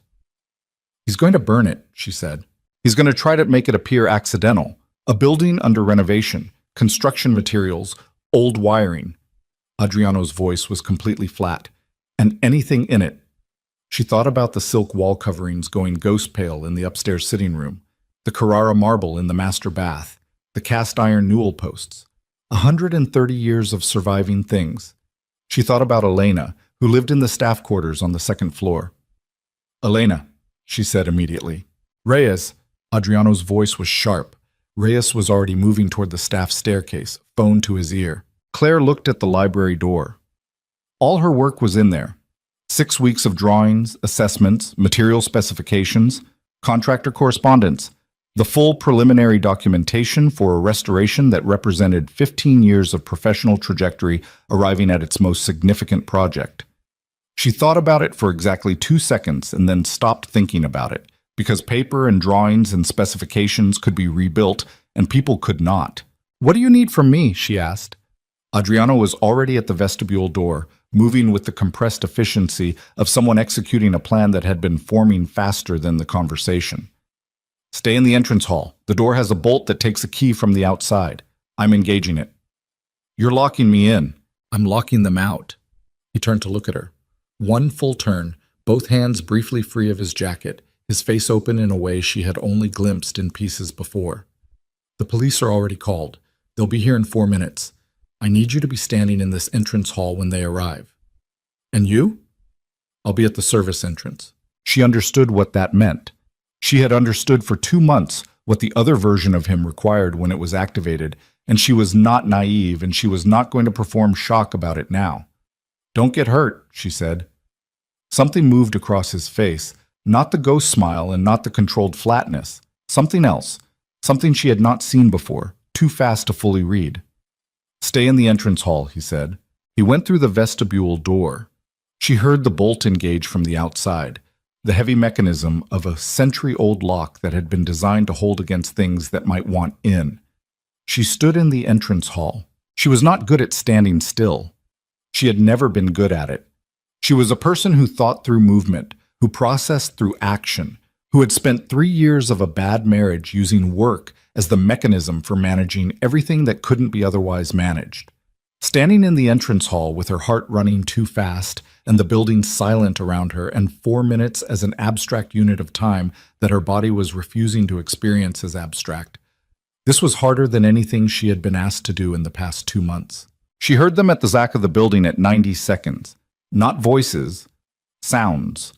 "He's going to burn it," she said. "He's going to try to make it appear accidental. A building under renovation, construction materials, old wiring." Adriano's voice was completely flat. "And anything in it." She thought about the silk wall coverings going ghost pale in the upstairs sitting room, the Carrara marble in the master bath, the cast iron newel posts. 130 years of surviving things. She thought about Elena, who lived in the staff quarters on the 2nd floor. "Elena," she said immediately. "Reyes." Adriano's voice was sharp. Reyes was already moving toward the staff staircase, phone to his ear. Claire looked at the library door. All her work was in there. 6 weeks of drawings, assessments, material specifications, contractor correspondence, the full preliminary documentation for a restoration that represented 15 years of professional trajectory arriving at its most significant project. She thought about it for exactly 2 seconds and then stopped thinking about it, because paper and drawings and specifications could be rebuilt and people could not. "What do you need from me?" she asked. Adriano was already at the vestibule door, moving with the compressed efficiency of someone executing a plan that had been forming faster than the conversation. Stay in the entrance hall. The door has a bolt that takes a key from the outside. I'm engaging it. You're locking me in. I'm locking them out. He turned to look at her. One full turn, both hands briefly free of his jacket, his face open in a way she had only glimpsed in pieces before. The police are already called. They'll be here in 4 minutes. I need you to be standing in this entrance hall when they arrive. And you? I'll be at the service entrance. She understood what that meant. She had understood for 2 months what the other version of him required when it was activated, and she was not naive, and she was not going to perform shock about it now. Don't get hurt, she said. Something moved across his face, not the ghost smile and not the controlled flatness. Something else, something she had not seen before, too fast to fully read. Stay in the entrance hall, he said. He went through the vestibule door. She heard the bolt engage from the outside, the heavy mechanism of a century-old lock that had been designed to hold against things that might want in. She stood in the entrance hall. She was not good at standing still. She had never been good at it. She was a person who thought through movement, who processed through action, who had spent 3 years of a bad marriage using work as the mechanism for managing everything that couldn't be otherwise managed. Standing in the entrance hall with her heart running too fast and the building silent around her and 4 minutes as an abstract unit of time that her body was refusing to experience as abstract. This was harder than anything she had been asked to do in the past 2 months. She heard them at the back of the building at 90 seconds. Not voices, sounds.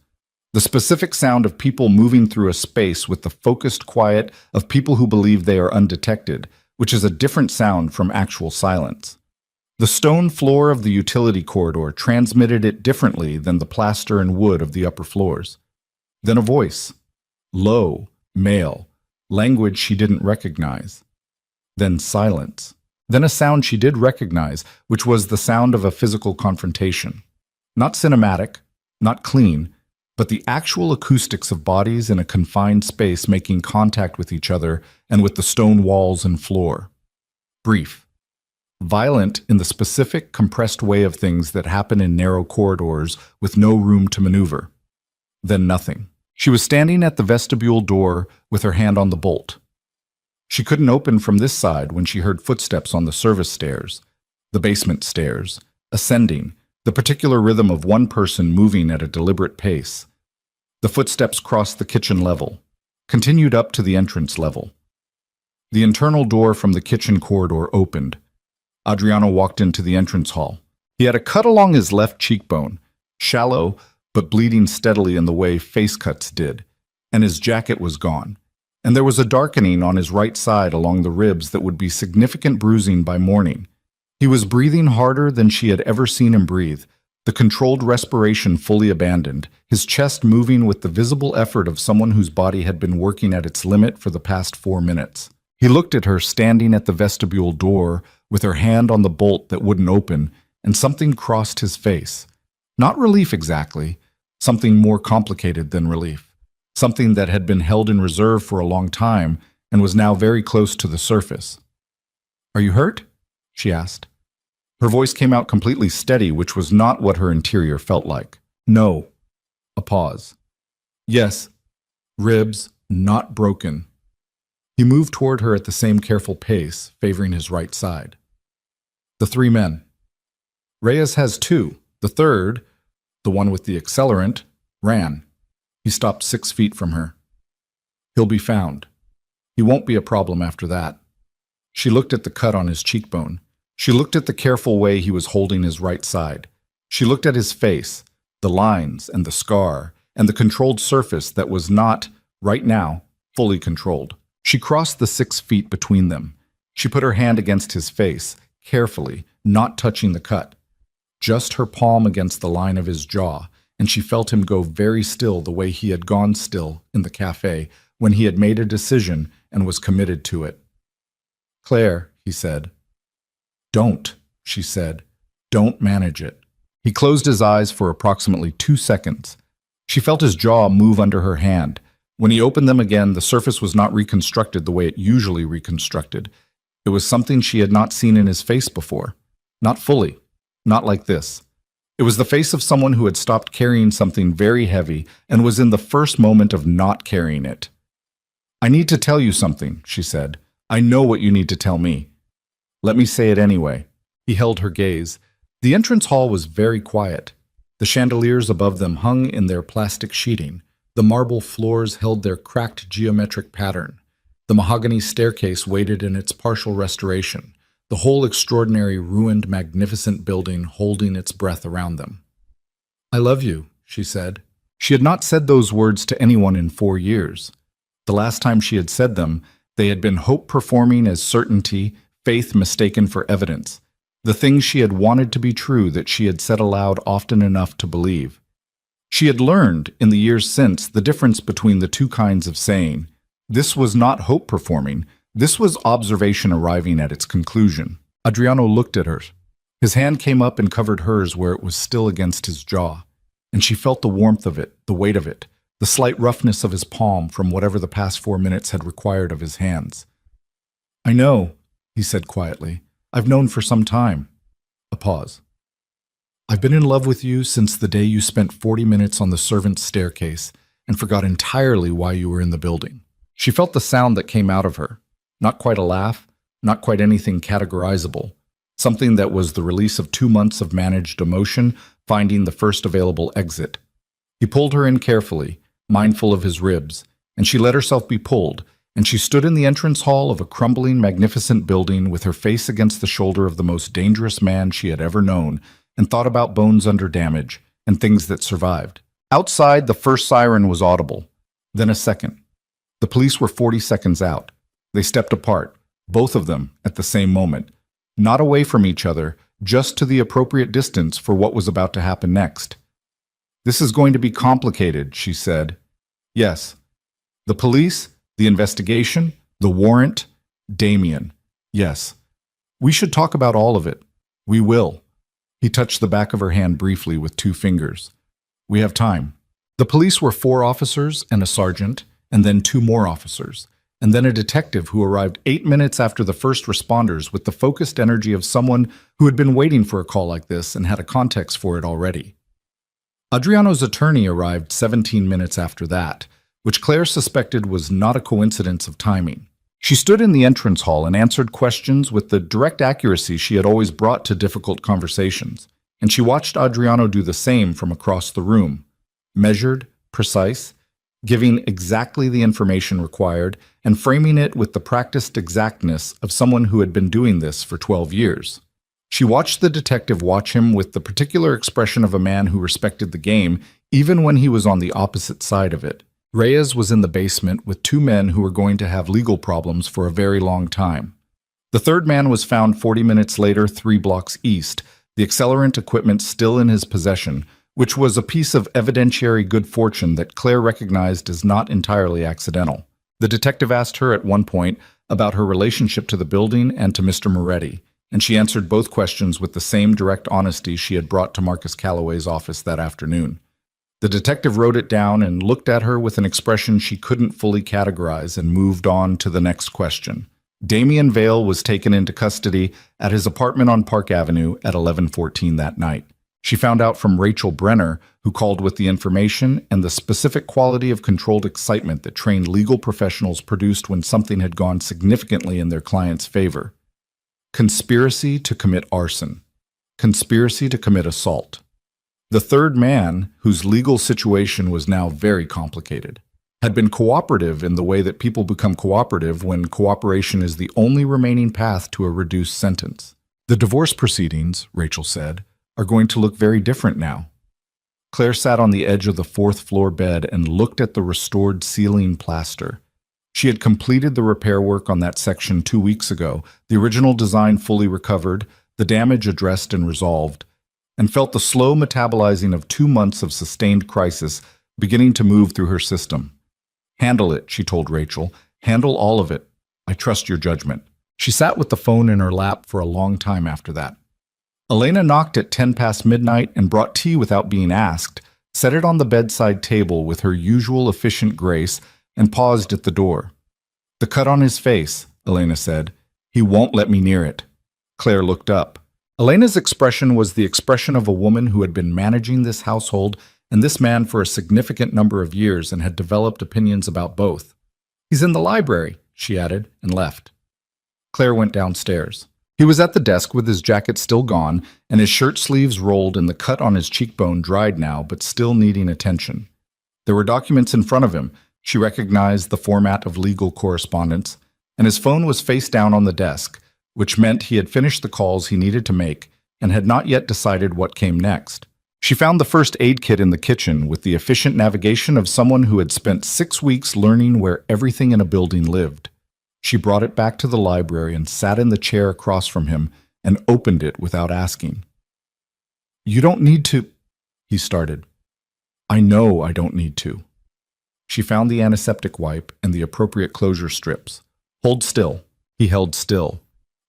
The specific sound of people moving through a space with the focused quiet of people who believe they are undetected, which is a different sound from actual silence. The stone floor of the utility corridor transmitted it differently than the plaster and wood of the upper floors. Then a voice. Low, male, language she didn't recognize. Then silence. Then a sound she did recognize, which was the sound of a physical confrontation. Not cinematic, not clean, but the actual acoustics of bodies in a confined space making contact with each other and with the stone walls and floor. Brief. Violent in the specific, compressed way of things that happen in narrow corridors with no room to maneuver. Then nothing. She was standing at the vestibule door with her hand on the bolt. She couldn't open from this side when she heard footsteps on the service stairs, the basement stairs, ascending, the particular rhythm of one person moving at a deliberate pace. The footsteps crossed the kitchen level, continued up to the entrance level. The internal door from the kitchen corridor opened. Adriano walked into the entrance hall. He had a cut along his left cheekbone, shallow but bleeding steadily in the way face cuts did, and his jacket was gone. And there was a darkening on his right side along the ribs that would be significant bruising by morning. He was breathing harder than she had ever seen him breathe, the controlled respiration fully abandoned, his chest moving with the visible effort of someone whose body had been working at its limit for the past 4 minutes. He looked at her standing at the vestibule door with her hand on the bolt that wouldn't open, and something crossed his face. Not relief exactly, something more complicated than relief. Something that had been held in reserve for a long time and was now very close to the surface. "Are you hurt?" she asked. Her voice came out completely steady, which was not what her interior felt like. "No." A pause. "Yes. Ribs, not broken." He moved toward her at the same careful pace, favoring his right side. "The 3 men. Reyes has 2. The third, the one with the accelerant, ran." He stopped 6 feet from her. "He'll be found. He won't be a problem after that." She looked at the cut on his cheekbone. She looked at the careful way he was holding his right side. She looked at his face, the lines and the scar, and the controlled surface that was not, right now, fully controlled. She crossed the 6 feet between them. She put her hand against his face, carefully, not touching the cut. Just her palm against the line of his jaw, and she felt him go very still the way he had gone still in the cafe when he had made a decision and was committed to it. "Claire," he said. "Don't," she said. "Don't manage it." He closed his eyes for approximately 2 seconds. She felt his jaw move under her hand. When he opened them again, the surface was not reconstructed the way it usually reconstructed. It was something she had not seen in his face before. Not fully. Not like this. It was the face of someone who had stopped carrying something very heavy and was in the first moment of not carrying it. I need to tell you something, she said. I know what you need to tell me. Let me say it anyway. He held her gaze. The entrance hall was very quiet. The chandeliers above them hung in their plastic sheeting. The marble floors held their cracked geometric pattern. The mahogany staircase waited in its partial restoration, the whole extraordinary, ruined, magnificent building holding its breath around them. I love you, she said. She had not said those words to anyone in 4 years. The last time she had said them, they had been hope performing as certainty, faith mistaken for evidence, the things she had wanted to be true that she had said aloud often enough to believe. She had learned, in the years since, the difference between the two kinds of saying. This was not hope performing, this was observation arriving at its conclusion. Adriano looked at her. His hand came up and covered hers where it was still against his jaw, and she felt the warmth of it, the weight of it, the slight roughness of his palm from whatever the past 4 minutes had required of his hands. I know, he said quietly. I've known for some time. A pause. I've been in love with you since the day you spent 40 minutes on the servants' staircase and forgot entirely why you were in the building. She felt the sound that came out of her. Not quite a laugh, not quite anything categorizable. Something that was the release of 2 months of managed emotion, finding the first available exit. He pulled her in carefully, mindful of his ribs, and she let herself be pulled, and she stood in the entrance hall of a crumbling, magnificent building with her face against the shoulder of the most dangerous man she had ever known, and thought about bones under damage and things that survived. Outside, the first siren was audible, then a second. The police were 40 seconds out. They stepped apart, both of them, at the same moment, not away from each other, just to the appropriate distance for what was about to happen next. This is going to be complicated, she said. Yes. The police, the investigation, the warrant, Damien. Yes. We should talk about all of it. We will. He touched the back of her hand briefly with 2 fingers. We have time. The police were 4 officers and a sergeant, and then 2 more officers, and then a detective who arrived 8 minutes after the first responders with the focused energy of someone who had been waiting for a call like this and had a context for it already. Adriano's attorney arrived 17 minutes after that, which Claire suspected was not a coincidence of timing. She stood in the entrance hall and answered questions with the direct accuracy she had always brought to difficult conversations, and she watched Adriano do the same from across the room, measured, precise, giving exactly the information required and framing it with the practiced exactness of someone who had been doing this for 12 years. She watched the detective watch him with the particular expression of a man who respected the game even when he was on the opposite side of it. Reyes was in the basement with 2 men who were going to have legal problems for a very long time. The third man was found 40 minutes later 3 blocks east, the accelerant equipment still in his possession, which was a piece of evidentiary good fortune that Claire recognized as not entirely accidental. The detective asked her at one point about her relationship to the building and to Mr. Moretti, and she answered both questions with the same direct honesty she had brought to Marcus Calloway's office that afternoon. The detective wrote it down and looked at her with an expression she couldn't fully categorize and moved on to the next question. Damien Vale was taken into custody at his apartment on Park Avenue at 11:14 that night. She found out from Rachel Brenner, who called with the information and the specific quality of controlled excitement that trained legal professionals produced when something had gone significantly in their client's favor. Conspiracy to commit arson. Conspiracy to commit assault. The third man, whose legal situation was now very complicated, had been cooperative in the way that people become cooperative when cooperation is the only remaining path to a reduced sentence. The divorce proceedings, Rachel said, are going to look very different now. Claire sat on the edge of the 4th floor bed and looked at the restored ceiling plaster. She had completed the repair work on that section 2 weeks ago, the original design fully recovered, the damage addressed and resolved, and felt the slow metabolizing of 2 months of sustained crisis beginning to move through her system. Handle it, she told Rachel. Handle all of it. I trust your judgment. She sat with the phone in her lap for a long time after that. Elena knocked at 10 past midnight and brought tea without being asked, set it on the bedside table with her usual efficient grace, and paused at the door. The cut on his face, Elena said. He won't let me near it. Claire looked up. Elena's expression was the expression of a woman who had been managing this household and this man for a significant number of years and had developed opinions about both. He's in the library, she added, and left. Claire went downstairs. He was at the desk with his jacket still gone and his shirt sleeves rolled and the cut on his cheekbone dried now but still needing attention. There were documents in front of him. She recognized the format of legal correspondence, and his phone was face down on the desk, which meant he had finished the calls he needed to make and had not yet decided what came next. She found the first aid kit in the kitchen with the efficient navigation of someone who had spent 6 weeks learning where everything in a building lived. She brought it back to the library and sat in the chair across from him and opened it without asking. "You don't need to," he started. "I know I don't need to." She found the antiseptic wipe and the appropriate closure strips. "Hold still." He held still.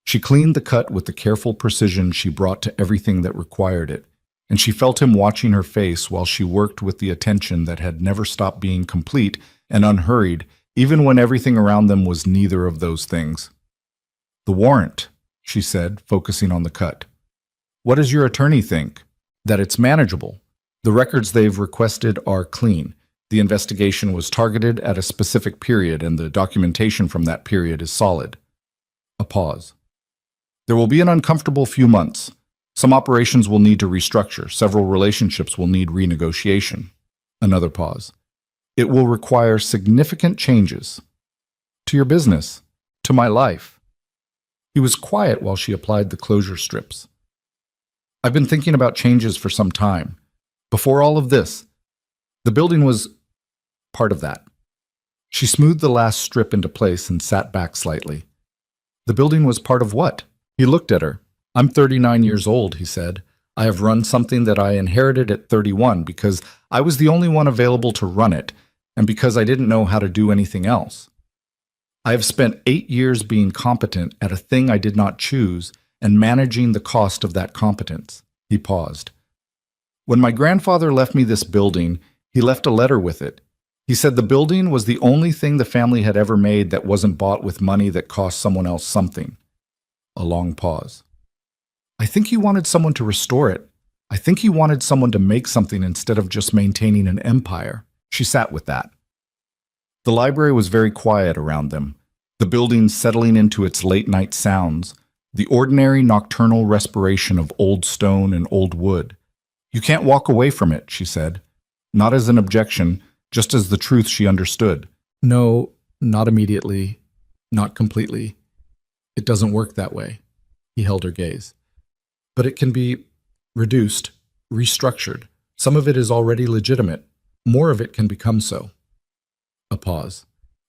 She cleaned the cut with the careful precision she brought to everything that required it, and she felt him watching her face while she worked with the attention that had never stopped being complete and unhurried, even when everything around them was neither of those things. "The warrant," she said, focusing on the cut. "What does your attorney think?" "That it's manageable. The records they've requested are clean. The investigation was targeted at a specific period, and the documentation from that period is solid." A pause. "There will be an uncomfortable few months. Some operations will need to restructure. Several relationships will need renegotiation." Another pause. "It will require significant changes. To your business. To my life." He was quiet while she applied the closure strips. "I've been thinking about changes for some time. Before all of this, the building was part of that." She smoothed the last strip into place and sat back slightly. "The building was part of what?" He looked at her. "I'm 39 years old," he said. "I have run something that I inherited at 31 because I was the only one available to run it, and because I didn't know how to do anything else. I have spent 8 years being competent at a thing I did not choose and managing the cost of that competence." He paused. "When my grandfather left me this building, he left a letter with it. He said the building was the only thing the family had ever made that wasn't bought with money that cost someone else something." A long pause. "I think he wanted someone to restore it. I think he wanted someone to make something instead of just maintaining an empire." She sat with that. The library was very quiet around them, the building settling into its late-night sounds, the ordinary nocturnal respiration of old stone and old wood. "You can't walk away from it," she said, not as an objection, just as the truth she understood. "No, not immediately, not completely. It doesn't work that way." He held her gaze. "But it can be reduced, restructured. Some of it is already legitimate. More of it can become so." A pause.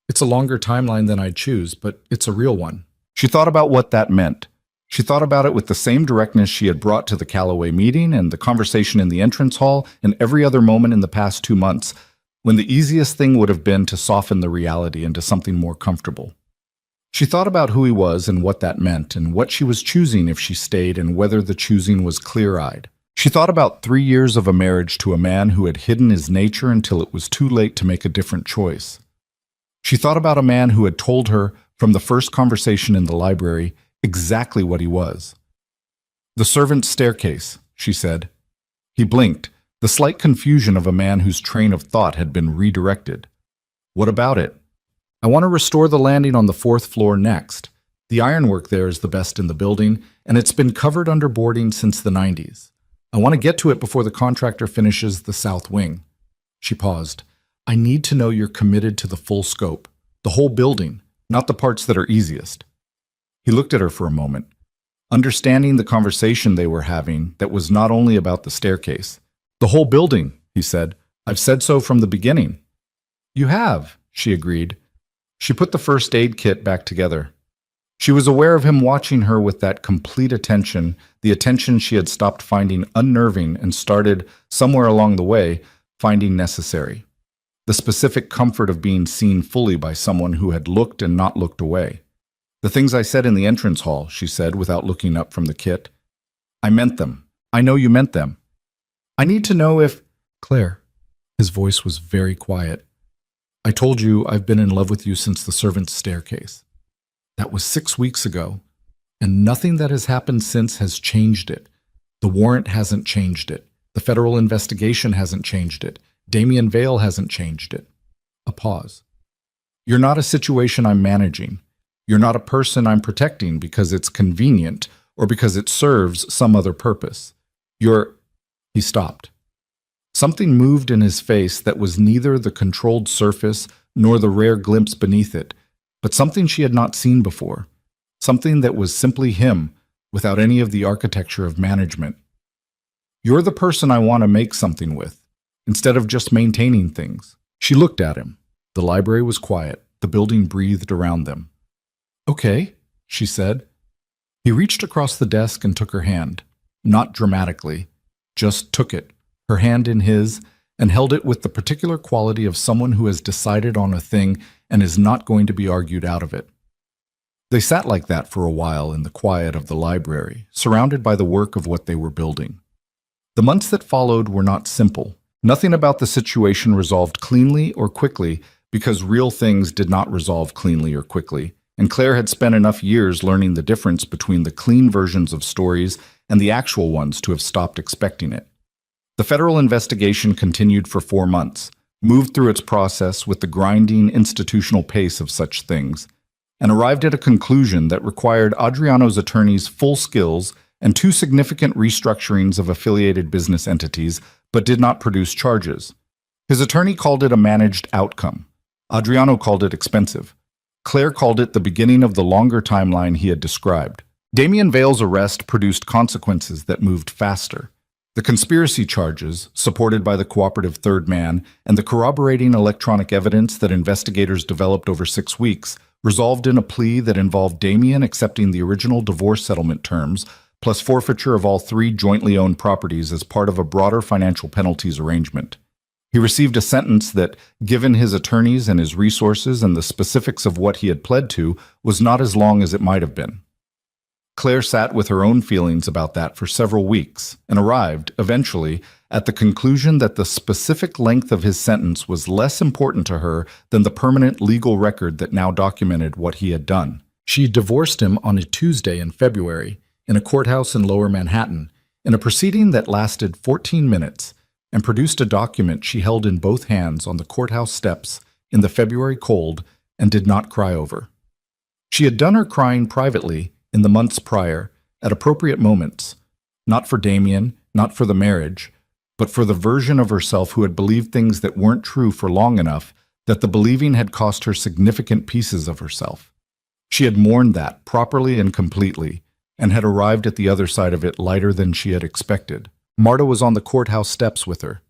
"It's a longer timeline than I'd choose, but it's a real one." She thought about what that meant. She thought about it with the same directness she had brought to the Callaway meeting and the conversation in the entrance hall and every other moment in the past 2 months, when the easiest thing would have been to soften the reality into something more comfortable. She thought about who he was and what that meant and what she was choosing if she stayed and whether the choosing was clear-eyed. She thought about 3 years of a marriage to a man who had hidden his nature until it was too late to make a different choice. She thought about a man who had told her, from the first conversation in the library, exactly what he was. "The servant's staircase," she said. He blinked, the slight confusion of a man whose train of thought had been redirected. "What about it?" "I want to restore the landing on the 4th floor next. The ironwork there is the best in the building, and it's been covered under boarding since the 90s. I want to get to it before the contractor finishes the south wing." She paused. "I need to know you're committed to the full scope, the whole building, not the parts that are easiest." He looked at her for a moment, understanding the conversation they were having that was not only about the staircase. "The whole building," he said. "I've said so from the beginning." "You have," she agreed. She put the first aid kit back together. She was aware of him watching her with that complete attention, the attention she had stopped finding unnerving and started, somewhere along the way, finding necessary. The specific comfort of being seen fully by someone who had looked and not looked away. "The things I said in the entrance hall," she said without looking up from the kit. "I meant them. I know you meant them. I need to know if—" "Claire." His voice was very quiet. "I told you I've been in love with you since the servant's staircase. That was 6 weeks ago, and nothing that has happened since has changed it. The warrant hasn't changed it. The federal investigation hasn't changed it. Damien Vale hasn't changed it." A pause. You're not a situation I'm managing. You're not a person I'm protecting because it's convenient or because it serves some other purpose. You're—" He stopped. Something moved in his face that was neither the controlled surface nor the rare glimpse beneath it, but something she had not seen before. Something that was simply him, without any of the architecture of management. "You're the person I want to make something with, instead of just maintaining things." She looked at him. The library was quiet. The building breathed around them. "Okay," she said. He reached across the desk and took her hand. Not dramatically, just took it, her hand in his, and held it with the particular quality of someone who has decided on a thing and is not going to be argued out of it. They sat like that for a while in the quiet of the library, surrounded by the work of what they were building. The months that followed were not simple. Nothing about the situation resolved cleanly or quickly because real things did not resolve cleanly or quickly, and Claire had spent enough years learning the difference between the clean versions of stories and the actual ones to have stopped expecting it. The federal investigation continued for 4 months, moved through its process with the grinding institutional pace of such things, and arrived at a conclusion that required Adriano's attorneys' full skills and 2 significant restructurings of affiliated business entities, but did not produce charges. His attorney called it a managed outcome. Adriano called it expensive. Claire called it the beginning of the longer timeline he had described. Damien Vale's arrest produced consequences that moved faster. The conspiracy charges, supported by the cooperative third man, and the corroborating electronic evidence that investigators developed over 6 weeks, resolved in a plea that involved Damien accepting the original divorce settlement terms, plus forfeiture of all 3 jointly owned properties as part of a broader financial penalties arrangement. He received a sentence that, given his attorneys and his resources and the specifics of what he had pled to, was not as long as it might have been. Claire sat with her own feelings about that for several weeks and arrived, eventually, at the conclusion that the specific length of his sentence was less important to her than the permanent legal record that now documented what he had done. She divorced him on a Tuesday in February, in a courthouse in Lower Manhattan, in a proceeding that lasted 14 minutes, and produced a document she held in both hands on the courthouse steps in the February cold and did not cry over. She had done her crying privately in the months prior, at appropriate moments, not for Damien, not for the marriage, but for the version of herself who had believed things that weren't true for long enough that the believing had cost her significant pieces of herself. She had mourned that properly and completely, and had arrived at the other side of it lighter than she had expected. Marta was on the courthouse steps with her.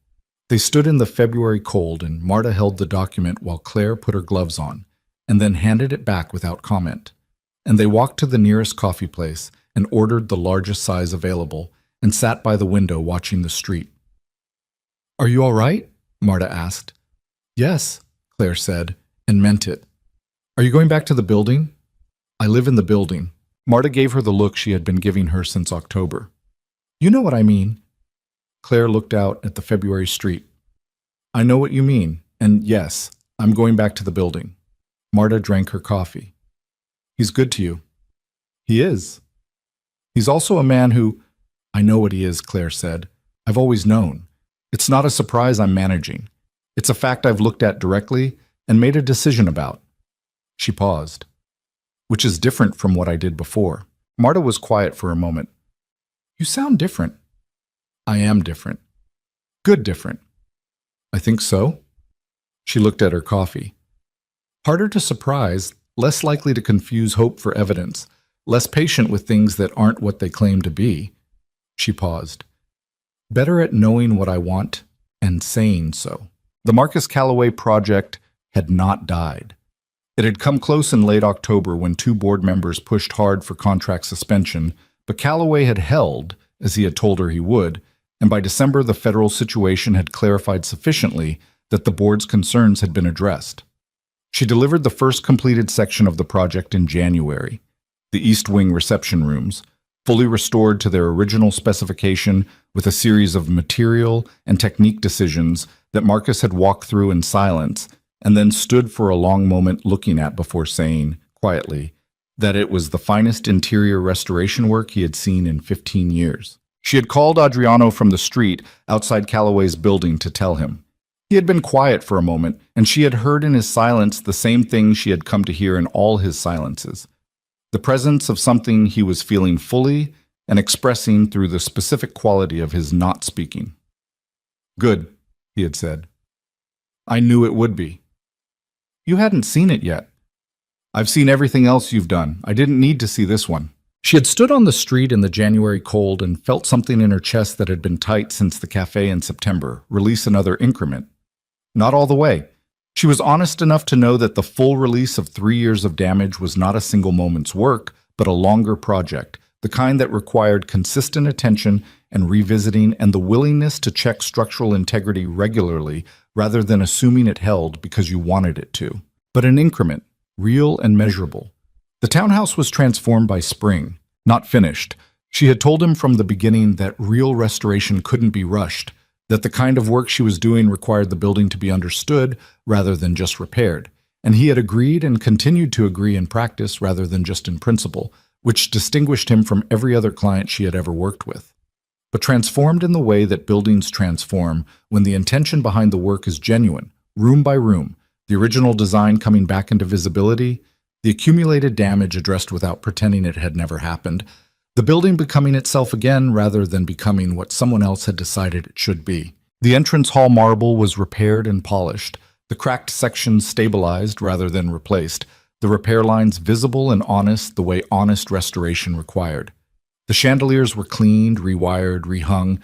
They stood in the February cold, and Marta held the document while Claire put her gloves on, and then handed it back without comment. And they walked to the nearest coffee place and ordered the largest size available, and sat by the window watching the street. "Are you all right?" Marta asked. "Yes," Claire said, and meant it. "Are you going back to the building?" "I live in the building." Marta gave her the look she had been giving her since October. "You know what I mean." Claire looked out at the February street. "I know what you mean, and yes, I'm going back to the building." Marta drank her coffee. "He's good to you." "He is." "He's also a man who—" "I know what he is," Claire said. "I've always known. It's not a surprise I'm managing. It's a fact I've looked at directly and made a decision about." She paused. "Which is different from what I did before." Marta was quiet for a moment. "You sound different." "I am different. Good different." "I think so." She looked at her coffee. "Harder to surprise, less likely to confuse hope for evidence, less patient with things that aren't what they claim to be." She paused. "Better at knowing what I want and saying so." The Marcus Calloway project had not died. It had come close in late October when 2 board members pushed hard for contract suspension, but Calloway had held, as he had told her he would, and by December the federal situation had clarified sufficiently that the board's concerns had been addressed. She delivered the first completed section of the project in January, the East Wing reception rooms, fully restored to their original specification with a series of material and technique decisions that Marcus had walked through in silence and then stood for a long moment looking at before saying, quietly, that it was the finest interior restoration work he had seen in 15 years. She had called Adriano from the street outside Calloway's building to tell him. He had been quiet for a moment, and she had heard in his silence the same thing she had come to hear in all his silences. The presence of something he was feeling fully and expressing through the specific quality of his not speaking. "Good," he had said. "I knew it would be." "You hadn't seen it yet." "I've seen everything else you've done. I didn't need to see this one." She had stood on the street in the January cold and felt something in her chest that had been tight since the cafe in September release another increment. Not all the way. She was honest enough to know that the full release of 3 years of damage was not a single moment's work, but a longer project, the kind that required consistent attention and revisiting and the willingness to check structural integrity regularly rather than assuming it held because you wanted it to. But an increment, real and measurable. The townhouse was transformed by spring, not finished. She had told him from the beginning that real restoration couldn't be rushed, that the kind of work she was doing required the building to be understood rather than just repaired. And he had agreed and continued to agree in practice rather than just in principle, which distinguished him from every other client she had ever worked with. But transformed in the way that buildings transform when the intention behind the work is genuine, room by room, the original design coming back into visibility, the accumulated damage addressed without pretending it had never happened, the building becoming itself again rather than becoming what someone else had decided it should be. The entrance hall marble was repaired and polished, the cracked sections stabilized rather than replaced, the repair lines visible and honest the way honest restoration required. The chandeliers were cleaned, rewired, rehung,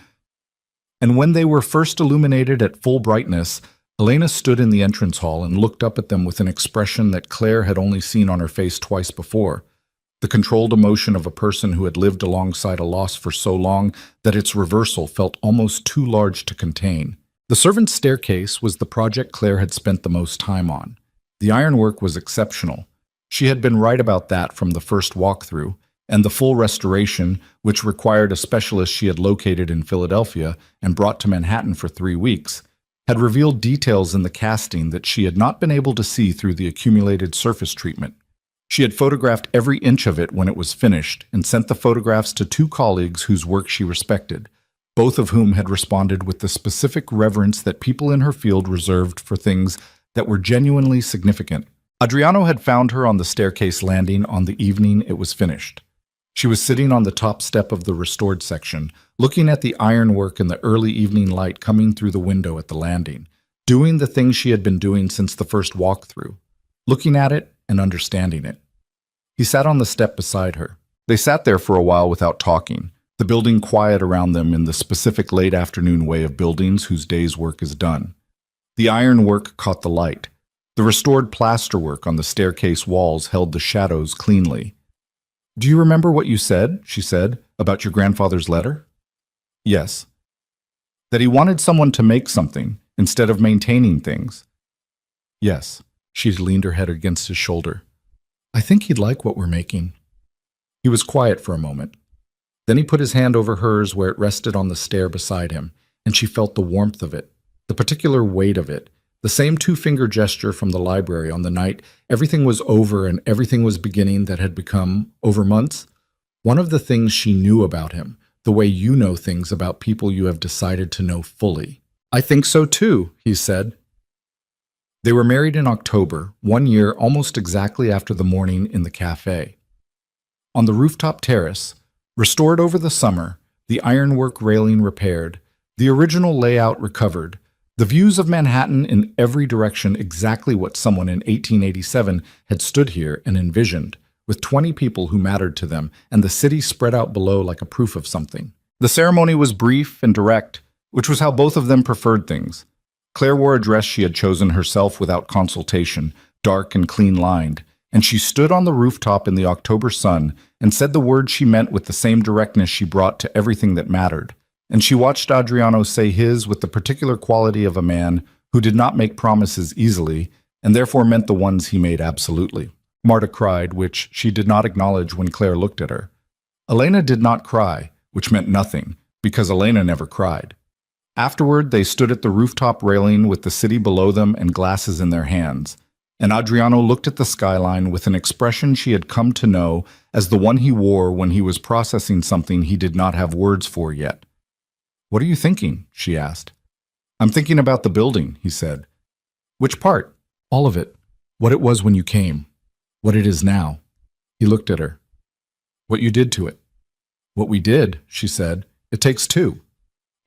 and when they were first illuminated at full brightness, Elena stood in the entrance hall and looked up at them with an expression that Claire had only seen on her face twice before, the controlled emotion of a person who had lived alongside a loss for so long that its reversal felt almost too large to contain. The servants' staircase was the project Claire had spent the most time on. The ironwork was exceptional. She had been right about that from the first walkthrough, and the full restoration, which required a specialist she had located in Philadelphia and brought to Manhattan for 3 weeks, had revealed details in the casting that she had not been able to see through the accumulated surface treatment. She had photographed every inch of it when it was finished and sent the photographs to 2 colleagues whose work she respected, both of whom had responded with the specific reverence that people in her field reserved for things that were genuinely significant. Adriano had found her on the staircase landing on the evening it was finished. She was sitting on the top step of the restored section, looking at the ironwork and the early evening light coming through the window at the landing, doing the things she had been doing since the first walkthrough, looking at it and understanding it. He sat on the step beside her. They sat there for a while without talking, the building quiet around them in the specific late afternoon way of buildings whose day's work is done. The ironwork caught the light. The restored plasterwork on the staircase walls held the shadows cleanly. "Do you remember what you said," she said, "about your grandfather's letter?" "Yes." "That he wanted someone to make something, instead of maintaining things." "Yes." She leaned her head against his shoulder. "I think he'd like what we're making." He was quiet for a moment. Then he put his hand over hers where it rested on the stair beside him, and she felt the warmth of it, the particular weight of it, the same 2-finger gesture from the library on the night everything was over and everything was beginning that had become, over months, one of the things she knew about him, the way you know things about people you have decided to know fully. "I think so too," he said. They were married in October, 1 year almost exactly after the morning in the cafe. On the rooftop terrace, restored over the summer, the ironwork railing repaired, the original layout recovered, the views of Manhattan in every direction exactly what someone in 1887 had stood here and envisioned, with 20 people who mattered to them, and the city spread out below like a proof of something. The ceremony was brief and direct, which was how both of them preferred things. Claire wore a dress she had chosen herself without consultation, dark and clean-lined, and she stood on the rooftop in the October sun and said the words she meant with the same directness she brought to everything that mattered. And she watched Adriano say his with the particular quality of a man who did not make promises easily, and therefore meant the ones he made absolutely. Marta cried, which she did not acknowledge when Claire looked at her. Elena did not cry, which meant nothing, because Elena never cried. Afterward, they stood at the rooftop railing with the city below them and glasses in their hands, and Adriano looked at the skyline with an expression she had come to know as the one he wore when he was processing something he did not have words for yet. "What are you thinking?" she asked. I'm thinking about the building, he said. Which part? All of it. What it was when you came. What it is now. He looked at her. What you did to it. What we did, she said. It takes two.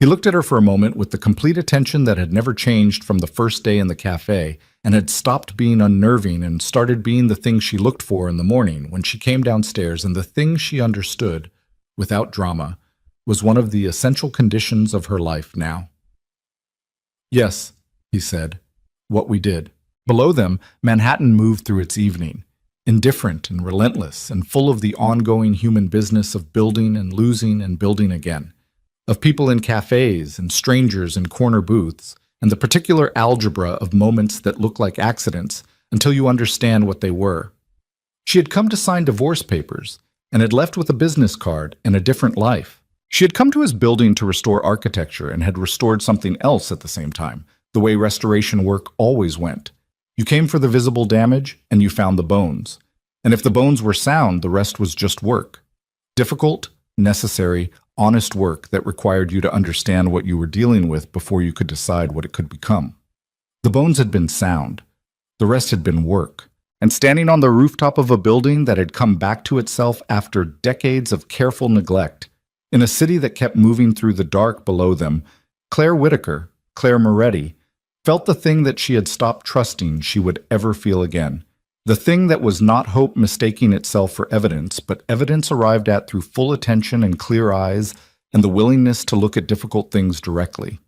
He looked at her for a moment with the complete attention that had never changed from the first day in the cafe and had stopped being unnerving and started being the thing she looked for in the morning when she came downstairs, and the thing she understood, without drama, was one of the essential conditions of her life now. Yes, he said, what we did. Below them, Manhattan moved through its evening, indifferent and relentless and full of the ongoing human business of building and losing and building again, of people in cafes and strangers in corner booths, and the particular algebra of moments that look like accidents until you understand what they were. She had come to sign divorce papers and had left with a business card and a different life. She had come to his building to restore architecture and had restored something else at the same time, the way restoration work always went. You came for the visible damage and you found the bones. And if the bones were sound, the rest was just work. Difficult, necessary, honest work that required you to understand what you were dealing with before you could decide what it could become. The bones had been sound. The rest had been work. And standing on the rooftop of a building that had come back to itself after decades of careful neglect, in a city that kept moving through the dark below them, Claire Whitaker, Claire Moretti, felt the thing that she had stopped trusting she would ever feel again. The thing that was not hope mistaking itself for evidence, but evidence arrived at through full attention and clear eyes and the willingness to look at difficult things directly.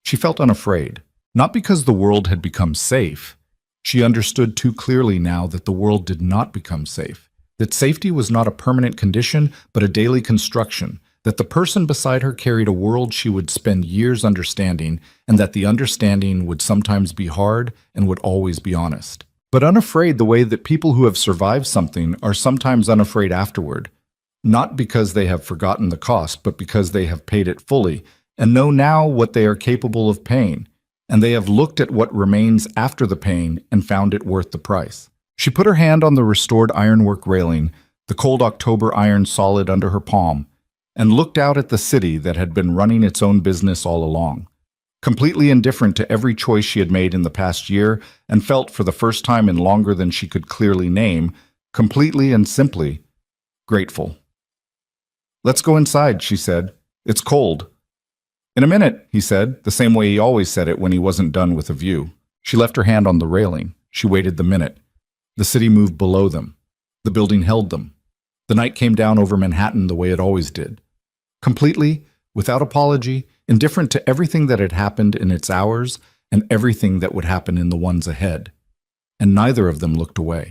She felt unafraid, not because the world had become safe. She understood too clearly now that the world did not become safe, that safety was not a permanent condition, but a daily construction, that the person beside her carried a world she would spend years understanding, and that the understanding would sometimes be hard and would always be honest. But unafraid the way that people who have survived something are sometimes unafraid afterward, not because they have forgotten the cost, but because they have paid it fully and know now what they are capable of paying, and they have looked at what remains after the pain and found it worth the price. She put her hand on the restored ironwork railing, the cold October iron solid under her palm, and looked out at the city that had been running its own business all along, completely indifferent to every choice she had made in the past year, and felt for the first time in longer than she could clearly name, completely and simply grateful. Let's go inside, she said. It's cold. In a minute, he said, the same way he always said it when he wasn't done with a view. She left her hand on the railing. She waited the minute. The city moved below them. The building held them. The night came down over Manhattan the way it always did. Completely, without apology, indifferent to everything that had happened in its hours and everything that would happen in the ones ahead. And neither of them looked away.